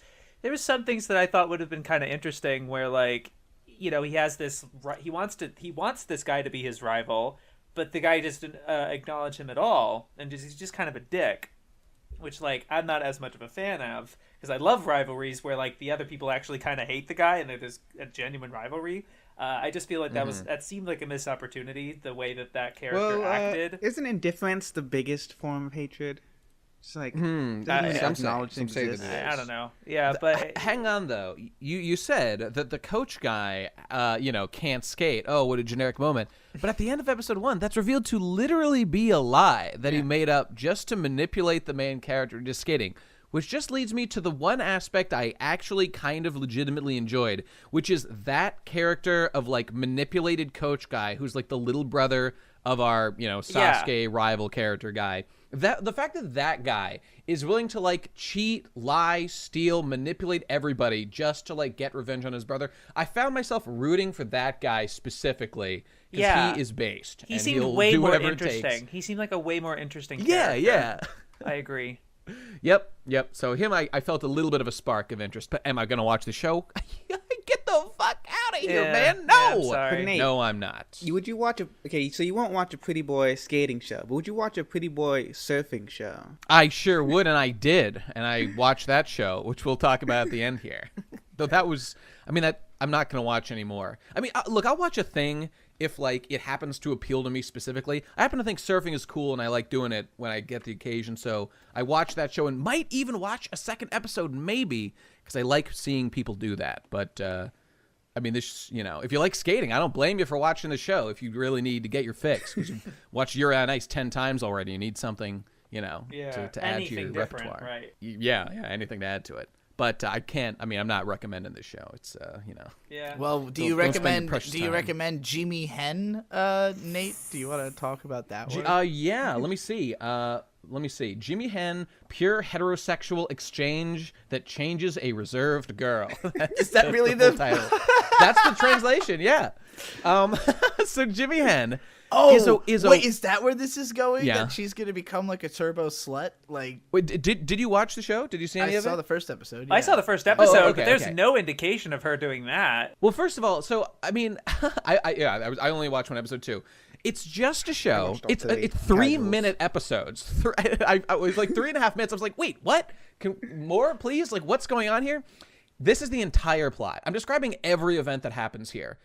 some things that I thought would have been kind of interesting, where like, he has this, he wants this guy to be his rival, but the guy just didn't acknowledge him at all, and he's just kind of a dick, which like I'm not as much of a fan of. Because I love rivalries where like the other people actually kind of hate the guy and there's a genuine rivalry. I just feel like that seemed like a missed opportunity, the way that character acted. Isn't indifference the biggest form of hatred? It's like doesn't it some acknowledge say that it exists? is. I don't know. Yeah, but Hang on though. You said that the coach guy, can't skate. Oh, what a generic moment. But at the end of episode 1, that's revealed to literally be a lie that he made up just to manipulate the main character into skating. Which just leads me to the one aspect I actually kind of legitimately enjoyed, which is that character of like manipulated coach guy who's like the little brother of our, Sasuke rival character guy. That the fact that guy is willing to like cheat, lie, steal, manipulate everybody just to like get revenge on his brother. I found myself rooting for that guy specifically because he is based. he and seemed he'll way do more whatever it takes. interesting. He seemed like a way more interesting Yeah, character. yeah. I agree. Yep. So him, I felt a little bit of a spark of interest. But am I going to watch the show? Get the fuck out of here, Yeah, man! yeah, No, I'm sorry. But Nate, no, I'm not. Would you watch so you won't watch a pretty boy skating show, but would you watch a pretty boy surfing show? I sure would, and I did, and I watched that show, which we'll talk about at the end here. Though that was, that I'm not going to watch anymore. Look, I'll watch a thing if like it happens to appeal to me specifically. I happen to think surfing is cool, and I like doing it when I get the occasion. So I watch that show and might even watch a second episode, maybe, because I like seeing people do that. But this, if you like skating, I don't blame you for watching the show. If you really need to get your fix, because you've watched Yuri on Ice 10 times already, you need something, to add to your anything different, repertoire. right? Yeah, anything to add to it. But I can't. I'm not recommending this show. It's Yeah. well, do you Don't spend your recommend precious time. Jimihen, Nate? Do you want to talk about that one? Yeah. Let me see. Jimihen, pure heterosexual exchange that changes a reserved girl. Is that really the title? That's the translation. Yeah. So Jimihen. Is that where this is going? Yeah. That she's gonna become like a turbo slut? Like, Wait, did you watch the show? Did you see any I of saw it? the first episode. I yeah. saw the first episode, okay, but there's okay. no indication of her doing that. Well, first of all, so I only watched one episode too. It's just a show. watched all It's three. 3-minute episodes. I was like 3.5 minutes. I was like, wait, what? More, please? Like, what's going on here? This is the entire plot. I'm describing every event that happens here.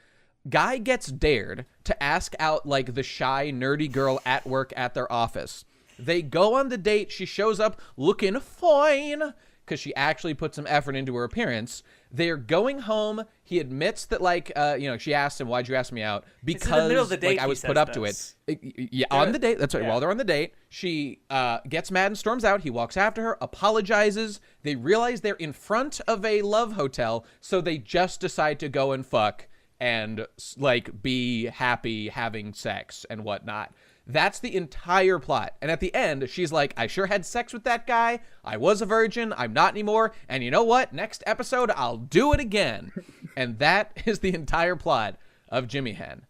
Guy gets dared to ask out like the shy, nerdy girl at work at their office. They go on the date. She shows up looking fine because she actually put some effort into her appearance. They're going home. He admits that, like, she asked him, "Why'd you ask me out?" Because in the middle of the date, I he was put says up this. to it. Yeah, on the date. That's right. Yeah. While they're on the date, she gets mad and storms out. He walks after her, apologizes. They realize they're in front of a love hotel, so they just decide to go and fuck. and like be happy having sex and whatnot. That's the entire plot. And at the end, she's like, I sure had sex with that guy. I was a virgin. I'm not anymore. And you know what? Next episode, I'll do it again. And that is the entire plot of Jimihen.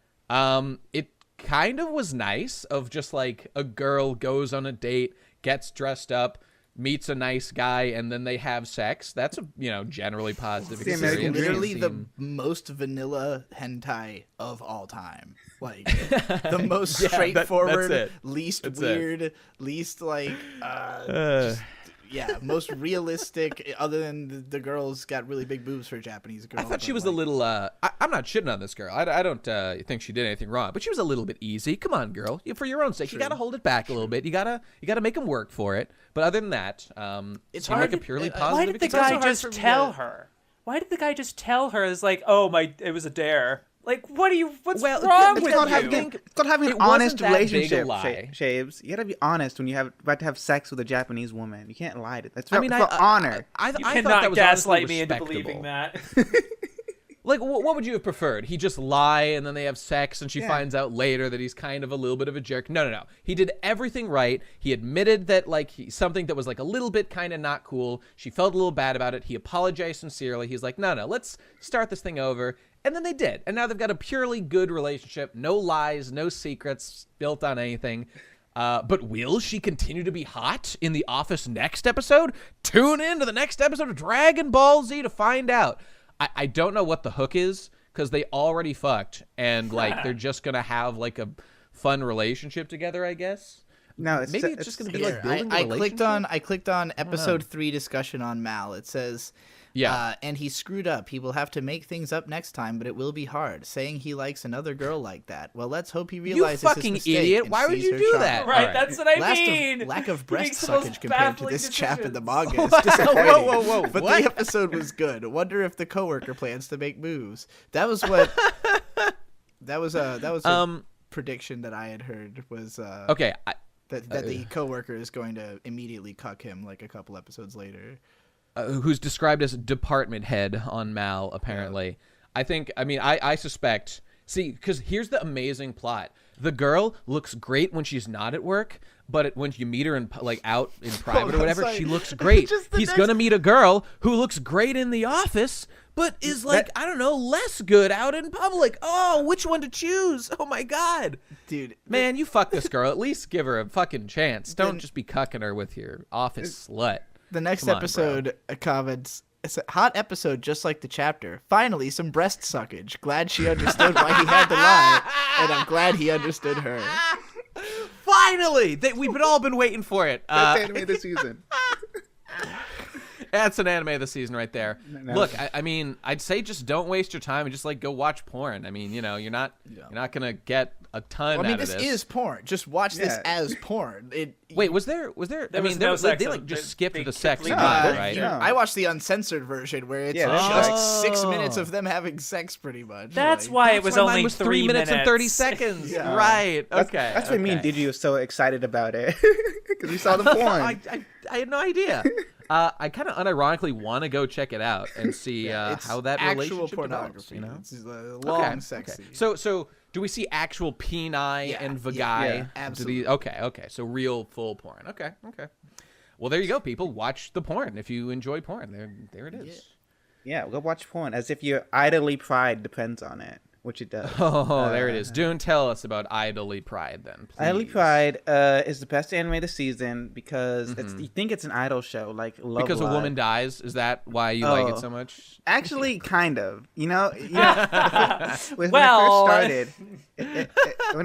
It kind of was nice of just like a girl goes on a date, gets dressed up, meets a nice guy, and then they have sex. That's a generally positive experience. Literally the most vanilla hentai of all time. Like the most straightforward, least weird, least like most realistic. Other than the girls got really big boobs for a Japanese girl. I thought she was a little. I'm not shitting on this girl. I don't think she did anything wrong, but she was a little bit easy. Come on, girl. For your own sake, you gotta hold it back a little bit. You gotta make them work for it. But other than that, it's hard like a purely positive. Why did the guy just tell her? Why did the guy just tell her? It's like, it was a dare. Like, what's wrong with you? It's called having an honest relationship, Shaybs. You gotta be honest when you about to have sex with a Japanese woman. You can't lie to that. It's for honor. I cannot that gaslight me into believing that. Like, what would you have preferred? He just lie and then they have sex and she finds out later that he's kind of a little bit of a jerk. No. He did everything right. He admitted that, like, something that was, like, a little bit kind of not cool. She felt a little bad about it. He apologized sincerely. He's like, no, let's start this thing over. And then they did. And now they've got a purely good relationship. No lies, no secrets built on anything. But will she continue to be hot in The Office next episode? Tune in to the next episode of Dragon Ball Z to find out. I don't know what the hook is because they already fucked and like they're just gonna have like a fun relationship together, I guess. No, maybe it's just gonna be like building a relationship. I clicked on episode 3 discussion on Mal. It says, and he screwed up. He will have to make things up next time, but it will be hard. Saying he likes another girl like that. Well, let's hope he realizes his mistake. You fucking idiot! Why would you do that? Right, that's what I mean. Lack of breast suckage compared to this chap in the manga is disappointing. Whoa! But the episode was good. Wonder if the coworker plans to make moves. That was what. that was a prediction that I had heard was okay. That the coworker is going to immediately cuck him like a couple episodes later. Who's described as department head on Mal, apparently. Yeah. I suspect... See, because here's the amazing plot. The girl looks great when she's not at work, but when you meet her in out in private or whatever, she looks great. He's going to meet a girl who looks great in the office, but is less good out in public. Oh, which one to choose? Oh my God. Dude. Man, you fuck this girl. At least give her a fucking chance. Don't just be cucking her with your office slut. The next episode comments, it's a hot episode just like the chapter. Finally, some breast suckage. Glad she understood why he had to lie, and I'm glad he understood her. Finally! We've all been waiting for it. That's anime of the season. That's an anime of the season right there. No. Look, I'd say just don't waste your time and just go watch porn. You're not gonna get a ton out of this. This is porn. Just watch this as porn. Wait, was there? They just skipped the sex part, right? No. I watched the uncensored version where it's just 6 minutes of them having sex, pretty much. That's why it was only 3 minutes and 30 seconds. Yeah. Right. Okay. That's why me and Digi was so excited about it because we saw the porn. I had no idea. I kind of unironically want to go check it out and see how that relationship develops. It's long, sexy. So do we see actual peni and vagi? Yeah, absolutely. Okay. So real full porn. Okay. Well, there you go, people. Watch the porn if you enjoy porn. There it is. Yeah, go watch porn as if your Idoly Pride depends on it. Which it does. Oh, there it is. Dune, tell us about Idoly Pride, then, please. Idoly Pride is the best anime of the season because you think it's an idol show, like Love Because Live. A woman dies? Is that why you like it so much? Actually, kind of. When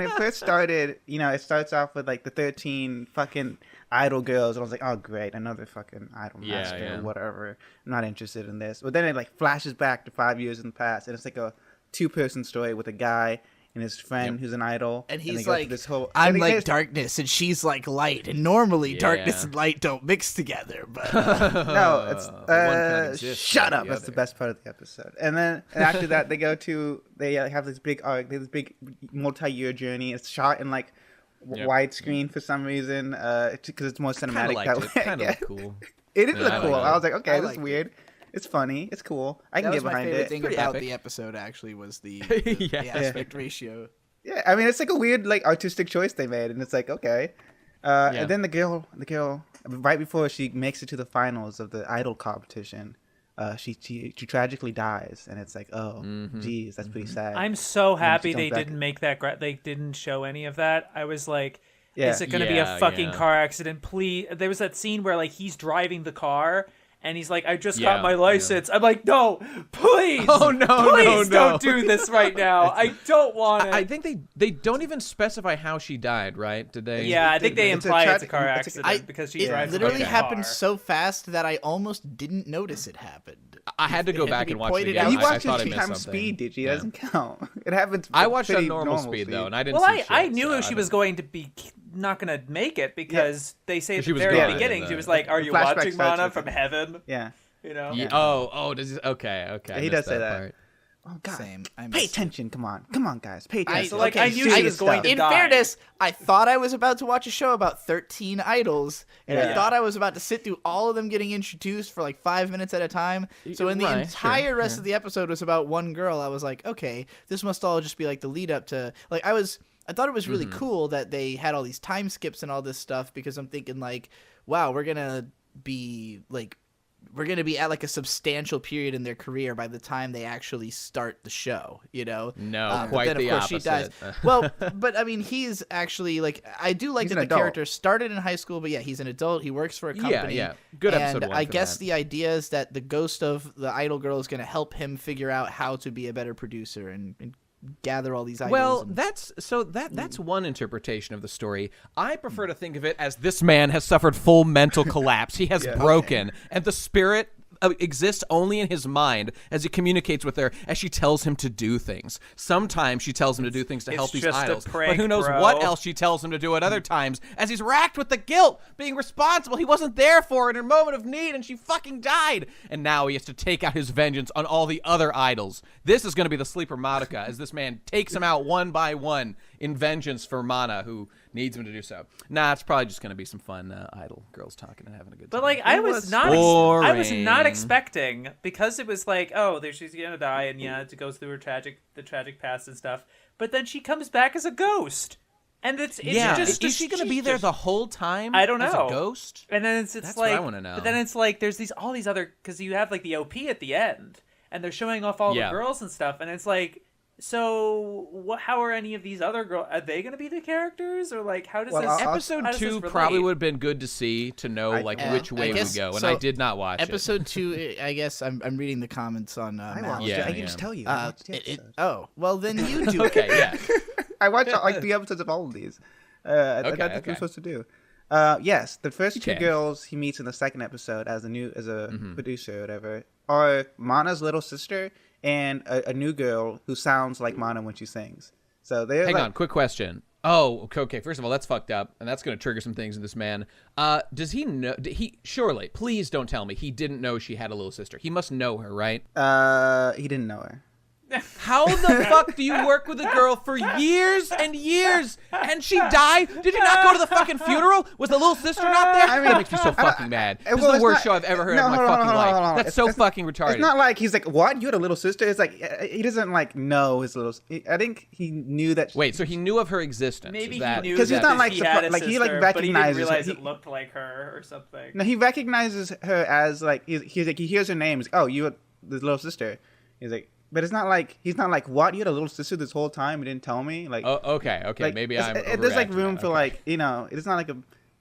it first started, it starts off with, the 13 fucking idol girls, and I was like, oh, great, another fucking idol master or whatever. I'm not interested in this. But then it, flashes back to 5 years in the past, and it's like a two-person story with a guy and his friend who's an idol, and he's like, I'm like darkness and she's like light, and normally darkness and light don't mix together, but no, it's shut up. That's the best part of the episode. And after that they have this big arc, this big multi-year journey. It's shot in widescreen for some reason, because it's more cinematic. Kind of cool. It is cool. I was like, okay, this is weird. It's funny. It's cool. I can That get was my behind favorite it. thing Pretty about epic. the episode. Actually, was the Yeah. aspect ratio. Yeah, I mean, it's like a weird, like, artistic choice they made, and it's like, okay. And then the girl, right before she makes it to the finals of the idol competition, she tragically dies, and it's like, oh, geez, that's pretty sad. I'm so happy comes they back. didn't make that. They didn't show any of that. I was like, Yeah. is it going to be a fucking car accident? Please. There was that scene where like he's driving the car. And he's like, I just got my license. I'm like, no, please. Oh, no, please no. don't do this right now. I don't want it. I think they don't even specify how she died, right? Did they? Yeah, I think they It's a imply it's a tragic- car it's a- accident because she It drives literally a happened car. so fast that I almost didn't notice it happened. I had to go It had back to and be watch it pointed again. out. you I watched thought I it missed times something. speed, did you? Yeah. It doesn't count. It happens. I watched pretty on normal speed though, and I didn't. Well, see I shit, knew so she I was don't- going to be not going to make it because they say at She the was very gone, beginning, yeah, she was the- like, "Are you flashback watching starts Mana with from it. heaven?" Yeah. You know. Yeah. Oh, does it, okay. I He missed does say that. part. Oh God. Same. I Pay missed it. attention. Come on, guys. Pay attention. So, like, Okay, I knew she serious was going stuff. to In die. fairness, I thought I was about to watch a show about 13 idols, and I Yeah. thought I was about to sit through all of them getting introduced for like 5 minutes at a time. So when the Right, entire sure, rest of the episode was about one girl, I was like, okay, this must all just be like the lead up to like I thought it was really cool that they had all these time skips and all this stuff because I'm thinking like, wow, we're gonna be at like a substantial period in their career by the time they actually start the show, you know? No, But quite then, of the course, opposite. she dies. Well, but I mean, he's actually like I do like He's that an the adult. character started in high school, but yeah, he's an adult. He works for a company. Yeah. Good episode And one I for guess that. the idea is that the ghost of the idol girl is going to help him figure out how to be a better producer and gather all these idols. Well, and- that's one interpretation of the story. I prefer to think of it as this man has suffered full mental collapse. He has broken, and the spirit exists only in his mind as he communicates with her as she tells him to do things. Sometimes she tells him to do things to It's help these just a idols, but prank, who knows bro. what else she tells him to do at other times as he's racked with the guilt, being responsible. He wasn't there for her in her moment of need, and she fucking died. And now he has to take out his vengeance on all the other idols. This is going to be the sleeper Madoka as this man takes them out one by one in vengeance for Mana, who needs him to do so. Nah, it's probably just going to be some fun idol girls talking and having a good time. But like I was not boring. expecting because it was like, oh, she's gonna die and yeah, it goes through her tragic past and stuff. But then she comes back as a ghost. And it's just is she going to be there the whole time? I don't know. As a ghost? And then it's That's like what I wanna know. But then it's like there's all these other because you have like the OP at the end and they're showing off all the girls and stuff and it's like so how are any of these other girls? Are they going to be the characters or like how does this? Episode how does this 2 relate? probably would have been good to see to know which way we go, and so. I did not watch Episode 2, I guess I'm reading the comments on. I Mal. watched it. I can just tell you. I watched the episodes. Oh, well then you do. Okay, yeah. I watched like 3 episodes of all of these. I thought that's what I'm supposed to do. Yes, the first 2 girls he meets in the second episode as a producer or whatever are Mana's little sister and a new girl who sounds like Mana when she sings. So they're Hang on, quick question. Oh, okay. First of all, that's fucked up, and that's going to trigger some things in this man. Does he know? Surely, please don't tell me he didn't know she had a little sister. He must know her, right? He didn't know her. How the fuck do you work with a girl for years and years and she died? Did you not go to the fucking funeral? Was the little sister not there? I mean, that makes me so fucking mad. This well, is it's the worst not- show I've ever heard no, in my hold on, fucking hold on, life. hold on. That's so fucking retarded. It's not like he's like, what? You had a little sister? It's like he doesn't like know his little. I think he knew that. Wait, so he knew of her existence? Maybe Is that, he knew 'Cause he's that not, like, he had a like, he, like, sister, but he didn't recognizes realize her. it looked like her or something. No, he recognizes her as like he's like he hears her name. He's like, oh, you had this little sister. He's like, but it's not like he's not like, what? You had a little sister this whole time? You didn't tell me? Like, Oh, okay. like, Maybe I'm. there's like overreacting room to for that. like it's not like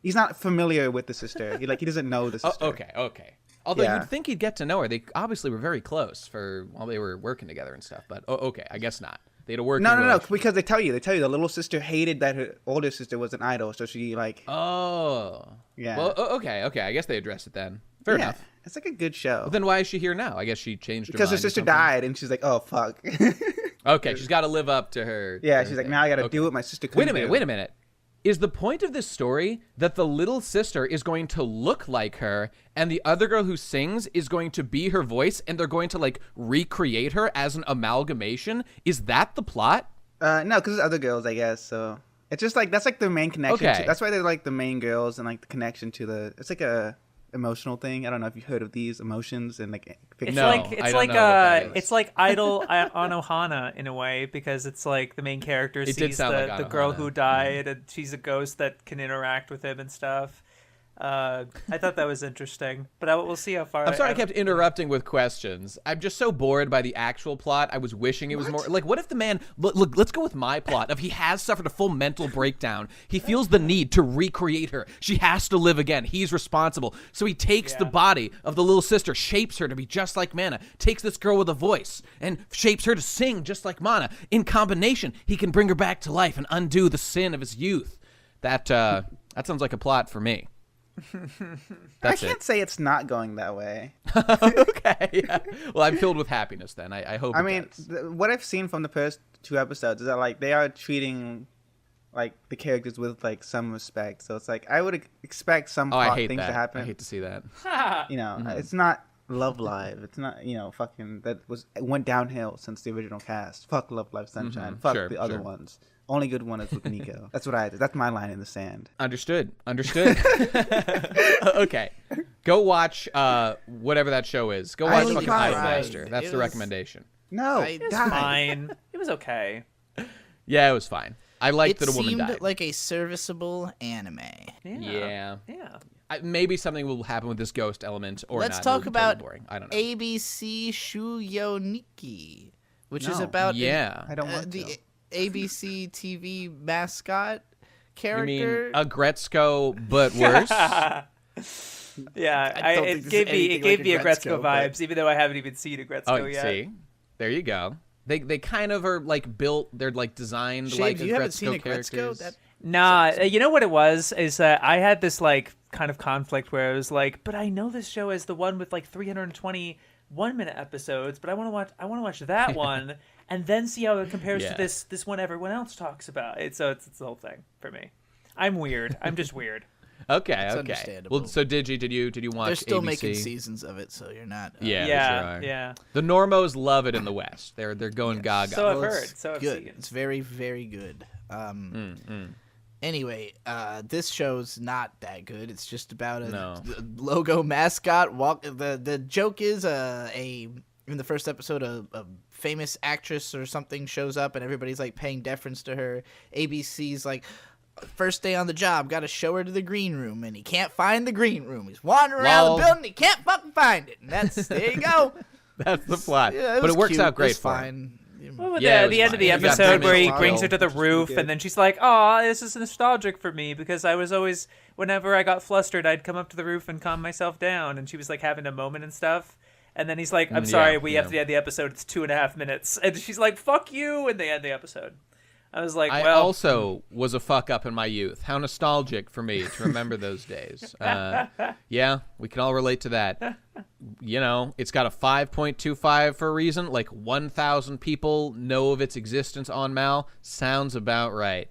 he's not familiar with the sister. He doesn't know the sister. Okay. Although Yeah. you'd think he'd get to know her. They obviously were very close while they were working together and stuff. But okay, I guess not. They had a working No, relationship. because they tell you the little sister hated that her older sister was an idol, so she like Oh. Yeah. Well, okay. I guess they addressed it then. Fair enough. It's like a good show. Well, then why is she here now? I guess she changed her Because her mind or sister something. died, and she's like, oh fuck. Okay, she's got to live up to her. Yeah, her she's like, thing. now I got to Okay. do what my sister Wait couldn't a do. minute. Is the point of this story that the little sister is going to look like her and the other girl who sings is going to be her voice and they're going to like recreate her as an amalgamation? Is that the plot? No, because there's other girls, I guess. So it's just like that's like the main connection. Okay. That's why they're like the main girls and like the connection to the. It's like a emotional thing. I don't know if you've heard of these emotions and like. It's like Idol on Ohana in a way, because it's like the main character sees the girl who died, and she's a ghost that can interact with him and stuff. I thought that was interesting, but we'll see how far. I'm sorry I kept interrupting with questions. I'm just so bored by the actual plot. I was wishing it was more like, what if the man look, let's go with my plot of he has suffered a full mental breakdown. He feels the need to recreate her. She has to live again. He's responsible. So he takes the body of the little sister, shapes her to be just like Mana, takes this girl with a voice and shapes her to sing just like Mana. In combination, he can bring her back to life and undo the sin of his youth. That sounds like a plot for me. I can't say it's not going that way. Okay. Yeah. Well, I'm filled with happiness then. I hope. What I've seen from the first 2 episodes is that like they are treating like the characters with like some respect. So it's like I would expect some plot things to happen. I hate to see that. You know, it's not Love Live. It's not, fucking it went downhill since the original cast. Fuck Love Live Sunshine. Fuck the other ones. Only good one is with Nico. That's what I did. That's my line in the sand. Understood. Okay. Go watch whatever that show is. Go watch fucking Idolmaster. That's the recommendation. No, it was fine. It was okay. Yeah, it was fine. I liked that a woman died. It seemed like a serviceable anime. Yeah. Maybe something will happen with this ghost element or Let's not. talk about boring. I don't know. ABC Shuugyou Nikki, which is about I don't want the ABC TV mascot character. You mean a Gretzko, but worse? It gave me Gretzko vibes, even though I haven't even seen a Gretzko yet. See, there you go. They kind of are like built. They're like designed Shaybs, like you haven't Gretzko seen a characters. Gretzko? Nah, you know what it was is that I had this like kind of conflict where I was like, but I know this show is the one with like 320 1-minute episodes, but I want to watch that one. And then see how it compares to this one everyone else talks about. It's the whole thing for me. I'm weird. I'm just weird. Okay. Understandable. Well, so did you watch? They're still ABC? making seasons of it, so you're not. Yeah. The normos love it in the West. They're going gaga. So I've heard. So I've good. seen. It's very, very good. Anyway, this show's not that good. It's just about a logo mascot. The joke is in the first episode, a famous actress or something shows up, and everybody's like paying deference to her. ABC's like, first day on the job, got to show her to the green room, and he can't find the green room. He's wandering around the building, he can't fucking find it. And there you go. That's the plot. Yeah, but it works cute. out great It's for fine. Well, the end of the episode where he brings her to the roof, and then she's like, "Oh, this is nostalgic for me because I was always, whenever I got flustered, I'd come up to the roof and calm myself down." And she was like having a moment and stuff. And then he's like, "I'm sorry, we have to end the episode. It's 2.5 minutes." And she's like, "Fuck you!" And they end the episode. I was like, I also was a fuck up in my youth. How nostalgic for me to remember those days. Yeah, we can all relate to that. It's got a 5.25 for a reason. Like 1,000 people know of its existence on Mal. Sounds about right.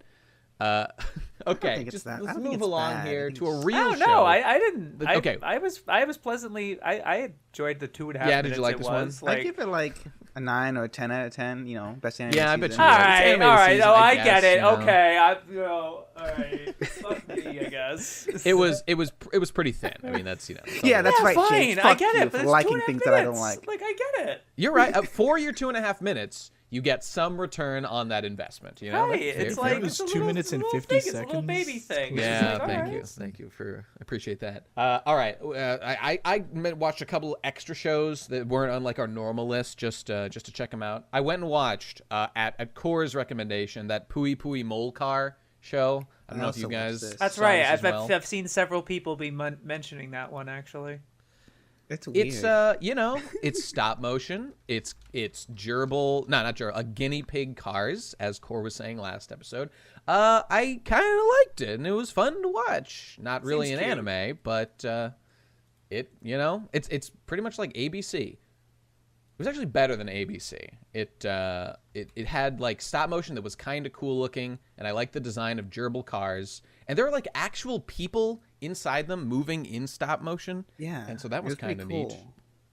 Okay, let's move along here to a real show. No, I didn't. Okay, I was pleasantly. I enjoyed the 2.5 minutes. Yeah, did you like this one? I give it like a 9 or a 10 out of 10. Best anime Yeah, I season. bet you. All right. Season, Oh, I get it. guess, Okay, all right. Fuck me, I guess. It was pretty thin. I mean, that's that's right. Fine, Shades. I Fuck get you it. But for it's liking 2.5 things minutes. that I don't like. Like, I get it. You're right. For your 2.5 minutes, you get some return on that investment. Right. It's like was it's 2 minutes and 50 It's a little seconds. baby thing. Yeah, It's like, thank you for appreciate that. All right, I watched a couple extra shows that weren't on like our normal list just to check them out. I went and watched at Core's recommendation that Pui Pui Molcar show. I don't know if you guys. That's right. I've seen several people be mentioning that one actually. It's weird. It's stop motion. It's gerbil, not gerbil, guinea pig cars, as Core was saying last episode. I kind of liked it, and it was fun to watch. Not really an anime, but it's pretty much like ABC. It was actually better than ABC. It had like stop motion that was kind of cool looking, and I liked the design of gerbil cars. And there were like actual people inside them moving in stop motion. Yeah, and so that was kind of cool. neat.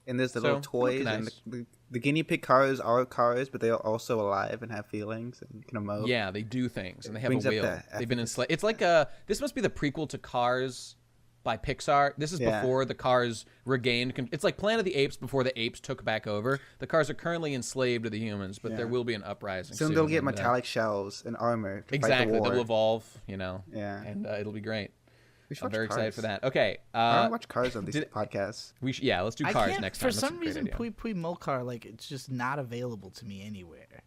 And there's the little toys, nice. and the guinea pig cars are cars, but they are also alive and have feelings and can emote. Yeah, they do things, and they have a brings up will. the They've been enslaved. It's like this must be the prequel to Cars, by Pixar. This is before the cars regained. It's like Planet of the Apes before the apes took back over. The cars are currently enslaved to the humans, but there will be an uprising. Soon they'll get metallic shells and armor. To fight the war. They'll evolve. Yeah, and it'll be great. I'm very excited for that. Okay, I want to watch Cars on these podcasts. Let's do Cars next time. For some reason, Pui Pui Molcar, like, it's just not available to me anywhere.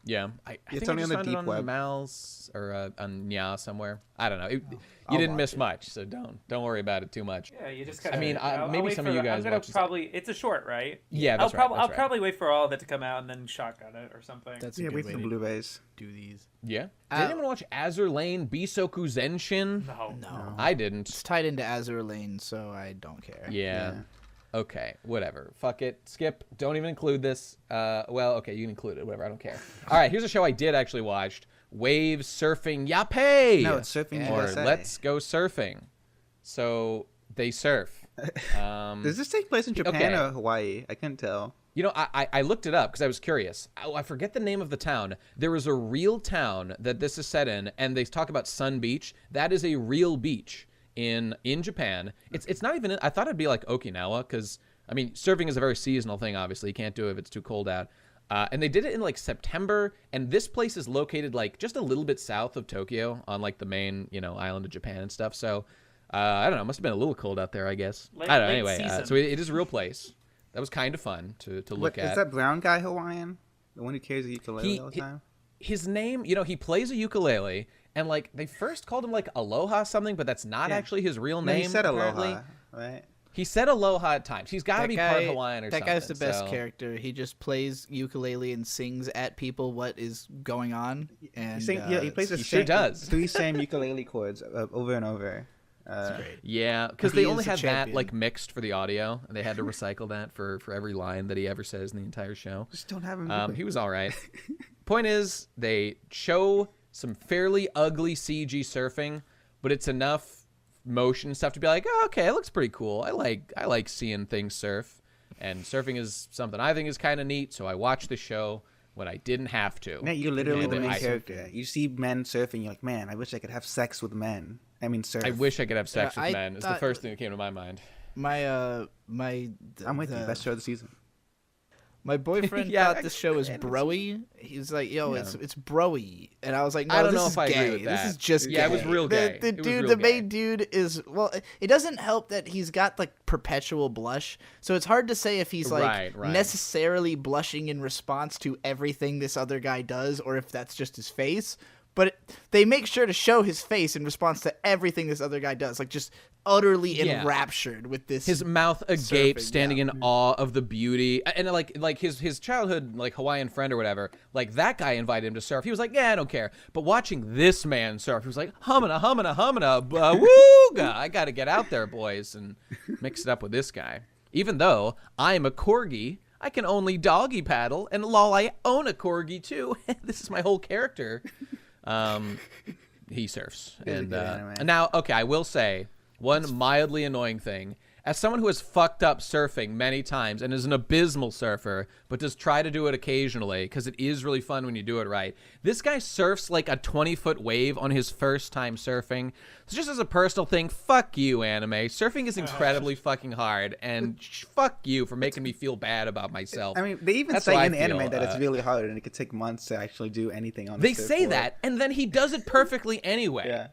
Yeah, I think only on the deep web, Mal's or on Nya somewhere. I don't know. You didn't miss much, so don't worry about it too much. Yeah, you just. Maybe some of you guys. It's a short, right? Yeah, I'll probably wait for all of it to come out and then shotgun it or something. That's a good wait way for the to Blu-rays. do these. Yeah. Did anyone watch Azur Lane, Bisoku Zenshin? No. I didn't. It's tied into Azur Lane, so I don't care. Yeah. Okay, whatever. Fuck it. Skip. Don't even include this. Okay, you can include it. Whatever. I don't care. All right, here's a show I did actually watch. Wave Surfing Yappe. No, it's Surfing USA. Or Let's Go Surfing. So they surf. Does this take place in Japan or Hawaii? I couldn't tell. You know, I looked it up because I was curious. I forget the name of the town. There is a real town that this is set in, and they talk about Sun Beach. That is a real beach in Japan. It's not even. I thought it'd be like Okinawa because I mean, surfing is a very seasonal thing. Obviously, you can't do it if it's too cold out. And they did it in like September, and this place is located like just a little bit south of Tokyo on like the main island of Japan and stuff. So I don't know. It must have been a little cold out there, I guess. I don't know. Anyway, so it is a real place. That was kind of fun to look at. Is that brown guy Hawaiian? The one who carries a ukulele all the time? His name, he plays a ukulele, and like they first called him like Aloha something, but that's not actually his real name. He said apparently. Aloha, right? He said Aloha at times. He's got to be part Hawaiian or something. That guy's the best character. He just plays ukulele and sings at people what is going on. And he plays three same ukulele chords over and over. That's great. Yeah, because they only had that like mixed for the audio, and they had to recycle that for every line that he ever says in the entire show. Just don't have him. He was all right. Point is, they show some fairly ugly CG surfing, but it's enough motion stuff to be like, oh, okay, it looks pretty cool. I like seeing things surf, and surfing is something I think is kind of neat. So I watched the show when I didn't have to. Man, you're literally the main character. You see men surfing, you're like, man, I wish I could have sex with men. I mean, surf. I wish I could have sex with men. Is the first thing that came to my mind. I'm with you. Best show of the season. My boyfriend thought this show was broy. He was like, "Yo, it's broy," and I was like, "No, I don't know if I agree with that. This is just gay." Yeah, it was real gay. The main dude is it doesn't help that he's got like perpetual blush, so it's hard to say if he's like necessarily blushing in response to everything this other guy does, or if that's just his face. But they make sure to show his face in response to everything this other guy does, like just utterly enraptured with this. His mouth agape, standing in awe of the beauty, and like his childhood like Hawaiian friend or whatever. Like that guy invited him to surf. He was like, yeah, I don't care. But watching this man surf, he was like, humana, wooga! I got to get out there, boys, and mix it up with this guy. Even though I'm a corgi, I can only doggy paddle, and lol, I own a corgi too. This is my whole character. He surfs, and now, okay, I will say one mildly annoying thing. As someone who has fucked up surfing many times and is an abysmal surfer, but does try to do it occasionally because it is really fun when you do it right, this guy surfs like a 20-foot wave on his first time surfing. So just as a personal thing, fuck you, anime. Surfing is incredibly fucking hard, and fuck you for making me feel bad about myself. I mean, they even say in the anime that it's really hard and it could take months to actually do anything on the surfboard. They say that, and then he does it perfectly anyway.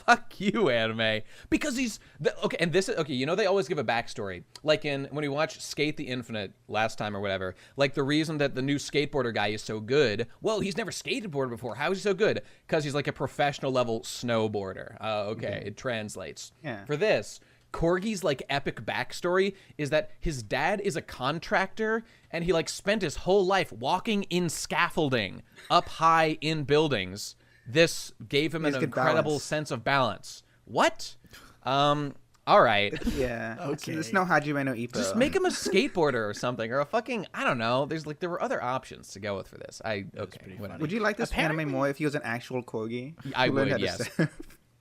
Fuck you, anime, because he's okay. And this is okay. They always give a backstory, like when we watched Skate the Infinite last time or whatever. Like the reason that the new skateboarder guy is so good. Well, he's never skateboarded before. How is he so good? Because he's like a professional level snowboarder. Okay, it translates. Yeah. For this, Corgi's like epic backstory is that his dad is a contractor, and he like spent his whole life walking in scaffolding up high in buildings. This gave him an incredible sense of balance. What? All right. Yeah. Okay. There's no Hajime no Ippo. Just make him a skateboarder or something, or a fucking, I don't know. There were other options to go with for this. Would you like this anime more if he was an actual corgi? I would, yes.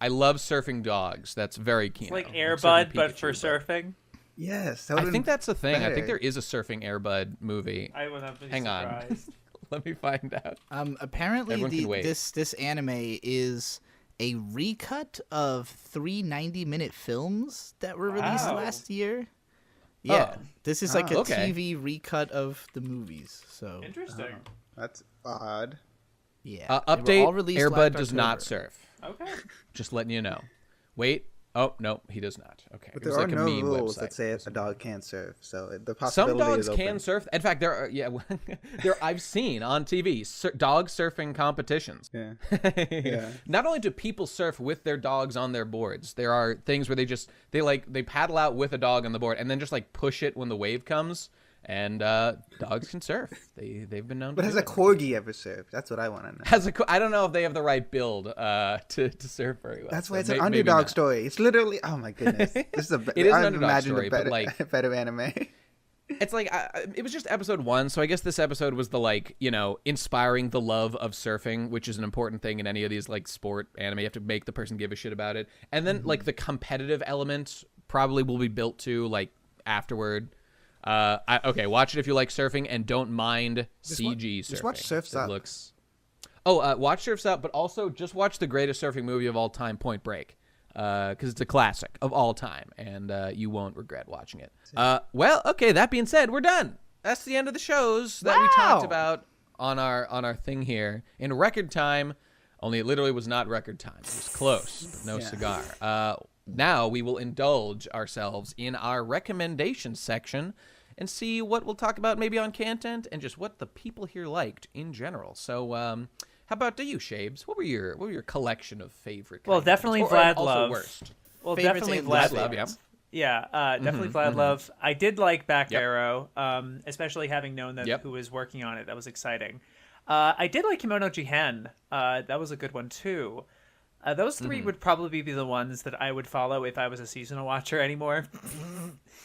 I love surfing dogs. That's very keen. It's like Air Bud, but for surfing. Yes. I think that's the thing. Better. I think there is a surfing Air Bud movie. I would not be Hang surprised. On. Let me find out. Apparently, this anime is a recut of 3 90-minute films that were released last year. Yeah, this is like a TV recut of the movies. So interesting. That's odd. Yeah. Update: Air Bud does not October. surf. Okay. Just letting you know. Wait. Oh no, he does not. Okay. But there are no rules that say a dog can't surf, so the possibility some dogs is open. can surf. In fact, there are I've seen on TV dog surfing competitions. Yeah. Not only do people surf with their dogs on their boards, there are things where they paddle out with a dog on the board and then just like push it when the wave comes. And dogs can surf. They've been known. But has a corgi ever surfed? That's what I want to know. I don't know if they have the right build to surf very well. That's why it's an underdog story. It's literally, oh my goodness, this is it is an underdog story, but like better anime. It's like it was just episode 1, so I guess this episode was the inspiring the love of surfing, which is an important thing in any of these like sport anime. You have to make the person give a shit about it, and then like the competitive element probably will be built to like afterward. Watch it if you like surfing and don't mind CG surfing. Just watch Surf's Up. Watch Surf's Up, but also just watch the greatest surfing movie of all time, Point Break, because it's a classic of all time, and you won't regret watching it. That being said, we're done. That's the end of the shows that we talked about on our thing here in record time. Only it literally was not record time. It was close, but no cigar. Now we will indulge ourselves in our recommendation section and see what we'll talk about maybe on KHANTENT and just what the people here liked in general. So how about you, Shaybs? What were your collection of favorite? Well, definitely Vlad Love. Worst. Well, definitely Vlad Love. Yeah, definitely Vlad Love. I did like Back Arrow, especially having known that who was working on it. That was exciting. I did like Kemono Jihen. That was a good one too. Those 3 would probably be the ones that I would follow if I was a seasonal watcher anymore.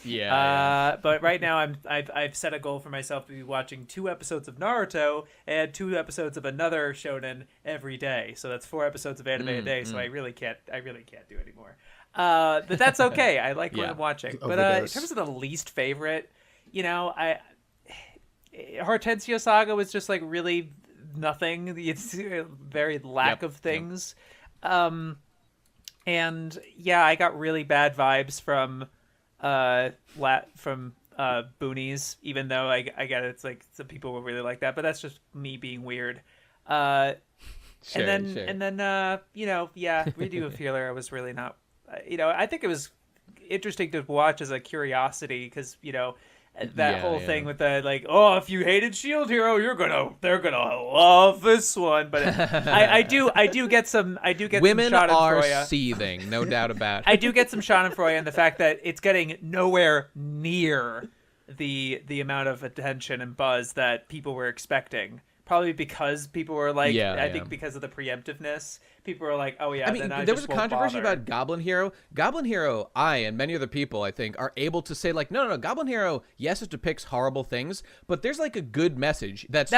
But right now I've set a goal for myself to be watching 2 episodes of Naruto and 2 episodes of another shonen every day. So that's 4 episoors of anime a day. So I really can't do anymore. But that's okay. I like what I'm watching. But in terms of the least favorite, Hortensia Saga was just like really nothing. It's very lack of things. And yeah, I got really bad vibes from Boonies, even though I get it, it's like some people will really like that, but that's just me being weird. And then Redo a Feeler was really not, I think it was interesting to watch as a curiosity because, that whole thing with the like, oh, if you hated Shield Hero, they're gonna love this one. But I do get women some are Schadenfreude. seething, no doubt about it. I do get some Schadenfreude in the fact that it's getting nowhere near the amount of attention and buzz that people were expecting. Probably because people were like, I think because of the preemptiveness, people were like, oh yeah. There was a controversy about Goblin Hero. Goblin Hero, I and many other people, I think, are able to say like, no. Goblin Hero, yes, it depicts horrible things, but there's like a good message that's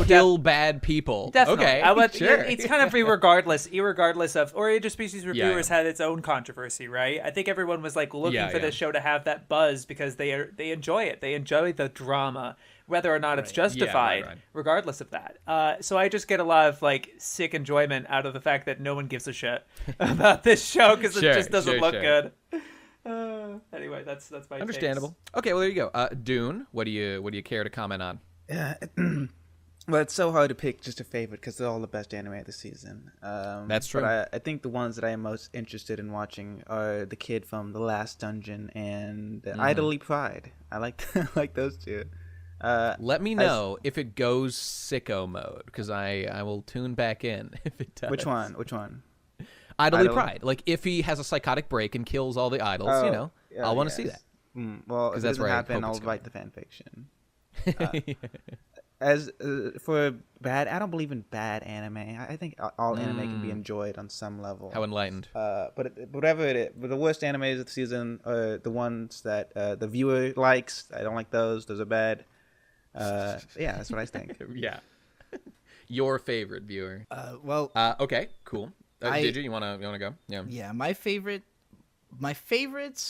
kill bad people. Definitely. Okay, sure. It's kind of irregardless of, or Interspecies Reviewers had its own controversy, right? I think everyone was like looking for this show to have that buzz because they enjoy it. They enjoy the drama, whether or not it's justified, regardless of that. So I just get a lot of like sick enjoyment out of the fact that no one gives a shit about this show because it just doesn't look good. Anyway, that's my understandable. Takes. Okay, well there you go. Dune, what do you care to comment on? Yeah, well, it's so hard to pick just a favorite because they're all the best anime of the season. That's true. But I think the ones that I am most interested in watching are The Kid from The Last Dungeon and Idoly Pride. I like those 2. Let me know if it goes sicko mode because I will tune back in if it does. Which one? Idoly Pride. Like if he has a psychotic break and kills all the idols, I'll want to see that. Well, if it doesn't happen, I'll write the fan fiction. As for bad, I don't believe in bad anime. I think all anime can be enjoyed on some level. How enlightened. But whatever it is, but the worst animes of the season are the ones that the viewer likes. I don't like those. Those are bad. That's what I think. Yeah. Your favorite viewer. Okay, cool. Did you want to go? Yeah. Yeah, my favorites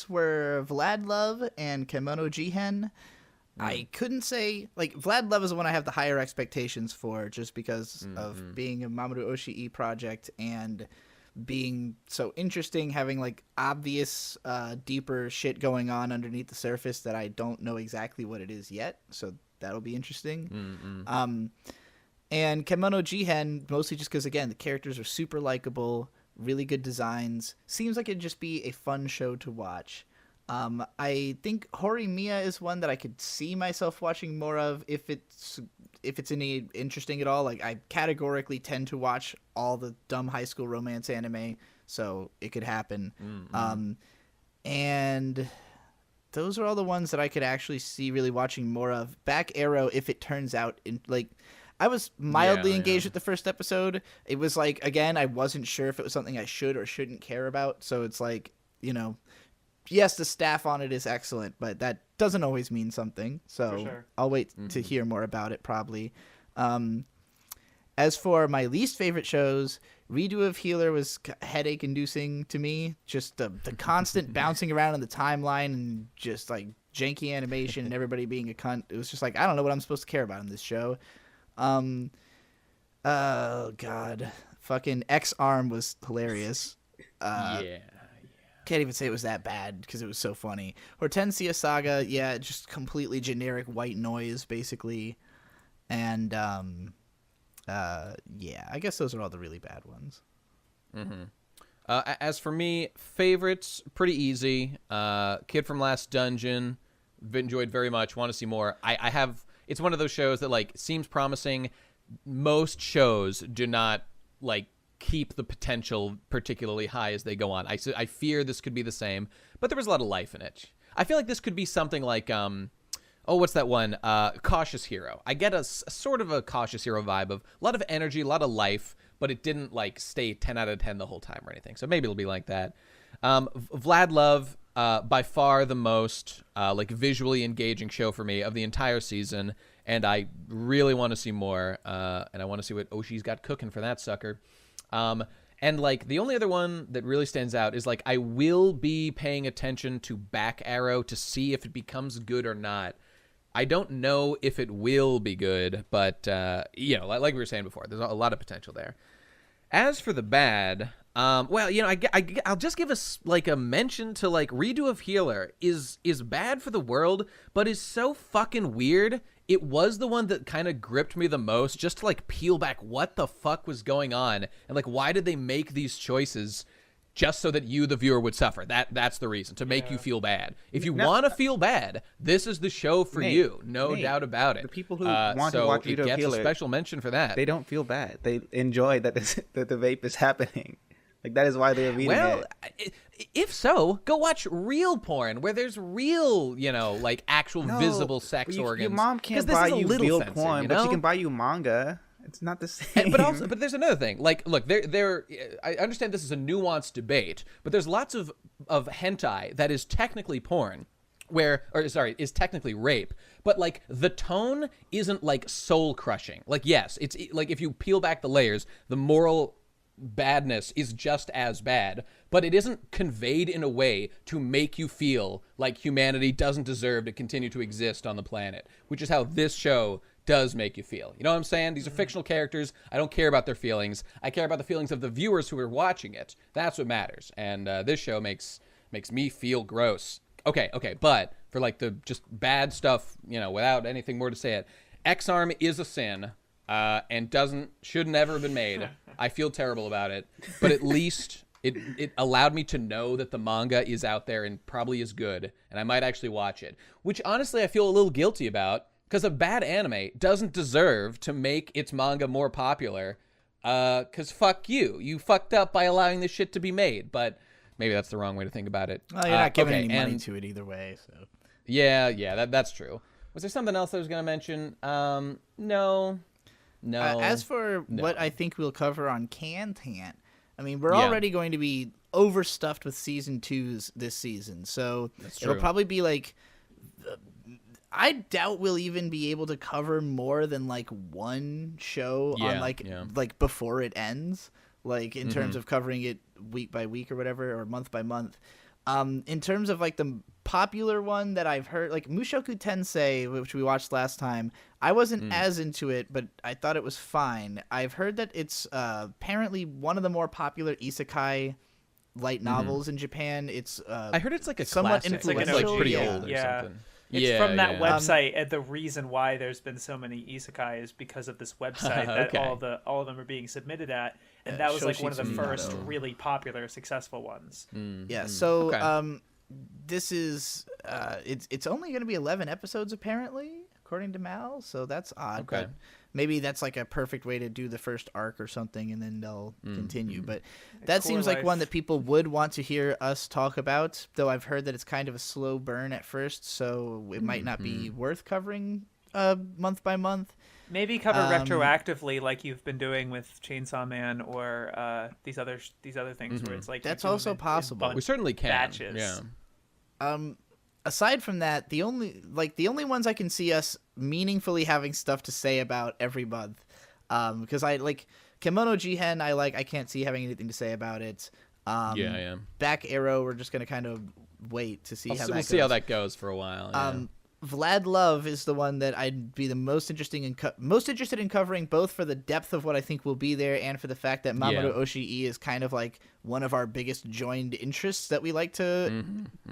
were Vlad Love and Kemono Jihen. I couldn't say like Vlad Love is the one I have the higher expectations for just because of being a Mamoru Oshii project, and being so interesting, having like obvious deeper shit going on underneath the surface that I don't know exactly what it is yet, so that'll be interesting. And Kemono Jihen, mostly just because, again, the characters are super likable, really good designs, seems like it'd just be a fun show to watch. I think Horimiya is one that I could see myself watching more of if it's any interesting at all. Like, I categorically tend to watch all the dumb high school romance anime, so it could happen. And those are all the ones that I could actually see really watching more of. Back Arrow, if it turns out I was mildly engaged with the first episode. It was like, again, I wasn't sure if it was something I should or shouldn't care about. So it's like, yes, the staff on it is excellent, but that doesn't always mean something. So I'll wait to hear more about it probably. As for my least favorite shows, Redo of Healer was headache inducing to me. Just the constant bouncing around in the timeline and just like janky animation and everybody being a cunt. It was just like, I don't know what I'm supposed to care about in this show. Oh God, fucking X-Arm was hilarious. Can't even say it was that bad because it was so funny. Hortensia Saga, just completely generic white noise, basically. And, I guess those are all the really bad ones. As for me, favorites, pretty easy. Kid from Last Dungeon, enjoyed very much, want to see more. It's one of those shows that, like, seems promising. Most shows do not, like, keep the potential particularly high as they go on. I fear this could be the same, but there was a lot of life in it. I feel like this could be something like, what's that one? Cautious Hero. I get a sort of a Cautious Hero vibe of a lot of energy, a lot of life, but it didn't, like, stay 10 out of 10 the whole time or anything. So maybe it'll be like that. Vlad Love, by far the most, visually engaging show for me of the entire season, and I really want to see more, and I want to see what Oshi's got cooking for that sucker. And, like, the only other one that really stands out is, like, I will be paying attention to Back Arrow to see if it becomes good or not. I don't know if it will be good, but, like we were saying before, there's a lot of potential there. As for the bad, I'll just give us, like, a mention to, like, Redo of Healer is bad for the world, but is so fucking weird. It was the one that kind of gripped me the most, just to, like, peel back what the fuck was going on, and, like, why did they make these choices just so that you, the viewer, would suffer? That's the reason, to make you feel bad. If you want to feel bad, this is the show for you, no doubt about it. The people who want to watch Redo of Healer, a special mention for that. They don't feel bad. They enjoy that that the vape is happening. Like, that is why they're reading it. If so, go watch real porn where there's real, like, actual visible sex organs. Your mom can't buy you real porn, but she can buy you manga. It's not the same. But there's another thing. Like, look, I understand this is a nuanced debate, but there's lots of hentai that is technically porn, is technically rape, but, like, the tone isn't, like, soul crushing. Like, yes, it's like, if you peel back the layers, the moral badness is just as bad, but it isn't conveyed in a way to make you feel like humanity doesn't deserve to continue to exist on the planet, which is how this show does make you feel. You know what I'm saying? These are fictional characters. I don't care about their feelings. I care about the feelings of the viewers who are watching it. That's what matters. And this show makes me feel gross. Okay, but for, like, the just bad stuff, without anything more to say it, X-Arm is a sin. And should never have been made. I feel terrible about it, but at least it allowed me to know that the manga is out there and probably is good, and I might actually watch it, which honestly I feel a little guilty about, because a bad anime doesn't deserve to make its manga more popular, because fuck you. You fucked up by allowing this shit to be made, but maybe that's the wrong way to think about it. Well, you're not giving any money to it either way, so. Yeah, that's true. Was there something else I was going to mention? No. As for what I think we'll cover on KHANTENT, I mean, we're already going to be overstuffed with season 2s this season, so it'll probably be like, I doubt we'll even be able to cover more than, like, one show on like before it ends, like, in terms of covering it week by week or whatever, or month by month. In terms of like the popular one that I've heard, like Mushoku Tensei, which we watched last time, I wasn't as into it, but I thought it was fine. I've heard that it's apparently one of the more popular isekai light novels in Japan. It's I heard it's like a somewhat classic. influential. It's like pretty Yeah. old or Yeah. something. It's from that website, and the reason why there's been so many isekai is because of this website that all of them are being submitted at, and that was like one of the first really popular, successful ones. Yeah. So this is it's only going to be 11 episodes apparently, according to Mal. So that's odd. Okay. But maybe that's like a perfect way to do the first arc or something, and then they'll continue. But that seems like one that people would want to hear us talk about, though I've heard that it's kind of a slow burn at first, so it might not be worth covering month by month. Maybe cover retroactively, like you've been doing with Chainsaw Man or these other things, where it's like that's also possible. We certainly can. Batches. Yeah. Aside from that, the only ones I can see us meaningfully having stuff to say about every month, because I like Kemono Jihen. I can't see having anything to say about it. Back Arrow, we're just gonna kind of wait to see how that goes. We'll see how that goes for a while. Yeah. Vlad Love is the one that I'd be the most interested in covering, both for the depth of what I think will be there and for the fact that Mamoru Oshii is kind of like one of our biggest joined interests that we like to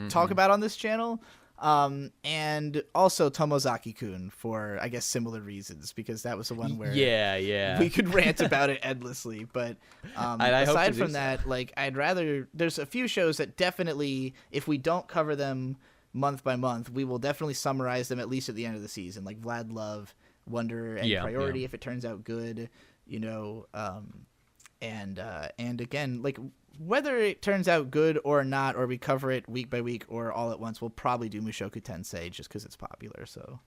talk about on this channel. And also Tomozaki-kun for, I guess, similar reasons, because that was the one where we could rant about it endlessly. But aside from that, like, I'd rather, there's a few shows that definitely, if we don't cover them month by month, we will definitely summarize them at least at the end of the season, like Vlad Love, Wonder, and Priority if it turns out good, and again, like, whether it turns out good or not, or we cover it week by week or all at once, we'll probably do Mushoku Tensei just because it's popular. So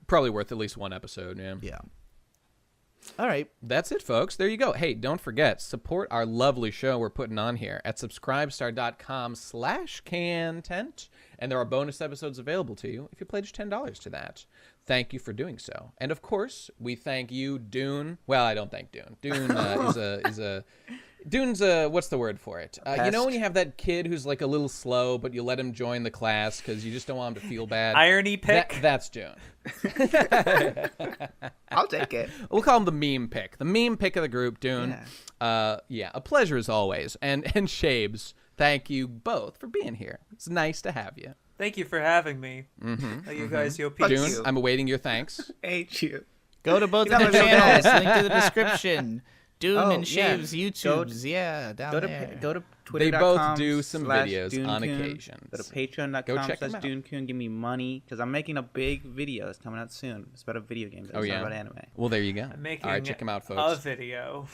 probably worth at least one episode. Yeah. All right. That's it, folks. There you go. Hey, don't forget, support our lovely show we're putting on here at subscribestar.com/KHANTEHNT. And there are bonus episodes available to you if you pledge $10 to that. Thank you for doing so. And of course, we thank you, Dune. Well, I don't thank Dune. Dune Dune's what's the word for it? You know when you have that kid who's like a little slow, but you let him join the class because you just don't want him to feel bad? Irony pick? That's Dune. I'll take it. We'll call him the meme pick. The meme pick of the group, Dune. A pleasure as always. And Shaybs, thank you both for being here. It's nice to have you. Thank you for having me. You guys, yo, peace. Dune, I'm awaiting your thanks. Hate you. Go to both of their channels. Link to the description. Dune and Shaybs YouTubes. Down there. Go to Twitter.com. They both do some videos Dunekun. on occasion. Go to patreon.com/Dunekun. Give me money because I'm making a big video. It's coming out soon. It's about a video game. It's not about anime. Well, there you go. I'm making all right, check them out, folks. a video.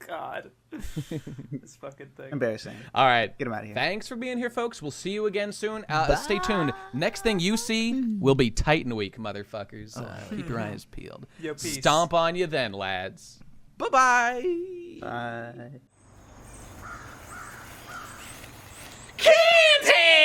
God. This fucking thing. Embarrassing. All right. Get them out of here. Thanks for being here, folks. We'll see you again soon. Stay tuned. Next thing you see will be Titan Week, motherfuckers. Keep your eyes peeled. Yo, peace. Stomp on you then, lads. Bye-bye. Bye. KHANTENT!